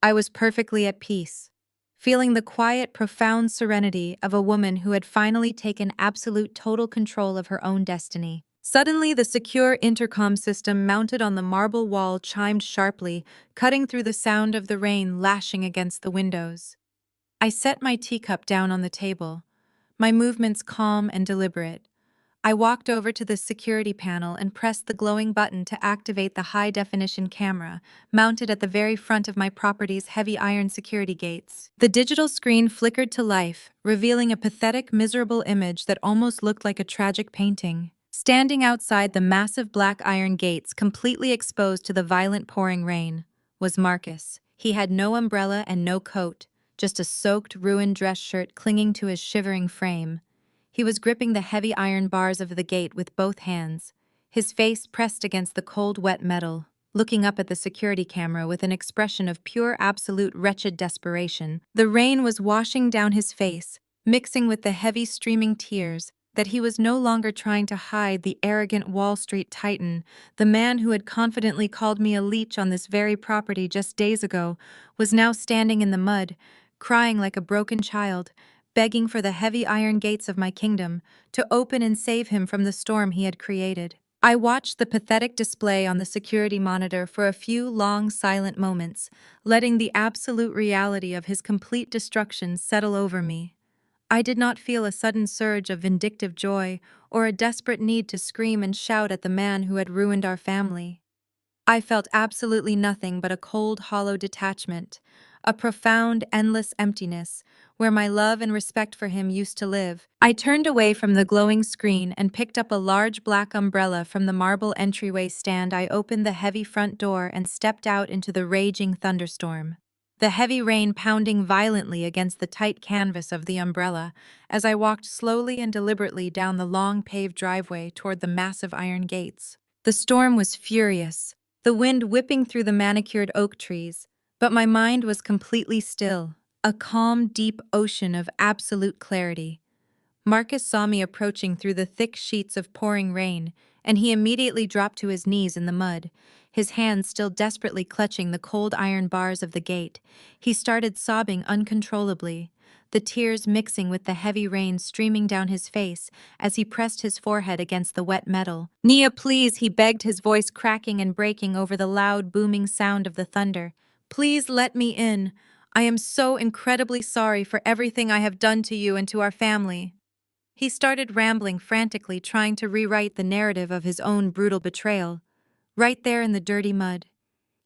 I was perfectly at peace, feeling the quiet, profound serenity of a woman who had finally taken absolute total control of her own destiny. Suddenly, the secure intercom system mounted on the marble wall chimed sharply, cutting through the sound of the rain lashing against the windows. I set my teacup down on the table, my movements calm and deliberate. I walked over to the security panel and pressed the glowing button to activate the high-definition camera, mounted at the very front of my property's heavy iron security gates. The digital screen flickered to life, revealing a pathetic, miserable image that almost looked like a tragic painting. Standing outside the massive black iron gates, completely exposed to the violent pouring rain, was Marcus. He had no umbrella and no coat, just a soaked, ruined dress shirt clinging to his shivering frame. He was gripping the heavy iron bars of the gate with both hands, his face pressed against the cold, wet metal, looking up at the security camera with an expression of pure, absolute, wretched desperation. The rain was washing down his face, mixing with the heavy, streaming tears, that he was no longer trying to hide the arrogant Wall Street titan. The man who had confidently called me a leech on this very property just days ago was now standing in the mud, crying like a broken child, begging for the heavy iron gates of my kingdom to open and save him from the storm he had created. I watched the pathetic display on the security monitor for a few long, silent moments, letting the absolute reality of his complete destruction settle over me. I did not feel a sudden surge of vindictive joy or a desperate need to scream and shout at the man who had ruined our family. I felt absolutely nothing but a cold, hollow detachment, a profound, endless emptiness, where my love and respect for him used to live. I turned away from the glowing screen and picked up a large black umbrella from the marble entryway stand. I opened the heavy front door and stepped out into the raging thunderstorm, the heavy rain pounding violently against the tight canvas of the umbrella as I walked slowly and deliberately down the long paved driveway toward the massive iron gates. The storm was furious, the wind whipping through the manicured oak trees, but my mind was completely still, a calm, deep ocean of absolute clarity. Marcus saw me approaching through the thick sheets of pouring rain, and he immediately dropped to his knees in the mud, his hands still desperately clutching the cold iron bars of the gate. He started sobbing uncontrollably, the tears mixing with the heavy rain streaming down his face as he pressed his forehead against the wet metal. "Nia, please," he begged, his voice cracking and breaking over the loud, booming sound of the thunder. "Please let me in. I am so incredibly sorry for everything I have done to you and to our family." He started rambling frantically, trying to rewrite the narrative of his own brutal betrayal. Right there in the dirty mud,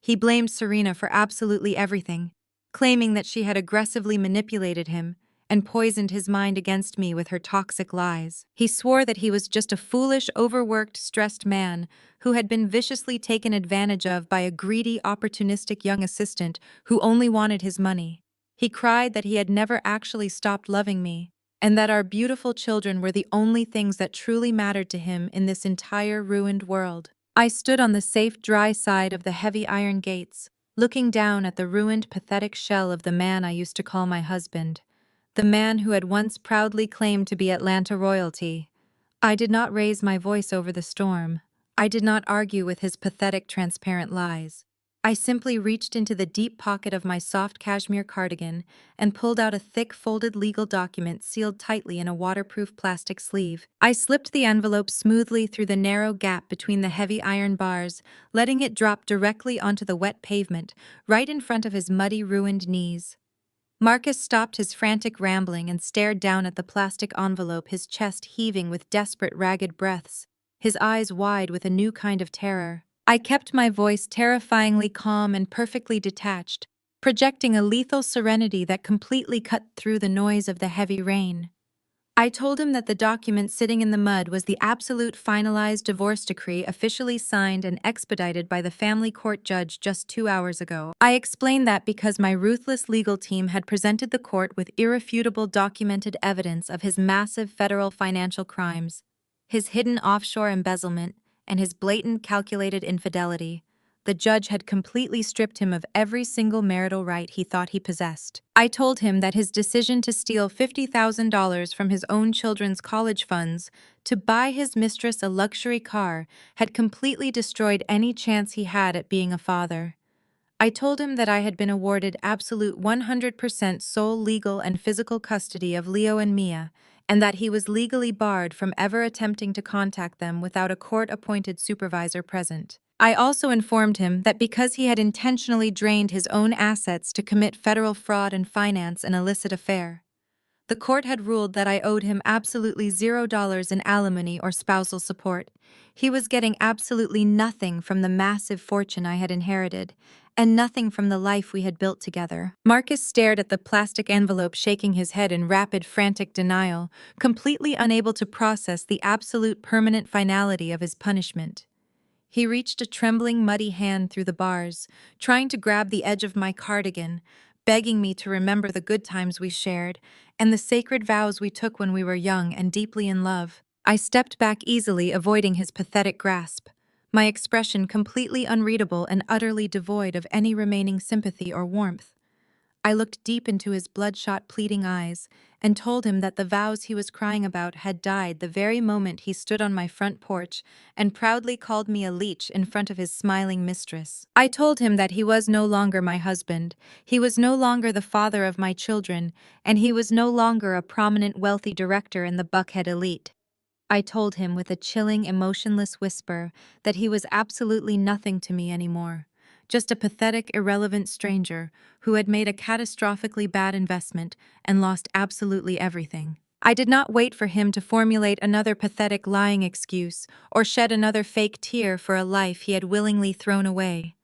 he blamed Serena for absolutely everything, claiming that she had aggressively manipulated him and poisoned his mind against me with her toxic lies. He swore that he was just a foolish, overworked, stressed man who had been viciously taken advantage of by a greedy, opportunistic young assistant who only wanted his money. He cried that he had never actually stopped loving me, and that our beautiful children were the only things that truly mattered to him in this entire ruined world. I stood on the safe, dry side of the heavy iron gates, looking down at the ruined, pathetic shell of the man I used to call my husband, the man who had once proudly claimed to be Atlanta royalty. I did not raise my voice over the storm. I did not argue with his pathetic, transparent lies. I simply reached into the deep pocket of my soft cashmere cardigan and pulled out a thick, folded legal document sealed tightly in a waterproof plastic sleeve. I slipped the envelope smoothly through the narrow gap between the heavy iron bars, letting it drop directly onto the wet pavement, right in front of his muddy, ruined knees. Marcus stopped his frantic rambling and stared down at the plastic envelope, his chest heaving with desperate, ragged breaths, his eyes wide with a new kind of terror. I kept my voice terrifyingly calm and perfectly detached, projecting a lethal serenity that completely cut through the noise of the heavy rain. I told him that the document sitting in the mud was the absolute finalized divorce decree officially signed and expedited by the family court judge just 2 hours ago. I explained that because my ruthless legal team had presented the court with irrefutable documented evidence of his massive federal financial crimes, his hidden offshore embezzlement, and his blatant calculated infidelity, the judge had completely stripped him of every single marital right he thought he possessed. I told him that his decision to steal $50,000 from his own children's college funds to buy his mistress a luxury car had completely destroyed any chance he had at being a father. I told him that I had been awarded absolute 100% sole legal and physical custody of Leo and Mia, and that he was legally barred from ever attempting to contact them without a court-appointed supervisor present. I also informed him that because he had intentionally drained his own assets to commit federal fraud and finance an illicit affair, the court had ruled that I owed him absolutely $0 in alimony or spousal support. He was getting absolutely nothing from the massive fortune I had inherited, and nothing from the life we had built together. Marcus stared at the plastic envelope, shaking his head in rapid, frantic denial, completely unable to process the absolute permanent finality of his punishment. He reached a trembling, muddy hand through the bars, trying to grab the edge of my cardigan, begging me to remember the good times we shared and the sacred vows we took when we were young and deeply in love. I stepped back easily, avoiding his pathetic grasp, my expression completely unreadable and utterly devoid of any remaining sympathy or warmth. I looked deep into his bloodshot, pleading eyes and told him that the vows he was crying about had died the very moment he stood on my front porch and proudly called me a leech in front of his smiling mistress. I told him that he was no longer my husband, he was no longer the father of my children, and he was no longer a prominent, wealthy director in the Buckhead elite. I told him with a chilling, emotionless whisper that he was absolutely nothing to me anymore, just a pathetic, irrelevant stranger who had made a catastrophically bad investment and lost absolutely everything. I did not wait for him to formulate another pathetic lying excuse or shed another fake tear for a life he had willingly thrown away.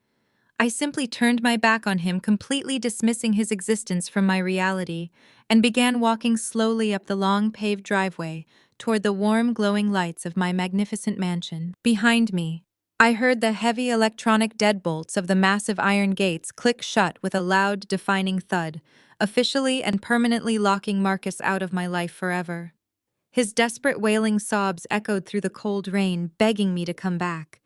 I simply turned my back on him, completely dismissing his existence from my reality, and began walking slowly up the long paved driveway toward the warm, glowing lights of my magnificent mansion. Behind me, I heard the heavy electronic deadbolts of the massive iron gates click shut with a loud, defining thud, officially and permanently locking Marcus out of my life forever. His desperate wailing sobs echoed through the cold rain, begging me to come back.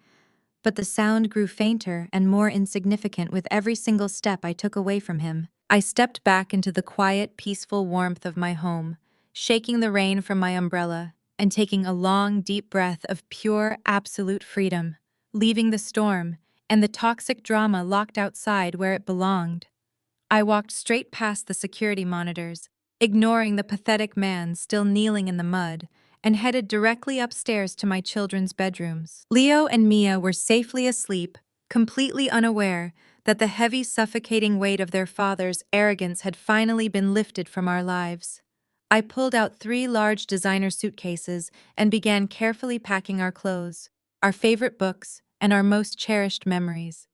But the sound grew fainter and more insignificant with every single step I took away from him. I stepped back into the quiet, peaceful warmth of my home, shaking the rain from my umbrella and taking a long, deep breath of pure, absolute freedom, leaving the storm and the toxic drama locked outside where it belonged. I walked straight past the security monitors, ignoring the pathetic man still kneeling in the mud, and headed directly upstairs to my children's bedrooms. Leo and Mia were safely asleep, completely unaware that the heavy, suffocating weight of their father's arrogance had finally been lifted from our lives. I pulled out 3 large designer suitcases and began carefully packing our clothes, our favorite books, and our most cherished memories.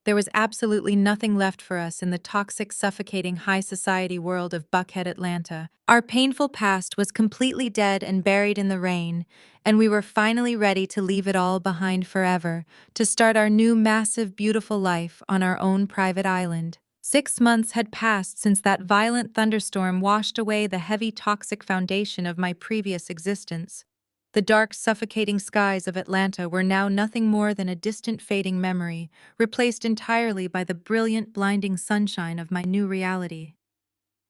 There was absolutely nothing left for us in the toxic, suffocating high society world of Buckhead, Atlanta. Our painful past was completely dead and buried in the rain, and we were finally ready to leave it all behind forever, to start our new, massive, beautiful life on our own private island. 6 months had passed since that violent thunderstorm washed away the heavy, toxic foundation of my previous existence. The dark, suffocating skies of Atlanta were now nothing more than a distant, fading memory, replaced entirely by the brilliant, blinding sunshine of my new reality.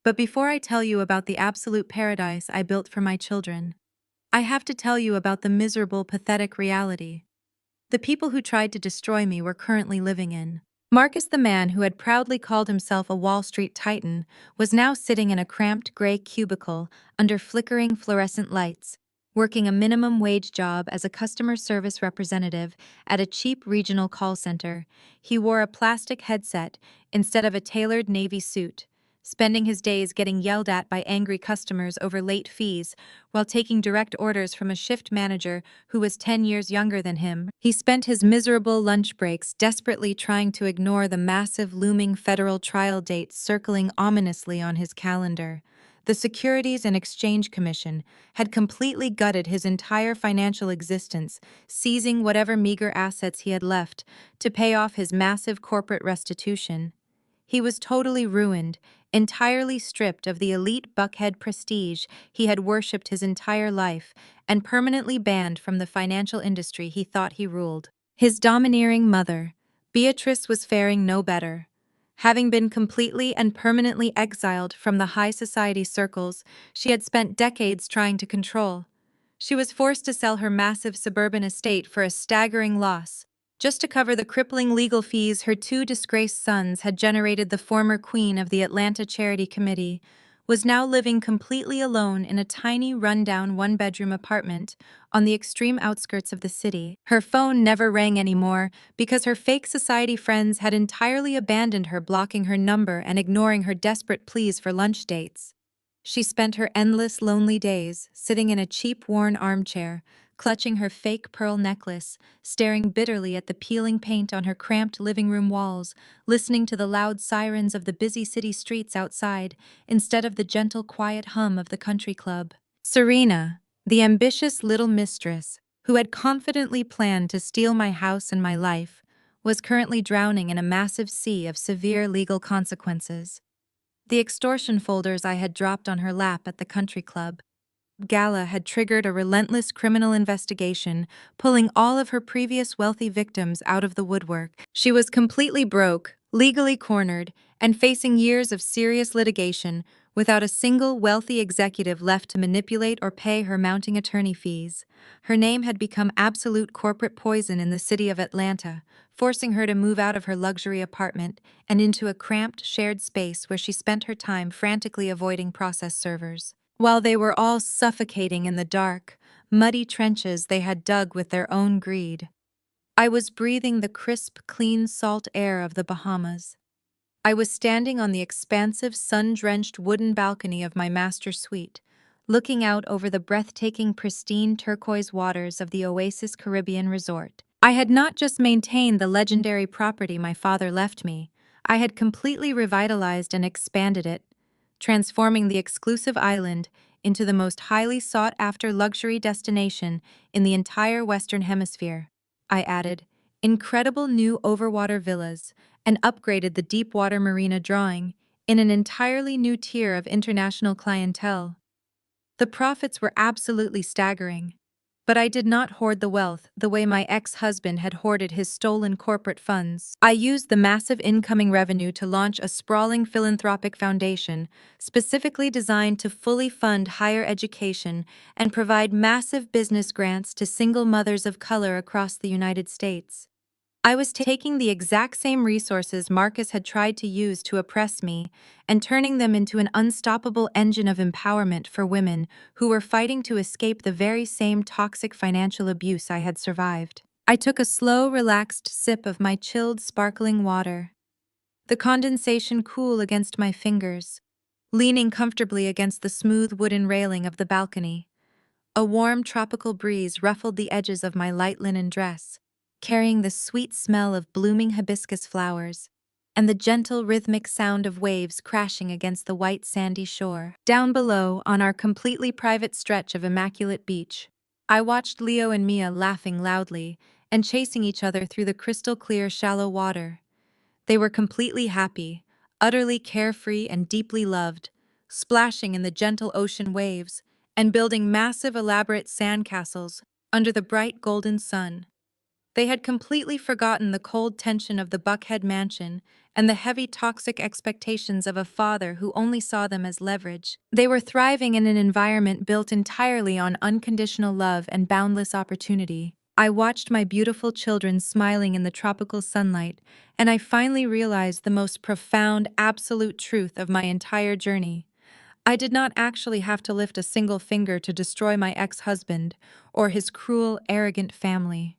But before I tell you about the absolute paradise I built for my children, I have to tell you about the miserable, pathetic reality. the people who tried to destroy me were currently living in. Marcus, the man who had proudly called himself a Wall Street titan, was now sitting in a cramped gray cubicle under flickering fluorescent lights, working a minimum wage job as a customer service representative at a cheap regional call center. He wore a plastic headset instead of a tailored navy suit, spending his days getting yelled at by angry customers over late fees while taking direct orders from a shift manager who was 10 years younger than him. He spent his miserable lunch breaks desperately trying to ignore the massive looming federal trial date circling ominously on his calendar. The Securities and Exchange Commission had completely gutted his entire financial existence, seizing whatever meager assets he had left to pay off his massive corporate restitution. He was totally ruined, entirely stripped of the elite Buckhead prestige he had worshipped his entire life, and permanently banned from the financial industry he thought he ruled. His domineering mother, Beatrice, was faring no better. Having been completely and permanently exiled from the high society circles she had spent decades trying to control, she was forced to sell her massive suburban estate for a staggering loss, just to cover the crippling legal fees her two disgraced sons had generated. The former queen of the Atlanta Charity Committee was now living completely alone in a tiny, rundown one-bedroom apartment on the extreme outskirts of the city. Her phone never rang anymore because her fake society friends had entirely abandoned her, blocking her number and ignoring her desperate pleas for lunch dates. She spent her endless, lonely days sitting in a cheap, worn armchair, clutching her fake pearl necklace, staring bitterly at the peeling paint on her cramped living room walls, listening to the loud sirens of the busy city streets outside instead of the gentle, quiet hum of the country club. Serena, the ambitious little mistress, who had confidently planned to steal my house and my life, was currently drowning in a massive sea of severe legal consequences. The extortion folders I had dropped on her lap at the country club gala had triggered a relentless criminal investigation, pulling all of her previous wealthy victims out of the woodwork. She was completely broke, legally cornered, and facing years of serious litigation without a single wealthy executive left to manipulate or pay her mounting attorney fees. Her name had become absolute corporate poison in the city of Atlanta, forcing her to move out of her luxury apartment and into a cramped, shared space where she spent her time frantically avoiding process servers. While they were all suffocating in the dark, muddy trenches they had dug with their own greed, I was breathing the crisp, clean salt air of the Bahamas. I was standing on the expansive, sun-drenched wooden balcony of my master suite, looking out over the breathtaking, pristine turquoise waters of the Oasis Caribbean Resort. I had not just maintained the legendary property my father left me, I had completely revitalized and expanded it, transforming the exclusive island into the most highly sought-after luxury destination in the entire Western Hemisphere. I added incredible new overwater villas and upgraded the deepwater marina, drawing in an entirely new tier of international clientele. The profits were absolutely staggering. But I did not hoard the wealth the way my ex-husband had hoarded his stolen corporate funds. I used the massive incoming revenue to launch a sprawling philanthropic foundation specifically designed to fully fund higher education and provide massive business grants to single mothers of color across the United States. I was taking the exact same resources Marcus had tried to use to oppress me and turning them into an unstoppable engine of empowerment for women who were fighting to escape the very same toxic financial abuse I had survived. I took a slow, relaxed sip of my chilled, sparkling water, the condensation cool against my fingers, leaning comfortably against the smooth wooden railing of the balcony. A warm tropical breeze ruffled the edges of my light linen dress, carrying the sweet smell of blooming hibiscus flowers and the gentle rhythmic sound of waves crashing against the white sandy shore. Down below, on our completely private stretch of immaculate beach, I watched Leo and Mia laughing loudly and chasing each other through the crystal clear shallow water. They were completely happy, utterly carefree and deeply loved, splashing in the gentle ocean waves and building massive elaborate sandcastles under the bright golden sun. They had completely forgotten the cold tension of the Buckhead mansion and the heavy toxic expectations of a father who only saw them as leverage. They were thriving in an environment built entirely on unconditional love and boundless opportunity. I watched my beautiful children smiling in the tropical sunlight, and I finally realized the most profound, absolute truth of my entire journey. I did not actually have to lift a single finger to destroy my ex-husband or his cruel, arrogant family.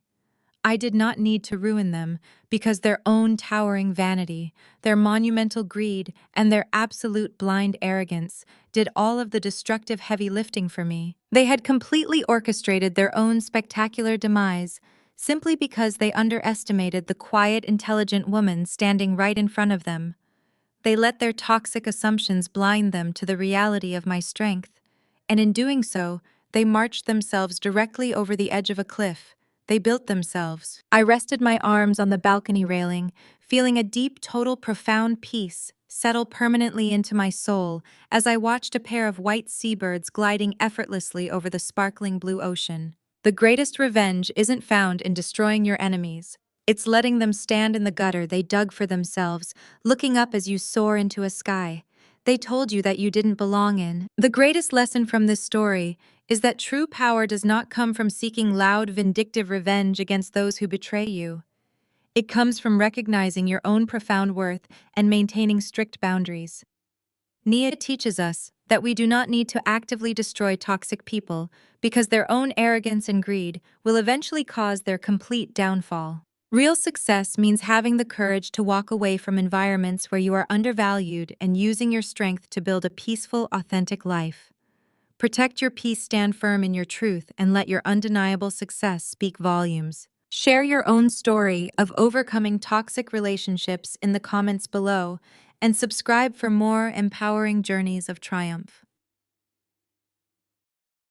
I did not need to ruin them because their own towering vanity, their monumental greed, and their absolute blind arrogance did all of the destructive heavy lifting for me. They had completely orchestrated their own spectacular demise simply because they underestimated the quiet, intelligent woman standing right in front of them. They let their toxic assumptions blind them to the reality of my strength, and in doing so, they marched themselves directly over the edge of a cliff. They built themselves. I rested my arms on the balcony railing, feeling a deep, total, profound peace settle permanently into my soul as I watched a pair of white seabirds gliding effortlessly over the sparkling blue ocean. The greatest revenge isn't found in destroying your enemies. It's letting them stand in the gutter they dug for themselves, looking up as you soar into a sky they told you that you didn't belong in. The greatest lesson from this story is that true power does not come from seeking loud, vindictive revenge against those who betray you. It comes from recognizing your own profound worth and maintaining strict boundaries. Nia teaches us that we do not need to actively destroy toxic people because their own arrogance and greed will eventually cause their complete downfall. Real success means having the courage to walk away from environments where you are undervalued and using your strength to build a peaceful, authentic life. Protect your peace, stand firm in your truth, and let your undeniable success speak volumes. Share your own story of overcoming toxic relationships in the comments below, and subscribe for more empowering journeys of triumph.